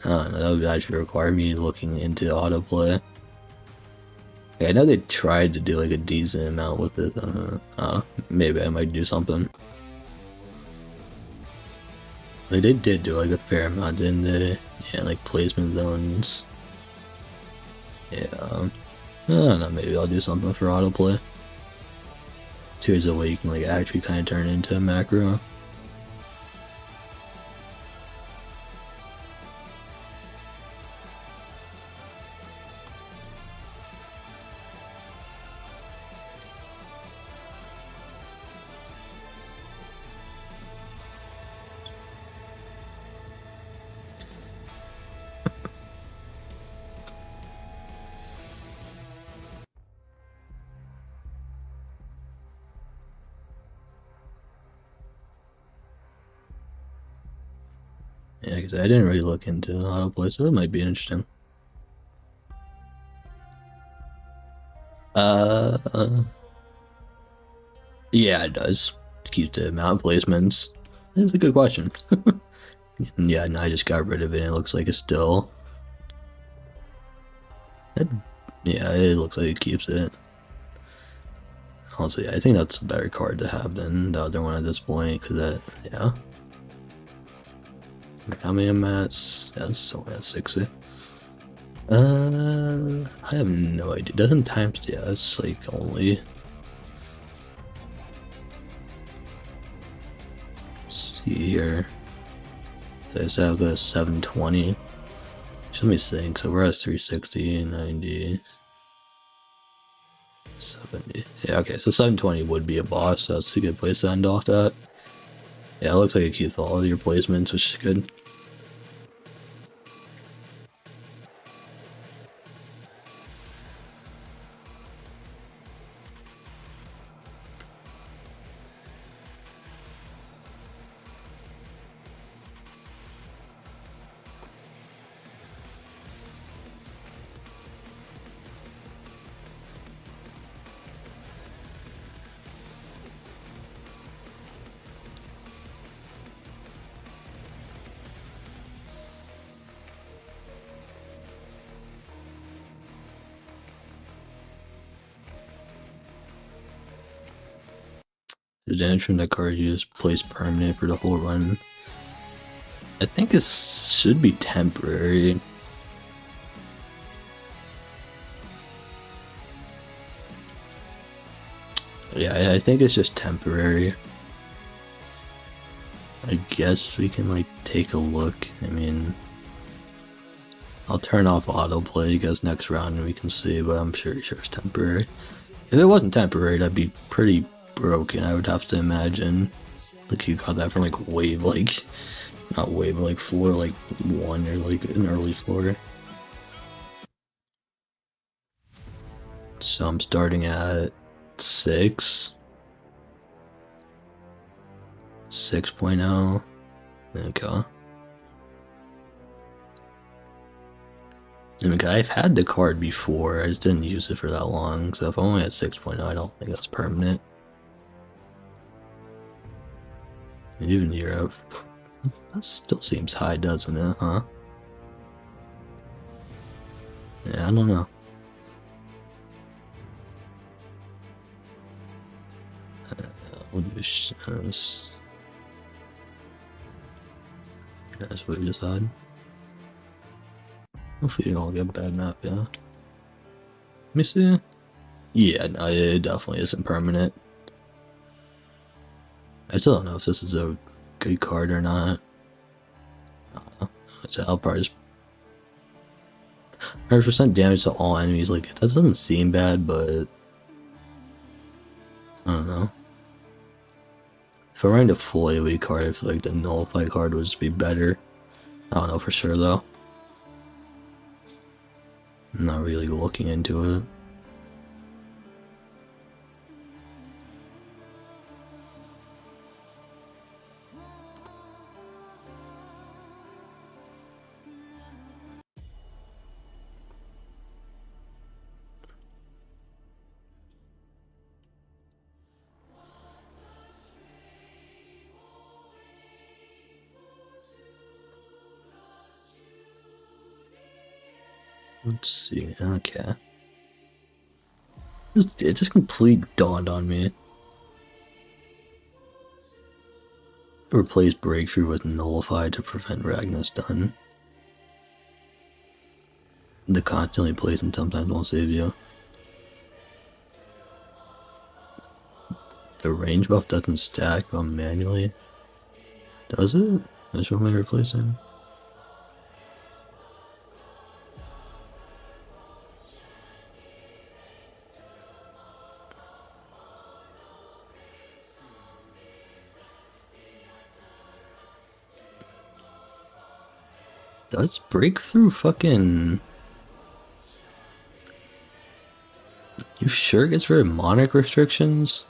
I don't know, that would actually require me looking into autoplay. I know they tried to do like a decent amount with it. Maybe I might do something. Like they did do like a fair amount, didn't they? Yeah, like placement zones. Yeah. I don't know, maybe I'll do something for autoplay. Here's a way you can like actually kind of turn it into a macro. Yeah, because I didn't really look into autoplay, so it might be interesting. Yeah, it does. Keep the amount of placements. That's a good question. Yeah, no, I just got rid of it and it looks like it's still... Yeah, it looks like it keeps it. Honestly, I think that's a better card to have than the other one at this point, because that, yeah. How many am I at? Yeah, it's only at 60. I have no idea. Doesn't times, yeah, it's like only... Let's see here. There's like a 720. Let me think. So we're at 360, 90, 70. Yeah, okay, so 720 would be a boss, so that's a good place to end off at. Yeah, it looks like it keeps all of your placements, which is good. The damage from that card you just place permanent for the whole run. I think it should be temporary. Yeah, I think it's just temporary. I guess we can like take a look. I mean, I'll turn off autoplay, you guys, next round and we can see, but I'm sure it's temporary. If it wasn't temporary, that'd be pretty broken, I would have to imagine. Like you got that from like wave, like, not wave, but like floor, like 1 or like an early floor. So I'm starting at 6. 6.0. Okay. I mean, I've had the card before, I just didn't use it for that long, so if I'm only at 6.0, I don't think that's permanent. Even Europe. That still seems high, doesn't it, huh? Yeah, I don't know. We'll do this. That's what we just had. Hopefully you don't get bad map, yeah. Let me see. Yeah, no, it definitely isn't permanent. I still don't know if this is a good card or not. I don't know. So I'll probably just 100% damage to all enemies. Like, that doesn't seem bad, but I don't know. If I ran a full AoE card, I feel like the nullify card would just be better. I don't know for sure though. I'm not really looking into it. Let's see, okay. It just completely dawned on me. Replace breakthrough with nullify to prevent Ragnar stun. The constantly plays and sometimes won't save you. The range buff doesn't stack on manually. Does it? That's what am I replacing? Does breakthrough fucking... You sure it gets rid of monarch restrictions?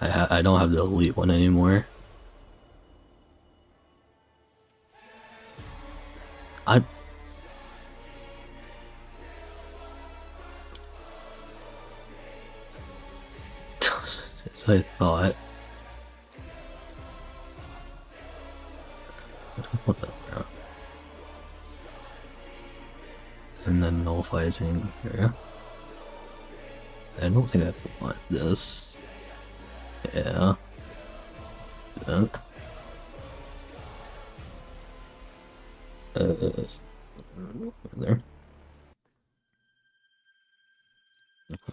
I don't have the elite one anymore. As I thought. And then nullify thing here. I don't think I want this. Yeah. There.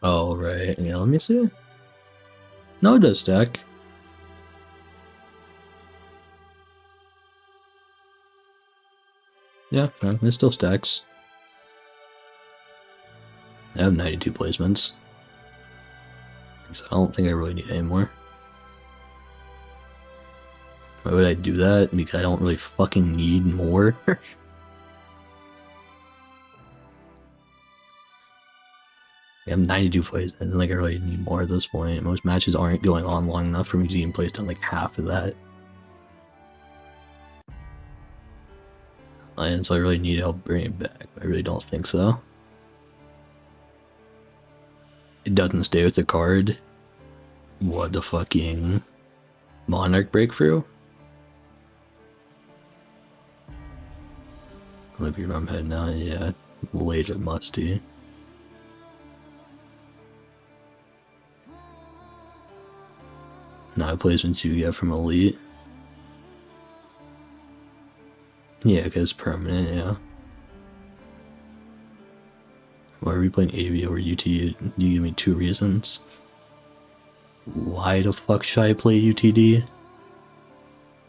Oh, right. Yeah, let me see. No, it does stack. Yeah, it still stacks. I have 92 placements. So I don't think I really need any more. Why would I do that? Because I don't really fucking need more. I have 92 placements. I don't think I really need more at this point. Most matches aren't going on long enough for me to even placed on like half of that. And so I really need help bring it back. I really don't think so. It doesn't stay with the card. What the fucking monarch breakthrough? Look where I'm heading now. Yeah, later musty. Now placements you get from elite. Yeah, because it's permanent, yeah. Why are we playing AV over UT? You give me 2 reasons. Why the fuck should I play UTD?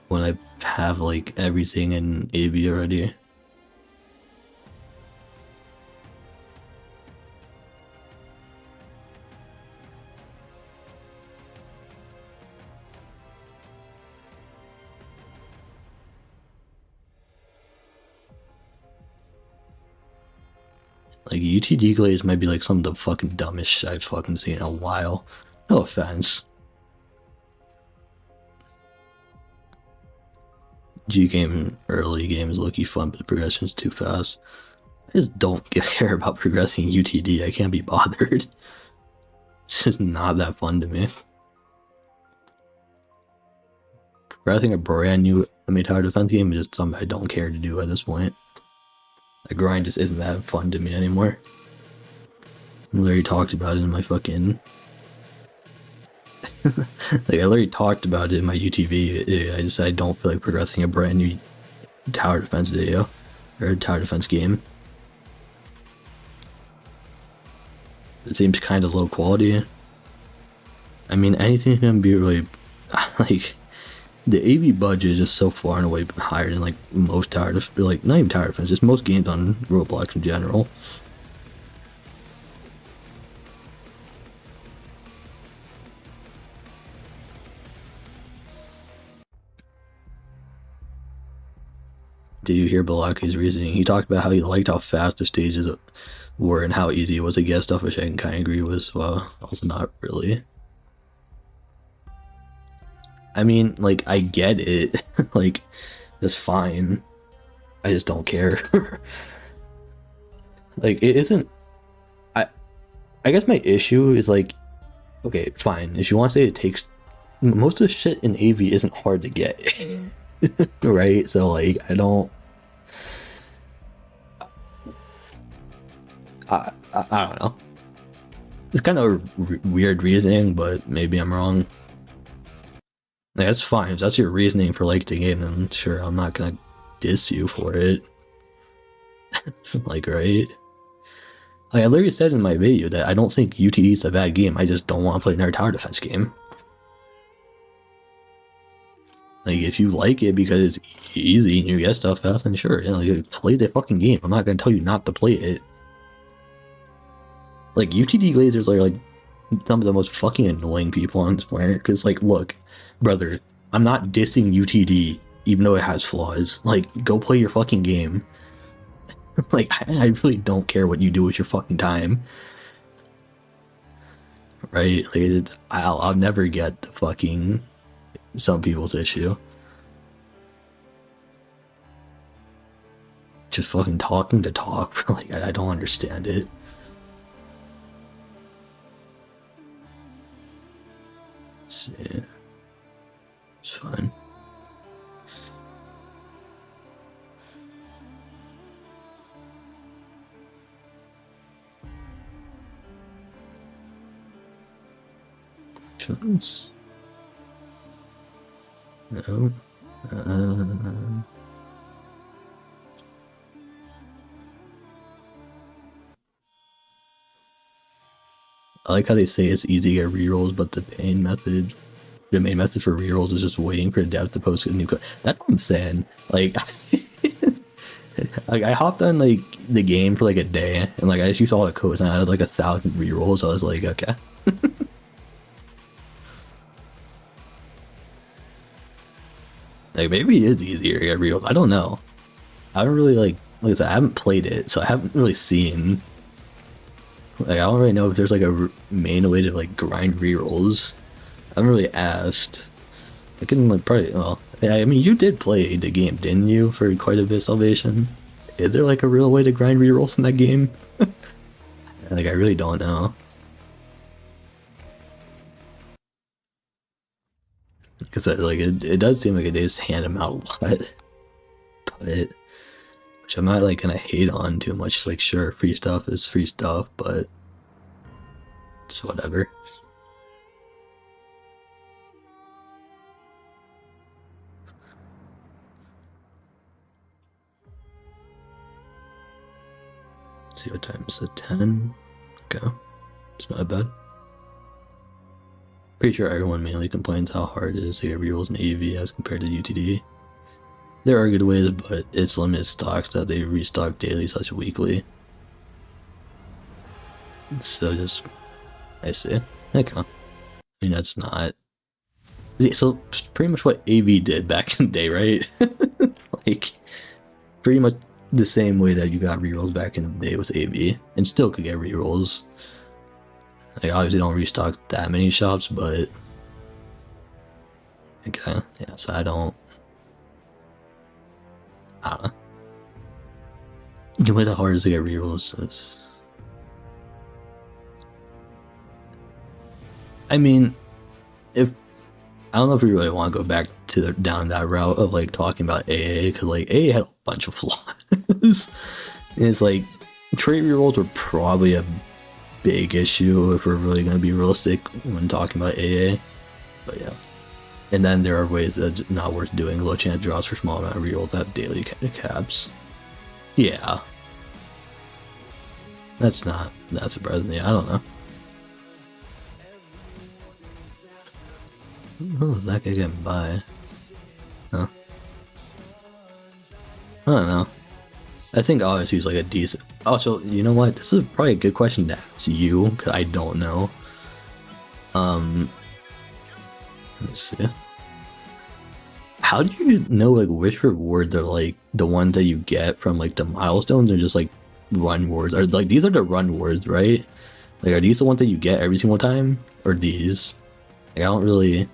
When I have like everything in AV already? Like, UTD glaze might be like some of the fucking dumbest shit I've fucking seen in a while. No offense. G game early game is low-key fun, but the progression's too fast. I just don't care about progressing UTD. I can't be bothered. It's just not that fun to me. Progressing a brand new enemy tower defense game is just something I don't care to do at this point. The grind just isn't that fun to me anymore. I literally talked about it in my fucking... like, I literally talked about it in my UTV video. I just said I don't feel like progressing a brand new tower defense video. Or tower defense game. It seems kind of low quality. I mean, anything can be really... like... The AV budget is just so far and away higher than like most tower defense, like not even tower defense, just most games on Roblox in general. Did you hear Balaki's reasoning? He talked about how he liked how fast the stages were and how easy it was to get stuff, which I can kind of agree with. Well, also not really. I mean, like, I get it. Like, that's fine. I just don't care. Like, it isn't... I guess my issue is, like, okay, fine. If you want to say it takes... Most of the shit in AV isn't hard to get. Right? So, like, I don't... I don't know. It's kind of weird reasoning, but maybe I'm wrong. Like, that's fine. If that's your reasoning for like the game, then sure, I'm not gonna diss you for it. Like, right? Like, I literally said in my video that I don't think UTD is a bad game. I just don't want to play another tower defense game. Like, if you like it because it's easy and you get stuff fast, then sure, you know, like, play the fucking game. I'm not gonna tell you not to play it. Like, UTD glazers are like some of the most fucking annoying people on this planet. Because, like, look, brother, I'm not dissing UTD, even though it has flaws. Like, go play your fucking game. Like, I really don't care what you do with your fucking time. Right? Like, I'll never get the fucking some people's issue. Just fucking talking to talk. Like, I don't understand it. Let's see. It's fine. Chance. No. I like how they say it's easy to get rerolls, but the main method for rerolls is just waiting for dev to post a new code. That's what I'm saying. Like, like I hopped on like the game for like a day, and like I just used all the codes, and I had like 1,000 rerolls. I was like, okay. Like, maybe it is easier to get rerolls. I don't know. I don't really like I said, I haven't played it, so I haven't really seen. Like, I don't really know if there's like a main way to like grind rerolls. I haven't really asked. I can like probably, well, I mean, you did play the game, didn't you, for quite a bit of Salvation? Is there like a real way to grind rerolls in that game? Like, I really don't know. Because like it does seem like they just hand them out a lot, but which I'm not like gonna hate on too much. It's like, sure, free stuff is free stuff, but it's whatever. Let's see what time is it? 10. Okay, it's not bad. Pretty sure everyone mainly complains how hard it is to get rerolls in AV as compared to UTD. There are good ways, but it's limited stocks that they restock daily such weekly. So just, I see. Okay. I mean, that's not. So pretty much what AV did back in the day, right? Like, pretty much the same way that you got rerolls back in the day with AV, and still could get rerolls. Like, obviously don't restock that many shops, but okay, yeah. So I don't know. You can play the hardest to get rerolls is. I mean, if I don't know if we really want to go back to down that route of like talking about AA, because like AA had a bunch of flaws. And it's like trait rerolls were probably a big issue if we're really going to be realistic when talking about AA. But yeah. And then there are ways that's not worth doing. Low chance draws for small amount of rerolls that have daily caps. Yeah. That's surprising. Yeah, I don't know. Who is that guy getting by? Huh? I don't know. I think Odyssey's like a decent. Also, you know what? This is probably a good question to ask you, because I don't know. Let's see. How do you know like which rewards are like the ones that you get from like the milestones, or just like run wards? Are like these are the run wards, right? Like, are these the ones that you get every single time, or these? Like, I don't really.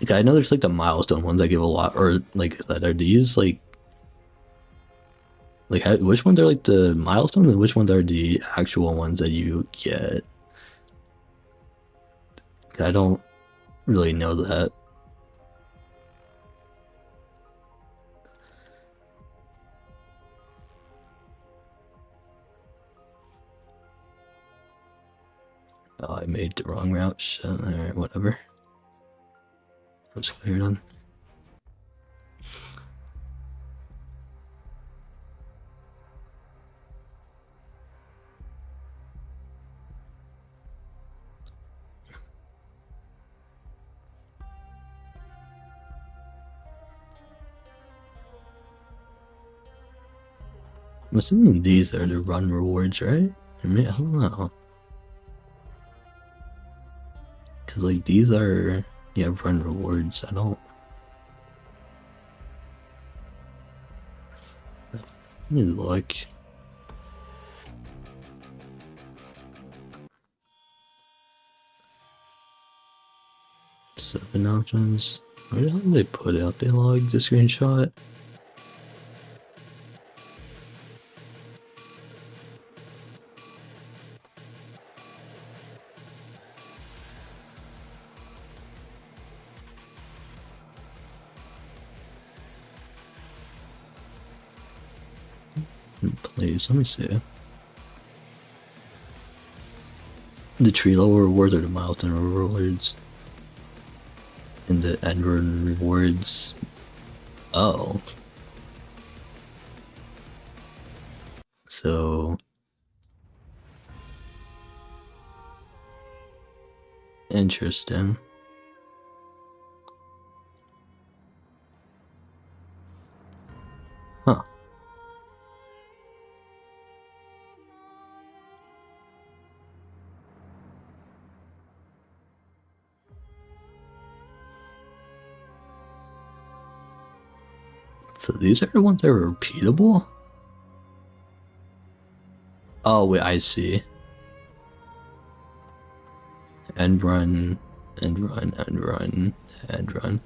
Like, I know there's like the milestone ones that give a lot, or like that are these like which ones are like the milestones and which ones are the actual ones that you get? I don't really know that. made the wrong route. Shit, alright, whatever. Let's clear done. I'm assuming these are the run rewards, right? I mean, I don't know. Cause like these are, yeah, run rewards. I don't. Let me look. Seven options. Where the hell did they put out? They logged the screenshot. Please, let me see. The tree level rewards are the milestone rewards. And the end run rewards. Oh. So. Interesting. Huh. So these are the ones that are repeatable? Oh, wait, I see. End run, end run, end run, end run.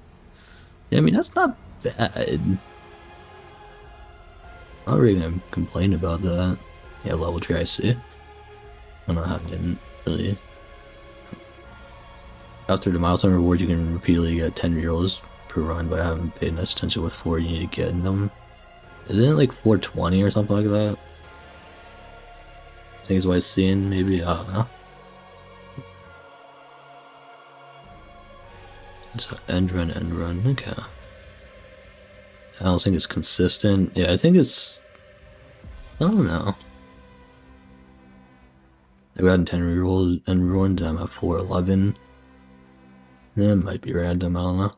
Yeah, I mean, that's not bad. I'm not really gonna complain about that. Yeah, level 3, I see. I don't know how I didn't really. After the milestone reward, you can repeatedly get 10 euros per run, but I haven't paid much attention with 4 you need to get in them. Isn't it like 420 or something like that? I think it's what I've seen, maybe, I don't know. So end run, okay. I don't think it's consistent. Yeah, I think it's, I don't know. I've gotten 10 rerolls and ruined, I'm at 411. Yeah, it might be random, I don't know.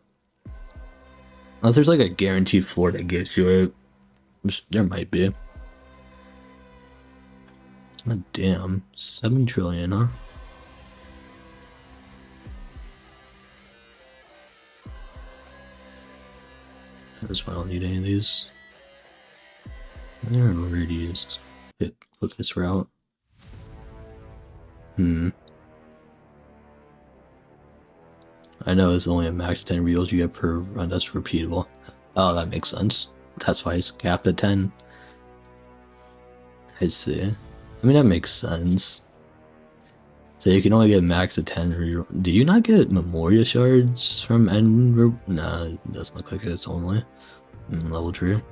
Unless there's like a guaranteed floor that gives you it, which there might be. God damn, 7 trillion, huh? That's why I don't need any of these. There are radius. Hit this route. I know it's only a max 10 reels you get per run that's repeatable. Oh, that makes sense. That's why it's capped at 10. I see. I mean, that makes sense. So you can only get max of 10 reroll. Do you not get Memorial shards from end? Nah, it doesn't look like it's only level 3. I've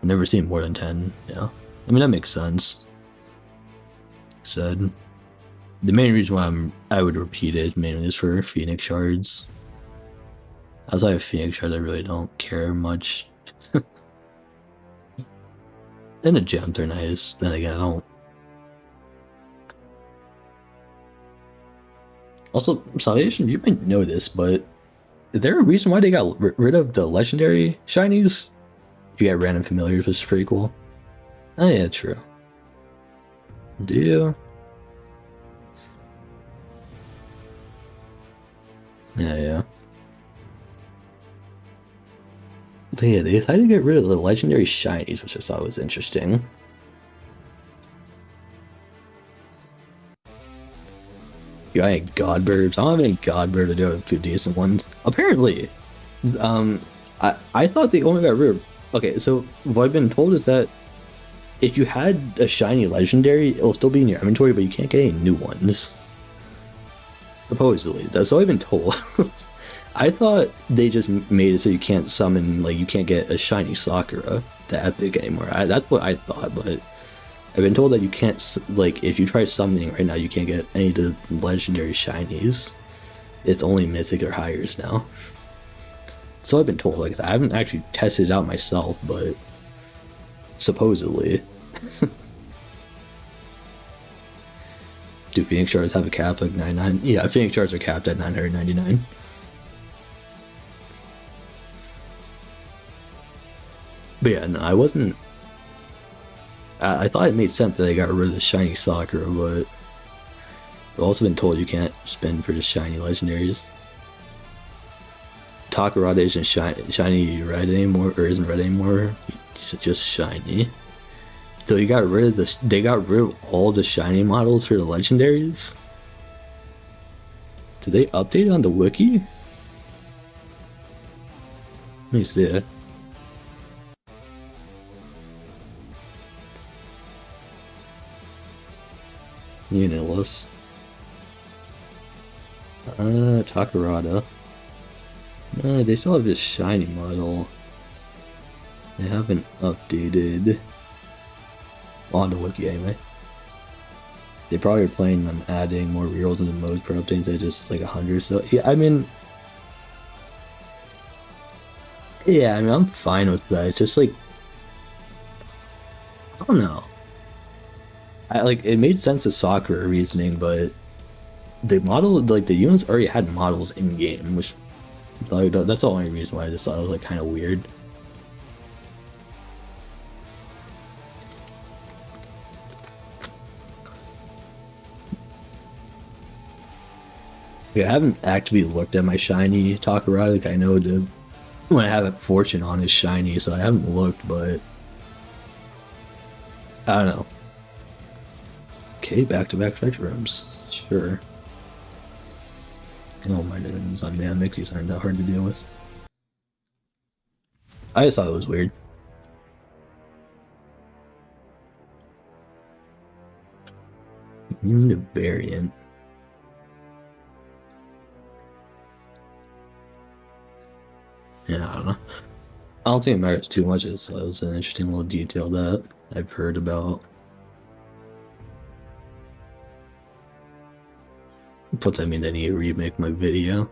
never seen more than 10. Yeah, I mean that makes sense. Said the main reason why I would repeat it mainly is for Phoenix shards. Outside of Phoenix shards, I really don't care much. And the gems are nice. Then again, I don't. Also, Salvation, you might know this, but is there a reason why they got rid of the legendary shinies? You get random familiars, which is pretty cool. Oh yeah, true. Do you? Yeah. But yeah, they decided to get rid of the legendary shinies, which I thought was interesting. You got any god burbs? I don't have any god burb to do with 2 decent ones. Apparently, I thought they only got rid of. Okay, so what I've been told is that if you had a shiny legendary, it'll still be in your inventory, but you can't get any new ones. Supposedly, that's all I've been told. I thought they just made it so you can't summon, like you can't get a shiny Sakura, the epic anymore. That's what I thought, but I've been told that you can't, like, if you try summoning right now, you can't get any of the legendary shinies. It's only mythic or higher now. So I've been told. Like, I haven't actually tested it out myself, but supposedly. Do Phoenix Shards have a cap like 99? Yeah, Phoenix Shards are capped at 999. But yeah, no, I wasn't. I thought it made sense that they got rid of the shiny Sakura, but I've also been told you can't spend for the shiny legendaries. Takarada isn't shiny red anymore, or isn't red anymore. It's just shiny. So you got rid of the. They got rid of all the shiny models for the legendaries. Did they update on the wiki? Let me see it. Unitless. Takarada. They still have this shiny model. They haven't updated on the wiki anyway. They probably are planning on adding more rerolls in the modes per updates at just like 100 or so. Yeah, I mean, I'm fine with that. It's just like, I don't know. It made sense as Sakura reasoning, but the model, like the units already had models in game, which that's the only reason why I just thought it was like kind of weird. Yeah, I haven't actively looked at my shiny Takarada. Like I know the when I have a fortune on is shiny, so I haven't looked, but I don't know. Okay, back-to-back treasure rooms. Sure. Oh my goodness, dynamic. These aren't that hard to deal with. I just thought it was weird. The variant. Yeah, I don't know. I don't think it matters too much. It was an interesting little detail that I've heard about. But I mean, I need to remake my video.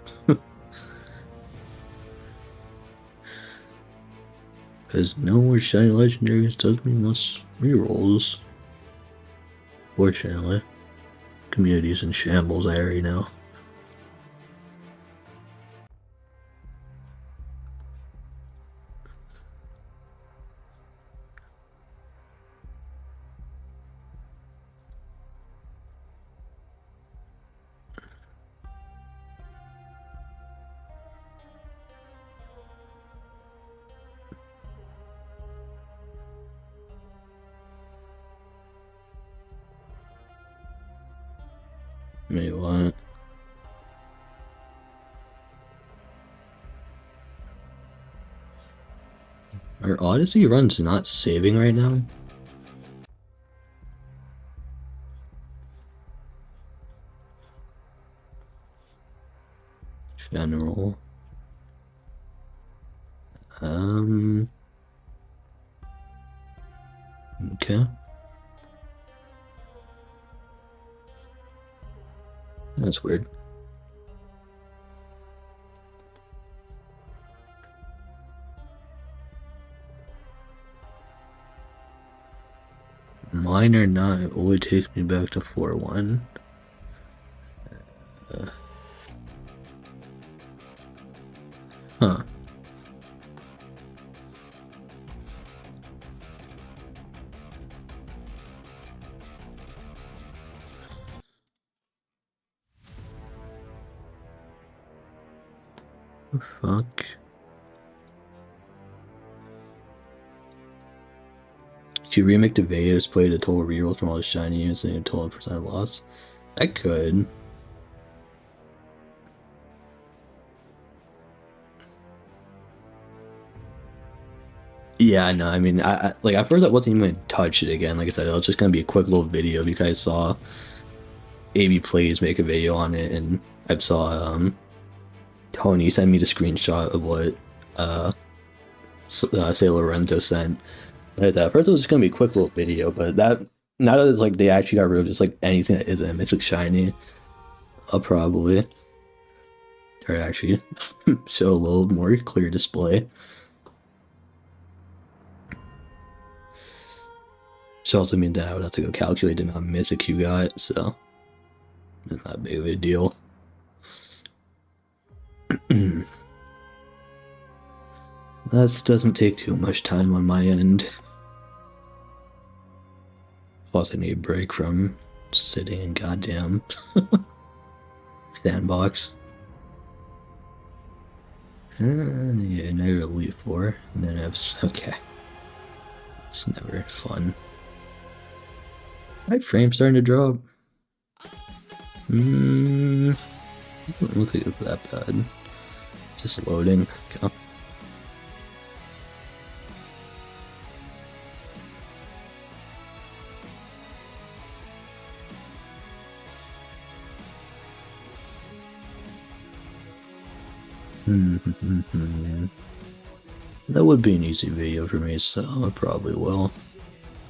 Because no more shiny legendaries does mean less rerolls. Fortunately. Community's in shambles, I already know. Maybe what? Are Odyssey runs not saving right now? General. Okay. That's weird. Mine or not, it only takes me back to 4-1. Huh. Fuck. If you remake the video, display the total reroll from all the shiny units and a total percent loss. I could. Yeah, no, I mean, I like at first I wasn't even gonna touch it again. Like I said, it was just gonna be a quick little video. You guys saw AB Plays make a video on it, and I saw Tony send me the screenshot of what Say Lorenzo sent. Like that. At first it was just gonna be a quick little video, but that Now that it's like they actually got rid of just like anything that isn't a mythic shiny, I'll probably or actually show a little more clear display. Which also means that I would have to go calculate the amount of mythic you got, so it's not big of a deal. That doesn't take too much time on my end. Plus, I need a break from sitting in goddamn sandbox. Yeah, now you're Elite 4, and then I have. Okay. It's never fun. My frame's starting to drop. Doesn't look like it's that bad. Just loading. Okay. That would be an easy video for me, so I probably will.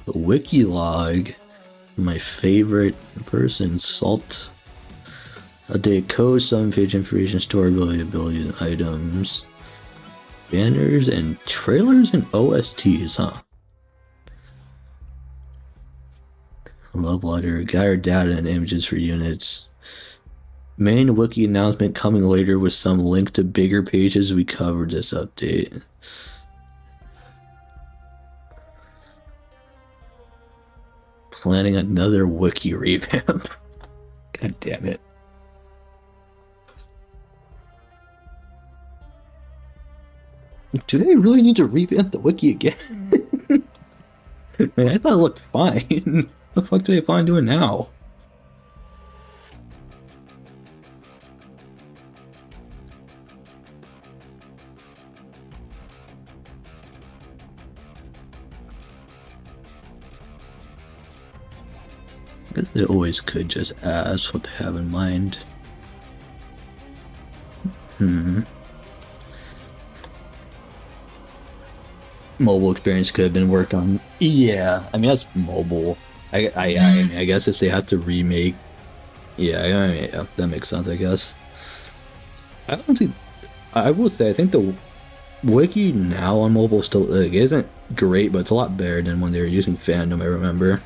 The wiki log, my favorite person, Salt. Update code, 7-page information, storyability, abilities, and items. Banners and trailers and OSTs, huh? Love letter, gather data and images for units. Main wiki announcement coming later with some link to bigger pages we covered this update. Planning another wiki revamp. God damn it. Do they really need to revamp the wiki again? Man, I thought it looked fine. What the fuck do they plan on doing now? I guess they always could just ask what they have in mind. Mobile experience could have been worked on. Yeah, I mean that's mobile. I mean, I guess if they have to remake, yeah, I mean, yeah, that makes sense. I guess. I don't think. I will say I think the wiki now on mobile still like, isn't great, but it's a lot better than when they were using fandom. I remember.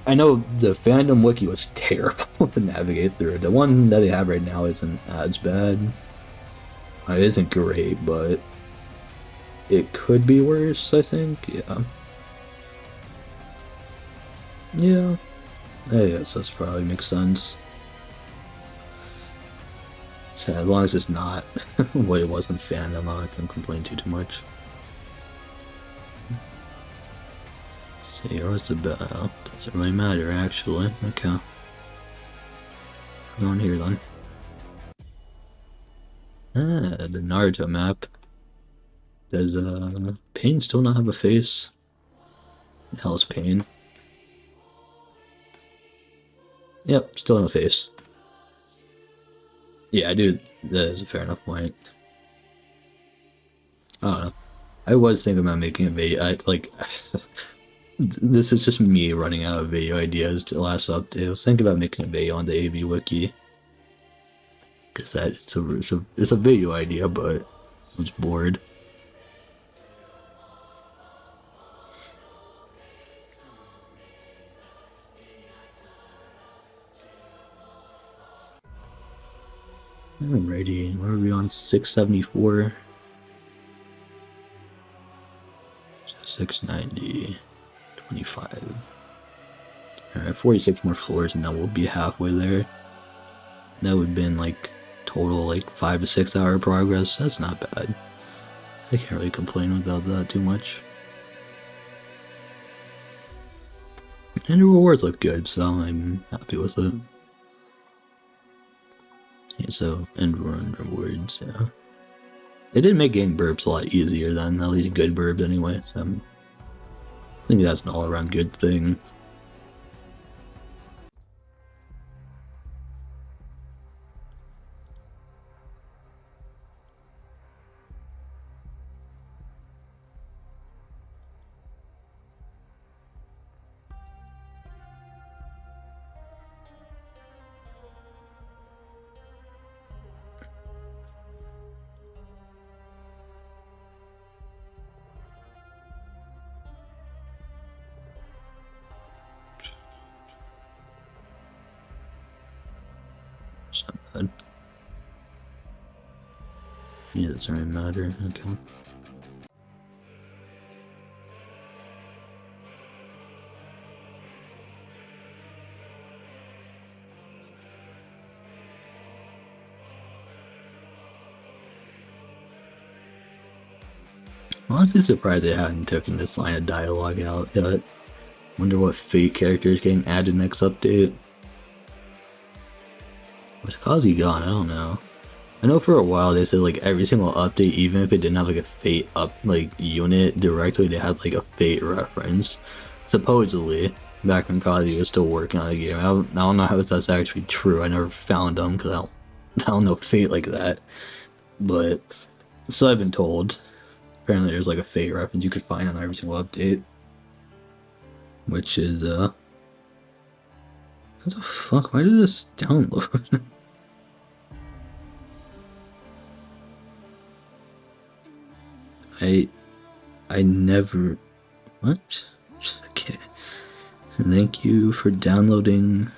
I know the fandom wiki was terrible to navigate through. The one that they have right now isn't as bad. It isn't great, but it could be worse, I think. Yeah. Yeah. I guess that's probably makes sense. So as long as it's not what it was in fandom, I'm not gonna complain too much. Let's see, what's the bell? Doesn't really matter actually. Okay. Go on here then. The Naruto map. Does Pain still not have a face? The hell is Pain? Yep, still no face. Yeah, dude, that is a fair enough point. I don't know. I was thinking about making a video. This is just me running out of video ideas to the last update. I was thinking about making a video on the AV wiki. Because it's a video idea, but I was bored. Alrighty, where are we on? 674. 690. 25. Alright, 46 more floors and then we'll be halfway there. That would have been like total like 5 to 6 hour progress. That's not bad. I can't really complain about that too much. And the rewards look good, so I'm happy with it. Yeah, so, and rewards, yeah. They did make getting burps a lot easier than at least good burps anyway, so I think that's an all around good thing. It's not bad. Yeah, it doesn't really matter. Okay. I'm honestly surprised they hadn't taken this line of dialogue out yet. Wonder what fate character is getting added next update. Was Kazi gone? I don't know. I know for a while they said like every single update, even if it didn't have like a fate up like unit directly, they had like a fate reference. Supposedly, back when Kazi was still working on the game. I don't know how that's actually true. I never found them because I don't know fate like that. But so I've been told. Apparently there's like a fate reference you could find on every single update. Which is what the fuck? Why did this download? I never what? Okay. Thank you for downloading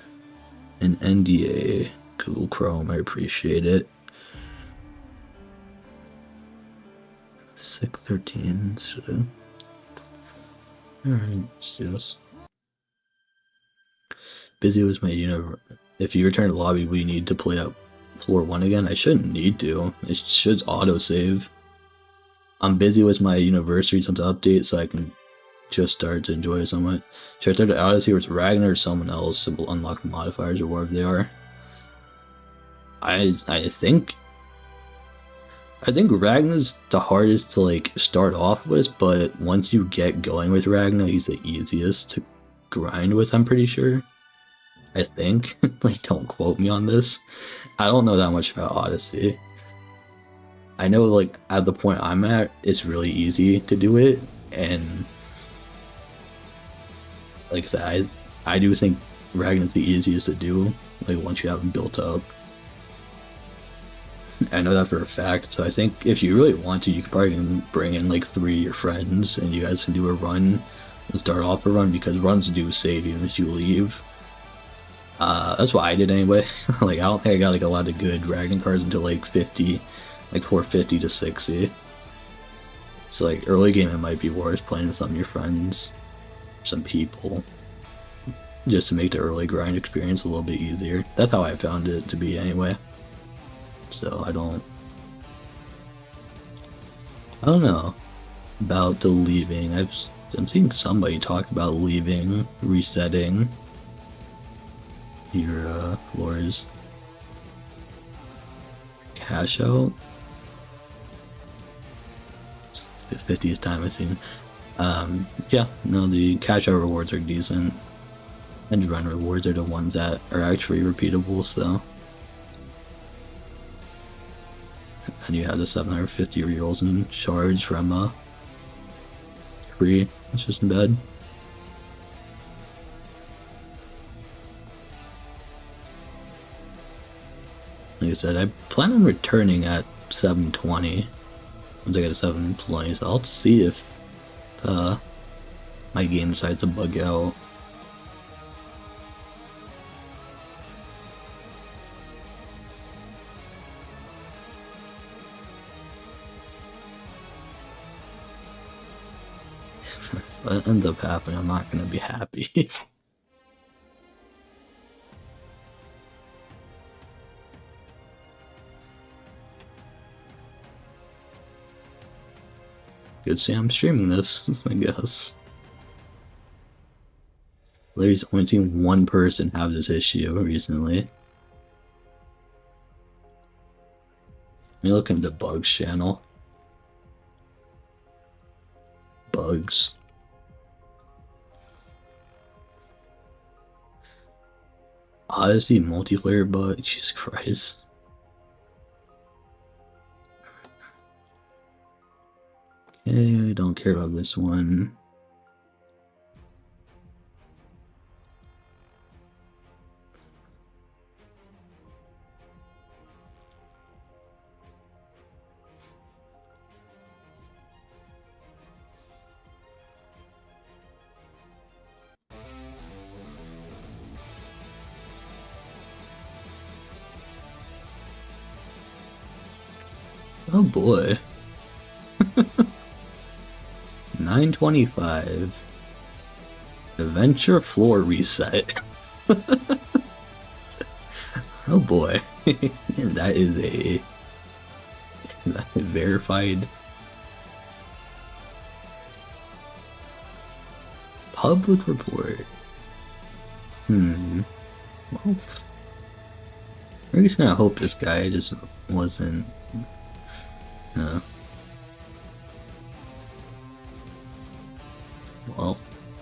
an NDA. Google Chrome, I appreciate it. 613. Alright, let's do this. Busy was my universe. If you return to the lobby, we need to play up floor 1 again. I shouldn't need to. It should autosave. I'm busy with my anniversary since update, so I can just start to enjoy it somewhat. Should I start the Odyssey with Ragnar or someone else to unlock modifiers or wherever they are? I think Ragnar's the hardest to like start off with, but once you get going with Ragnar, he's the easiest to grind with, I'm pretty sure. I think. Like, don't quote me on this. I don't know that much about Odyssey. I know, like, at the point I'm at, it's really easy to do it, and like I said, I do think Ragnar's the easiest to do, like, once you have them built up. I know that for a fact, so I think if you really want to, you could probably bring in, like, 3 of your friends, and you guys can do a run, and start off a run, because runs do save even if you leave. That's what I did anyway. Like, I don't think I got, like, a lot of good Ragnar cards until, like, 50. Like 450 to 60. So like early game it might be worth playing with some of your friends, some people, just to make the early grind experience a little bit easier. That's how I found it to be anyway. So I don't know about the leaving. I'm seeing somebody talk about leaving, resetting your floors. Cash out. 50th time I've seen. Yeah, no, the cash out rewards are decent. And run rewards are the ones that are actually repeatable, so. And you have the 750 rerolls in charge from free. It's just in bed. Like I said, I plan on returning at 720. Once I get a 720, so I'll see if my game decides to bug out. If that ends up happening, I'm not gonna be happy. Good see I'm streaming this, I guess. Larry's only seen one person have this issue recently. Let me look into Bugs channel. Bugs. Odyssey multiplayer bug, Jesus Christ. Okay, I don't care about this one. Oh boy. 925. Adventure floor reset. Oh boy. That is a verified public report. Well, we're just gonna hope this guy just wasn't. Well,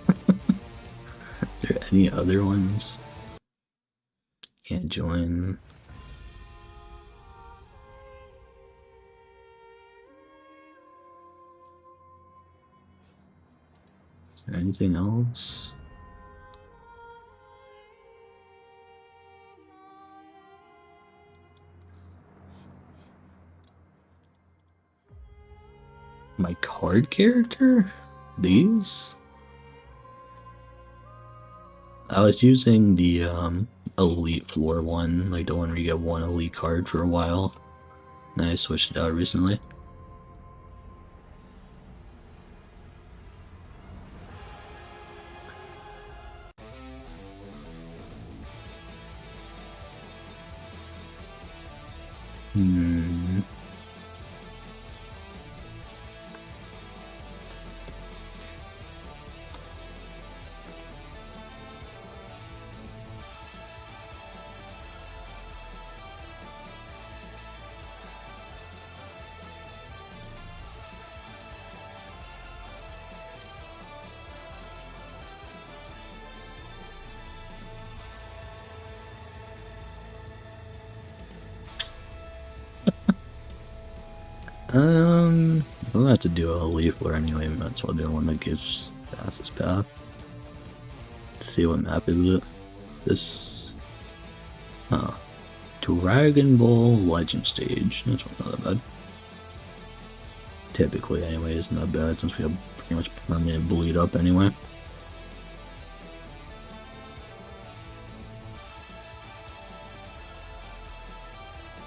are there any other ones? Can't join. Is there anything else? My card character? These? I was using the elite floor one, like the one where you get one elite card for a while. And I switched it out recently. I'm gonna have to do a leaf floor anyway, might as well do one that gives fastest path. Let's see what map is it. This Dragon Ball Legend Stage. That's not that bad. Typically anyway, it's not bad since we have pretty much permanent bleed up anyway.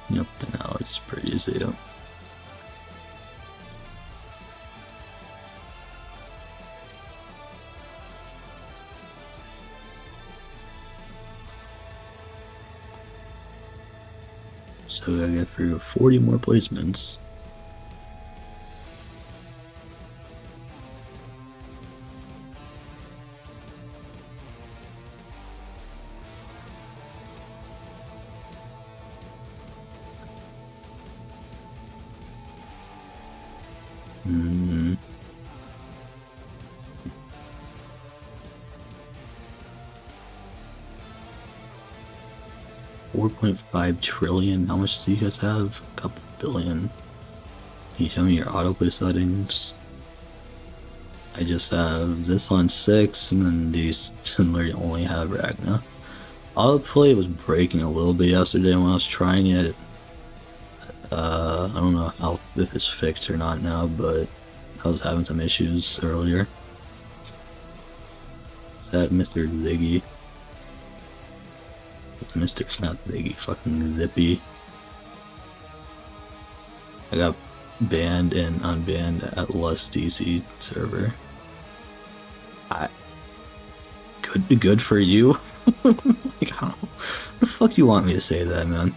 Yep, now it's pretty easy. Yep. So I get through 40 more placements. Hmm. 4.5 trillion. How much do you guys have? A couple billion. Can you tell me your autoplay settings? I just have this on 6, and then these literally only have Ragna. Autoplay was breaking a little bit yesterday when I was trying it. I don't know if it's fixed or not now, but I was having some issues earlier. Is that Mr. Ziggy? Not Ziggy, fucking Zippy. I got banned and unbanned at Lust DC server. Good for you. Like, how the fuck you want me to say that, man?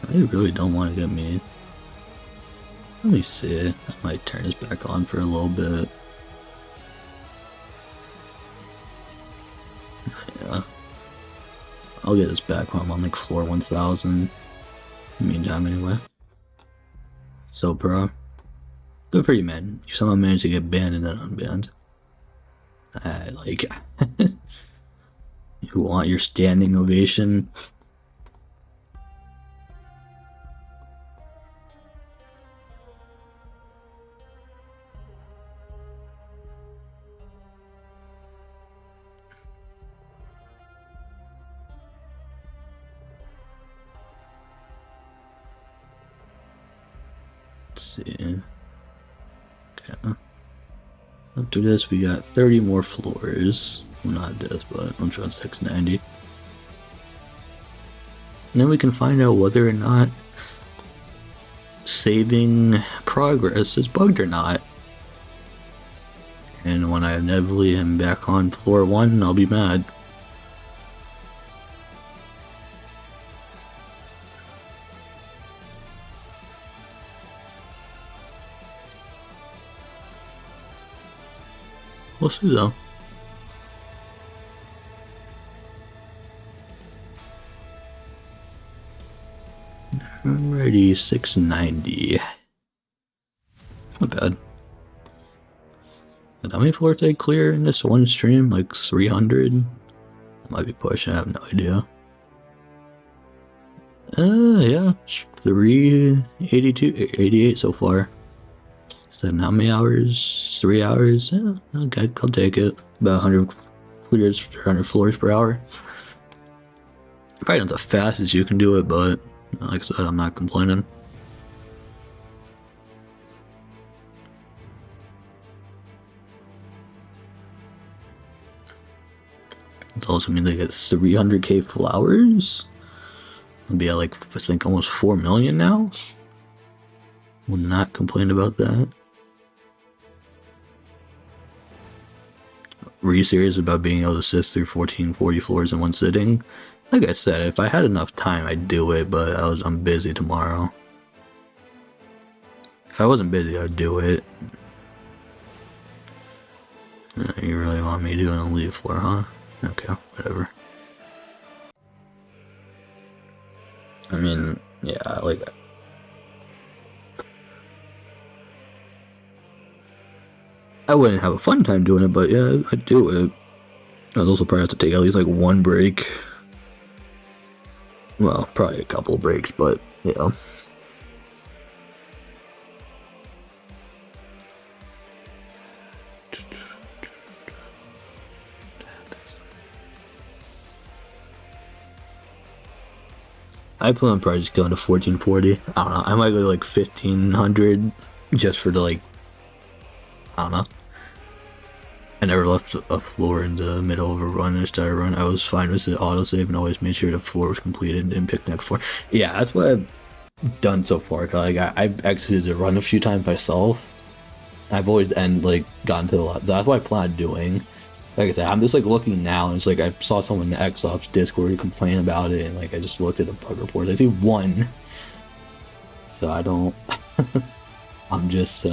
They really don't want to get me. Let me see. I might turn this back on for a little bit. Yeah. I'll get this back when I'm on like floor 1000. Meantime, anyway. So, bro. Good for you, man. You somehow managed to get banned and then unbanned. I like. You want your standing ovation? Let's see. Okay. After this, we got 30 more floors. Well, not this, but I'm trying 690. And then we can find out whether or not saving progress is bugged or not. And when I inevitably am back on floor 1, I'll be mad. We'll see though. Alrighty, 690. Not bad. How many floors did I clear in this one stream? Like 300? I might be pushing, I have no idea. Yeah, 382, 88 so far. Is that how many hours? 3 hours? Yeah, okay, I'll take it. About 100 clears, 100 floors per hour. Probably not the fastest you can do it, but like I said, I'm not complaining. It also means they get 300k flowers. I'll be at like, I think almost 4 million now. Will not complain about that. Were you serious about being able to sit through 1440 floors in one sitting? Like I said, if I had enough time, I'd do it, but I'm busy tomorrow. If I wasn't busy, I'd do it. You really want me to do an elite floor, huh? Okay, whatever. I mean, yeah, like... I wouldn't have a fun time doing it, but yeah, I'd do it. I'd also probably have to take at least like one break. Well, probably a couple breaks, but yeah. I plan on probably just going to 1440. I don't know. I might go to like 1500 just for the like. I don't know. I never left a floor in the middle of a run or started a run. I was fine with the autosave and always made sure the floor was completed and picked next floor. Yeah, that's what I've done so far. Like I've exited the run a few times myself. I've always gotten to the left. That's what I plan on doing. Like I said, I'm just like looking now, and it's like I saw someone in the Xops Discord complain about it, and like I just looked at the bug reports. I see one, so I don't. I'm just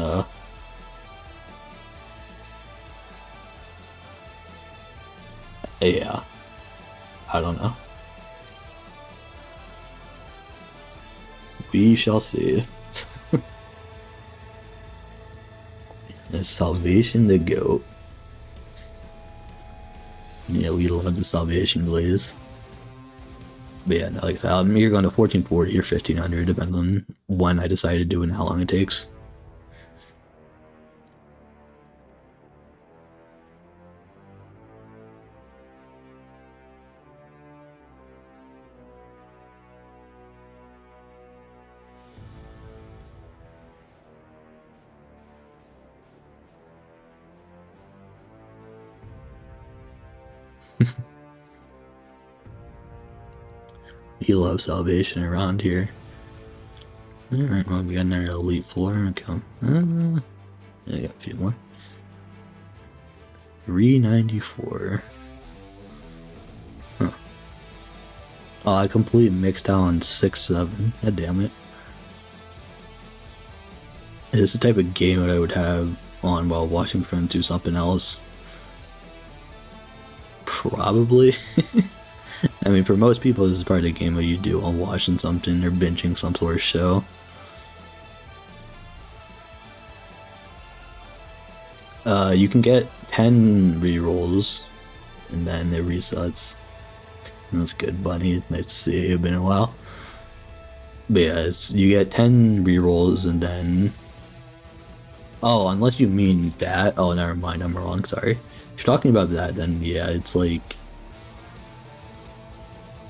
yeah, I don't know. We shall see. It's Salvation the GOAT. Yeah, we love the Salvation Blaze. But yeah, no, like I said, I'm either going to 1440 or 1500, depending on when I decide to do and how long it takes. We love Salvation around here. Alright, well, we got another elite floor. Okay. Yeah, I got a few more. 394. Huh. Oh, I completely mixed out on 6-7. God damn it. This is the type of game that I would have on while watching friends do something else. Probably. I mean, for most people, this is probably the game that you do while watching something or binging some sort of show. You can get 10 rerolls, and then it resets. That's good, Bunny. Nice to see you. It's been a while. But yeah, you get 10 rerolls, and then... Oh, unless you mean that. Oh, never mind. I'm wrong. Sorry. If you're talking about that, then yeah, it's like...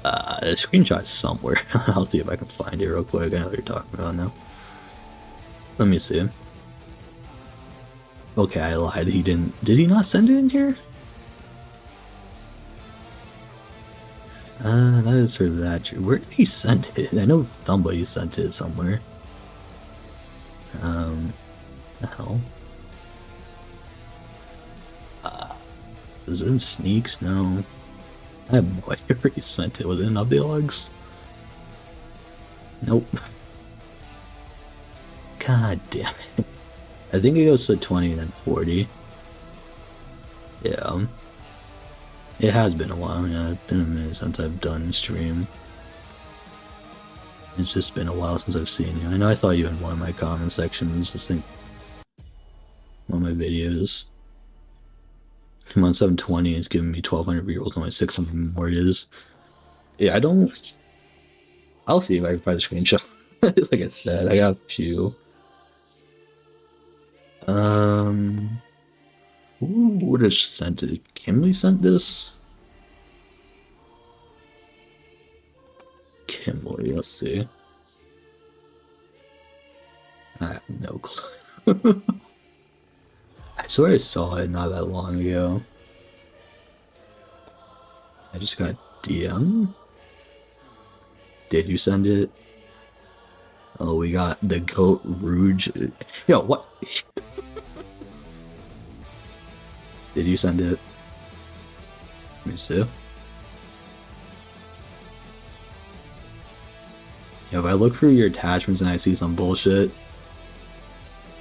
the screenshot's somewhere. I'll see if I can find it real quick. I know what you're talking about now. Let me see. Okay, I lied. He didn't. Did he not send it in here? That is for that. Where did he send it? I know somebody sent it somewhere. The hell? Was it in sneaks? No. I have no idea where he sent it. Was it in update logs? Nope. God damn it. I think it goes to 20 and then 40. Yeah. It has been a while. Yeah, it's been a minute since I've done stream. It's just been a while since I've seen you. I know I saw you in one of my comment sections. I think one of my videos. I'm on 720. It's giving me 1,200 rerolls on my 600 Memorias. Yeah, I don't. I'll see if I can find a screenshot. Like I said, I got a few. Who would have sent it? Kimberly sent this? Kimberly, let's see. I have no clue. I swear I saw it not that long ago. I just got DM. Did you send it? Oh, we got the Goat Rouge. Yo, what? Did you send it? Me too. Yo, if I look through your attachments and I see some bullshit,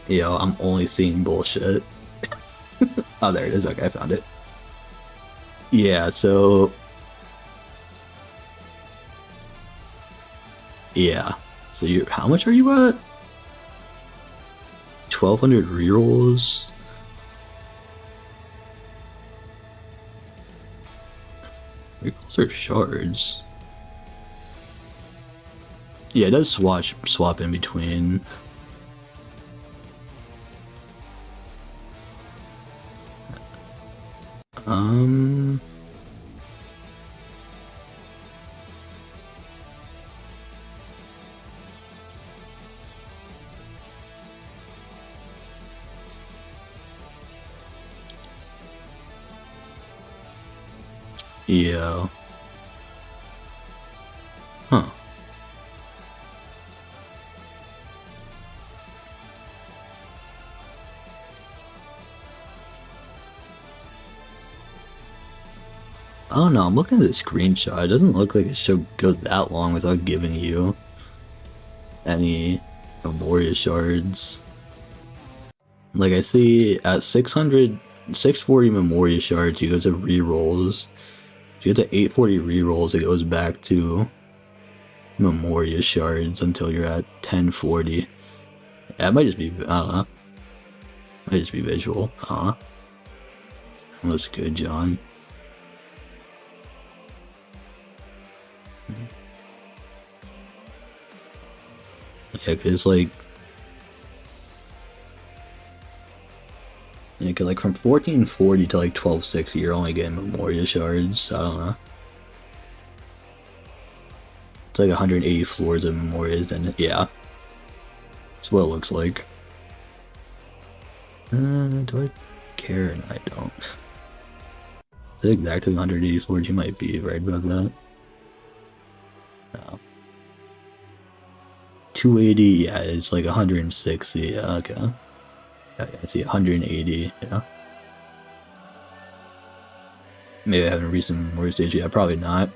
yo, I'm only seeing bullshit. Oh, there it is. Okay, I found it. Yeah, so... Yeah. So you, how much are you at? 1,200 rerolls? Rerolls are shards. Yeah, it does swap in between. Yeah. Huh. I don't know, I'm looking at the screenshot. It doesn't look like it should go that long without giving you any Memoria shards. Like, I see at 640 Memoria shards, you go to rerolls. If you get to 840 rerolls, it goes back to Memoria shards until you're at 1040. Yeah, it might just be, I don't know. It might just be visual. Looks good, John. Yeah, cause like, yeah, cause like from 1440 to like 1260, you're only getting Memoria shards. I don't know. It's like 180 floors of Memorias, and yeah, that's what it looks like. Do I care? No, I don't. Is it exactly 180 floors? You might be right about that. No. 280, yeah, it's like 160, yeah, okay. Yeah, I see 180, yeah. Maybe I haven't reached some Memoria stage yet, probably not.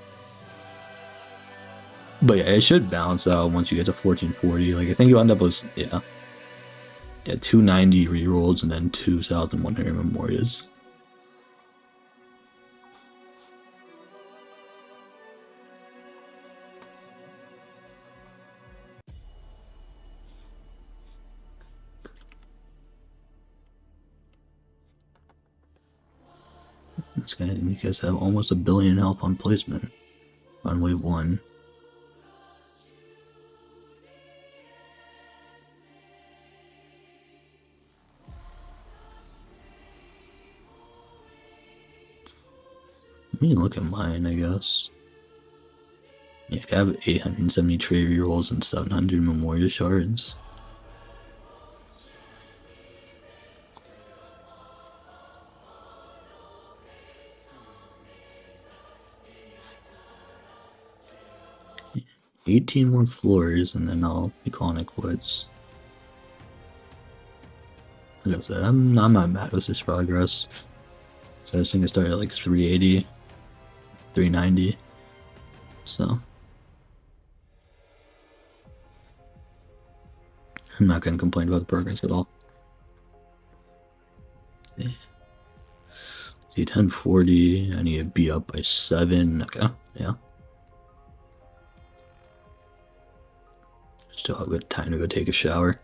But yeah, it should balance out once you get to 1440. Like, I think you end up with, yeah. Yeah, 290 rerolls and then 2,100 Memorias. It's gonna make us have almost 1 billion health on placement on wave 1. Let me look at mine, I guess. Yeah, I have 870 trade rerolls and 700 Memoria shards. 18 more floors, and then I'll be calling it quits. Like I said, I'm not mad with this progress. So I was thinking I started at like 380, 390. So I'm not gonna complain about the progress at all. Yeah. See, 1040. I need to be up by 7. Okay, yeah. Still have good time to go take a shower.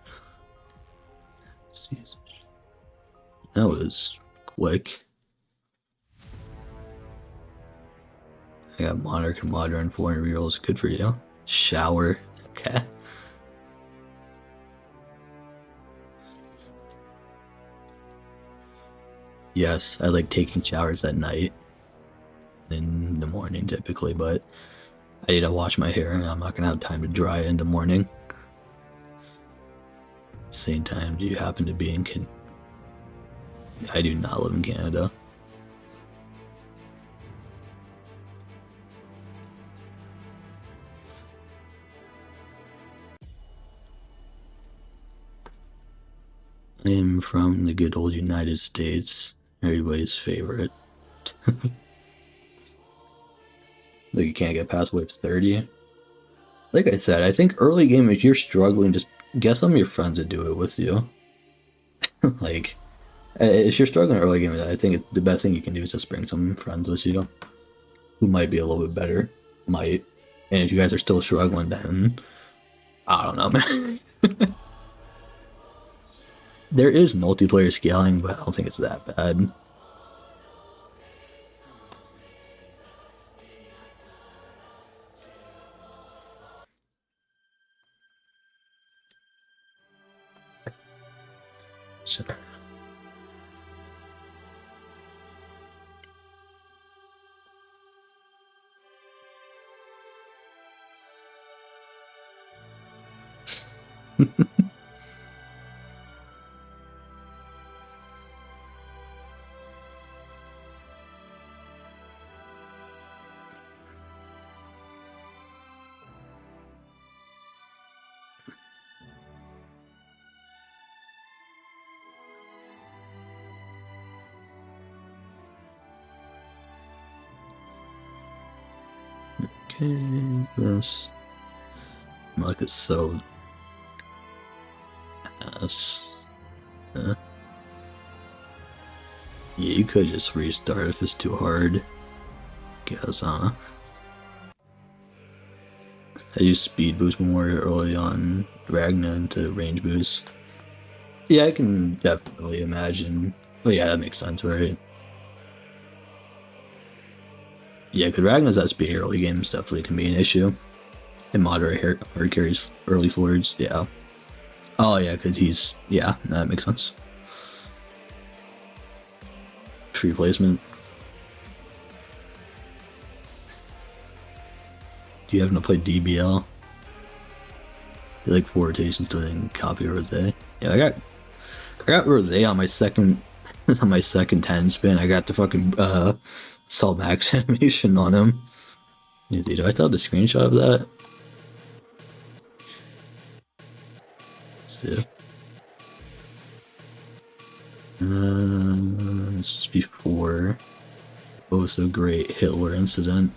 That was quick. I got Monarch and Modern 400 rerolls. Good for you. Shower. Okay. Yes, I like taking showers at night. In the morning typically, but I need to wash my hair and I'm not gonna have time to dry it in the morning. Same time, do you happen to be in I do not live in Canada. I am from the good old United States, everybody's favorite. Like you can't get past wave 30. Like I said, I think early game, if you're struggling, just get some of your friends to do it with you. Like, if you're struggling early game, I think the best thing you can do is just bring some friends with you who might be a little bit better. Might. And if you guys are still struggling, then I don't know, man. There is multiplayer scaling, but I don't think it's that bad. Sure. Okay, this like it's so ass. Yeah, you could just restart if it's too hard. Guess, huh? I use speed boost more early on Ragna into range boost. Yeah, I can definitely imagine. Well, yeah, that makes sense, right? Yeah, because Ragna's SP early games definitely can be an issue. And moderate hard carries early floors, yeah. Oh yeah, because he's, yeah, that makes sense. Free placement. Do you happen to play DBL? You like 4 rotations to then copy Rose? Yeah, I got Rose on my second 10 spin. I got the fucking Salt Max animation on him. Do I still have the screenshot of that? Let's see. This was before Oh So Great Hitler incident.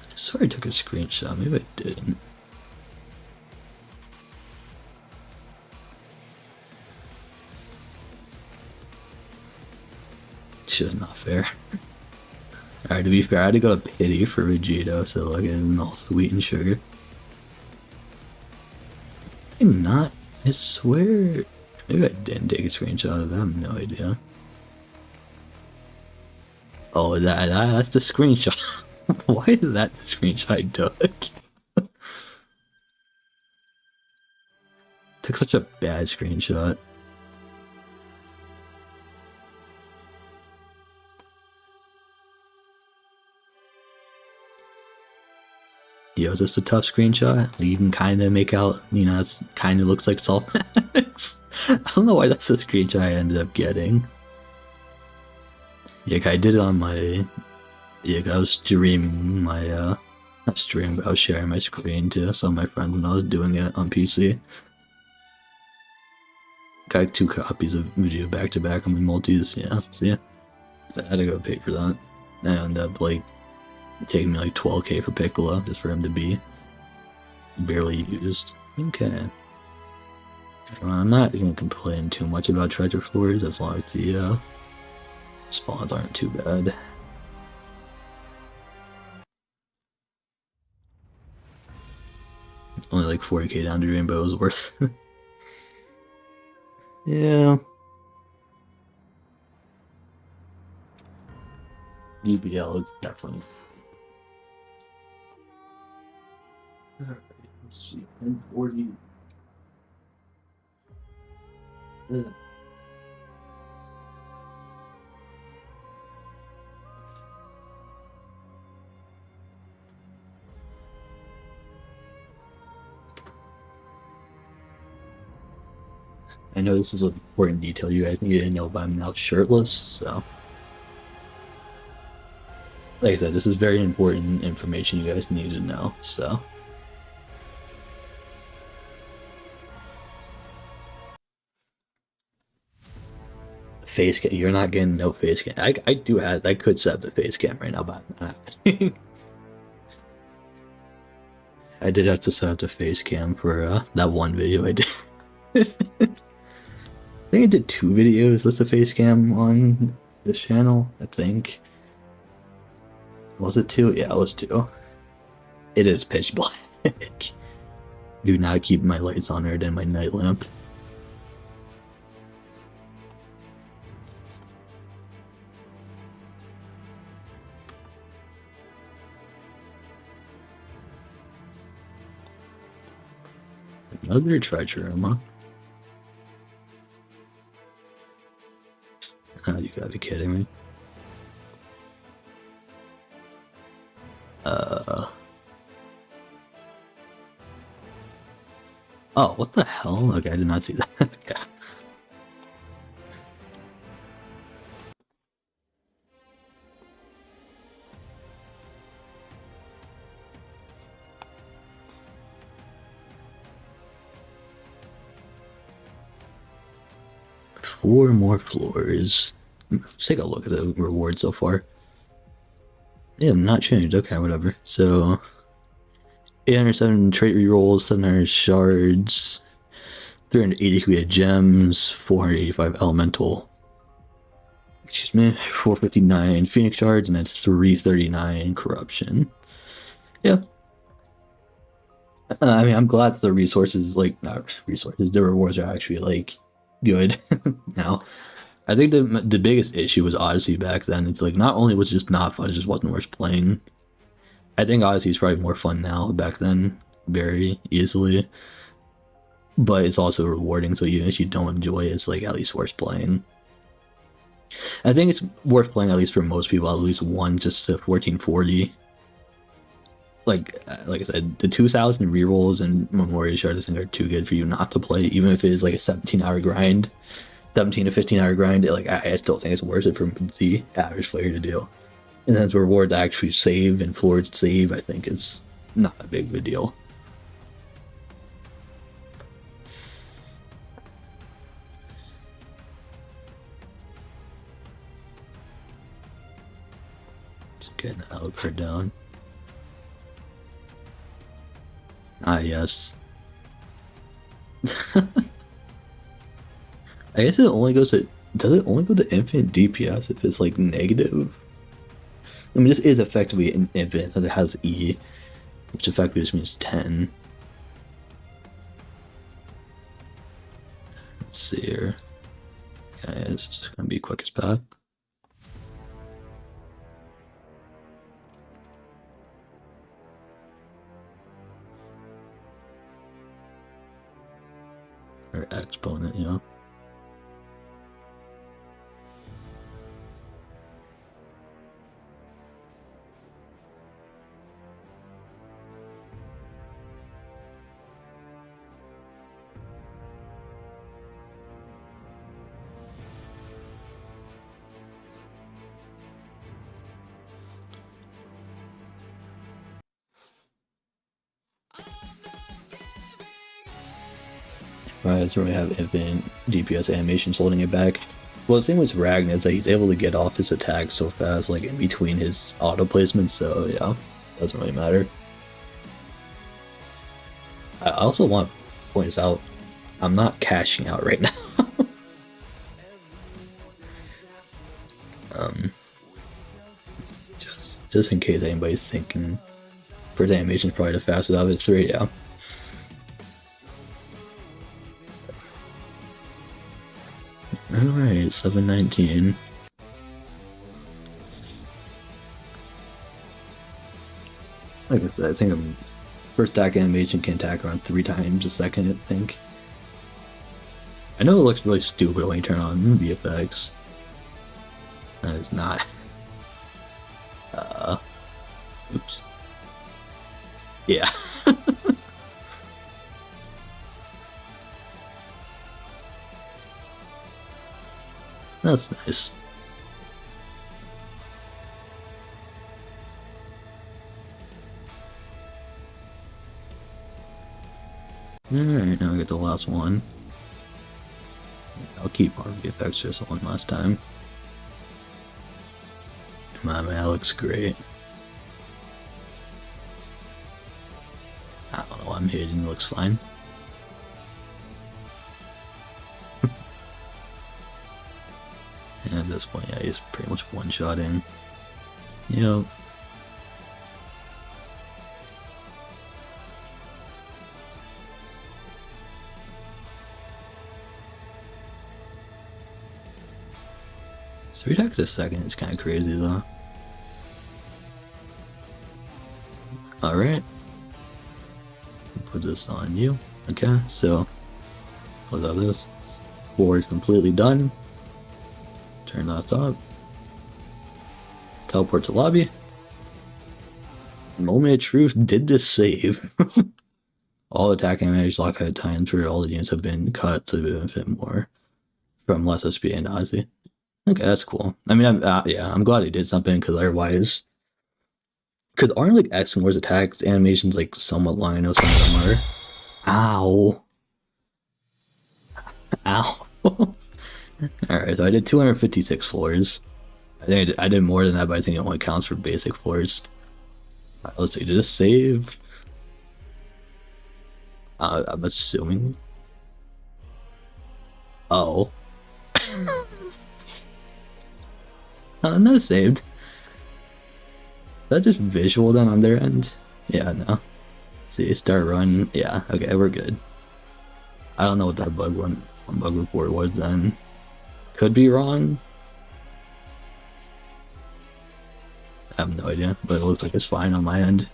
I swear I took a screenshot. Maybe I didn't. It's just not fair. Alright, to be fair, I had to go to pity for Vegito, so like I'm all sweet and sugar. I'm not. I swear. Maybe I didn't take a screenshot of that. I have no idea. Oh, that's the screenshot. Why is that the screenshot I took? Took such a bad screenshot. Yo, is this a tough screenshot? Like you can kind of make out, you know, it kind of looks like Salt Max. I don't know why that's the screenshot I ended up getting. Yeah, I did it on my Yeah, I was streaming my not streaming, but I was sharing my screen to some of my friends when I was doing it on PC. Got 2 copies of video back to back on my multis. Yeah, see, so I had to go pay for that. And I ended up like taking me like 12K for Piccolo just for him to be barely used. Okay. I'm not gonna complain too much about treasure floors as long as the spawns aren't too bad. Only like 40K down to Rainbow is worth. Yeah. DBL is definitely. Alright, let's see. 1040. I know this is an important detail you guys need to know, but I'm now shirtless, so. Like I said, this is very important information you guys need to know, so. Face cam, you're not getting no face cam. I do have, I could set up the face cam right now, but I'm not happening. I did have to set up the face cam for that one video I did. I think I did 2 videos with the face cam on this channel, I think. Was it 2? Yeah, it was 2. It is pitch black. Do not keep my lights on other than my night lamp. Another treasure room, huh? Oh, you gotta be kidding me. Oh, what the hell? Okay, I did not see that. Okay. Four more floors. Let's take a look at the reward so far. Yeah, not changed. Okay, whatever. So, 807 trait rerolls, 700 shards, 380 created gems, 485 elemental. Excuse me, 459 phoenix shards, and that's 339 corruption. Yeah. I mean, I'm glad that the resources, like, not resources, the rewards are actually, like, good now. I think the biggest issue was Odyssey back then. It's like, not only was it just not fun, it just wasn't worth playing. I think Odyssey is probably more fun now. Back then, very easily. But it's also rewarding, so even if you don't enjoy it, it's like at least worth playing. I think it's worth playing at least for most people, at least one, just to 1440. Like I said, the 2000 rerolls and Memorialia shards I think are too good for you not to play, even if it is like a 17-hour grind, 17 to 15-hour grind. Like I still think it's worth it for the average player to do. And then the rewards actually save and floors save, I think it's not a big of a deal. Let's get an outcard down. Ah, yes. I guess it only goes to. Does it only go to infinite DPS if it's like negative? I mean, this is effectively an infinite, and it has E, which effectively just means 10. Let's see here. Yeah, it's just gonna be quickest path. Or exponent, you know. Right, doesn't really have infinite DPS animations holding it back. Well, the thing with Ragnar is that he's able to get off his attacks so fast, like in between his auto placements, so yeah, doesn't really matter. I also want to point this out, I'm not cashing out right now. just in case anybody's thinking first animation is probably the fastest out of its three, yeah. Alright, 719. Like I said, I think first attack animation can attack around 3 times a second, I think. I know it looks really stupid when you turn on VFX. That is not. Oops. Yeah. That's nice. Alright, now we get the last one. I'll keep our VFX just one last time. Come on, man, that looks great. I don't know, I'm hitting, looks fine. And at this point, yeah, he's pretty much one-shotting. Yep. Three attacks a second is kind of crazy, though. Alright. Put this on you. Okay, so close out this. 4 is completely done. Turn that off. Teleport to lobby. Moment of truth, did this save? All attack damage lockout times for all the units have been cut to benefit more from less SP and Odyssey. Okay, that's cool. I mean, I'm glad he did something, because otherwise, because aren't like X and Wars attacks animations like somewhat long? I know some of them are. Ow. Ow. Alright, so I did 256 floors. I think I did more than that, but I think it only counts for basic floors. Right, let's see, did this save? I'm assuming. Oh. No saved. Is that just visual then on their end? Yeah, no. Let's see, start run. Yeah, okay, we're good. I don't know what that bug report was then. Could be wrong. I have no idea, but it looks like it's fine on my end.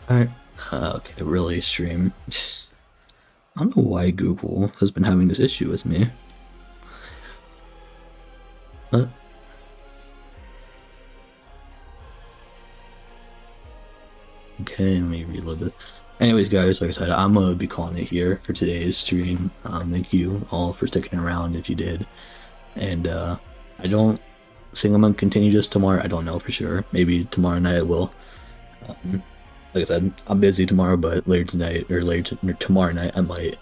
Alright. Okay, really stream. I don't know why Google has been having this issue with me. Okay, let me reload this. Anyways, guys, like I said, I'm gonna be calling it here for today's stream. Thank you all for sticking around if you did. And I don't think I'm gonna continue just tomorrow. I don't know for sure. Maybe tomorrow night I will. Like I said, I'm busy tomorrow, but later tonight or tomorrow night I might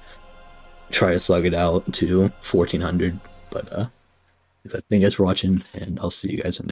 try to slug it out to 1400. But thank you guys for watching, and I'll see you guys in the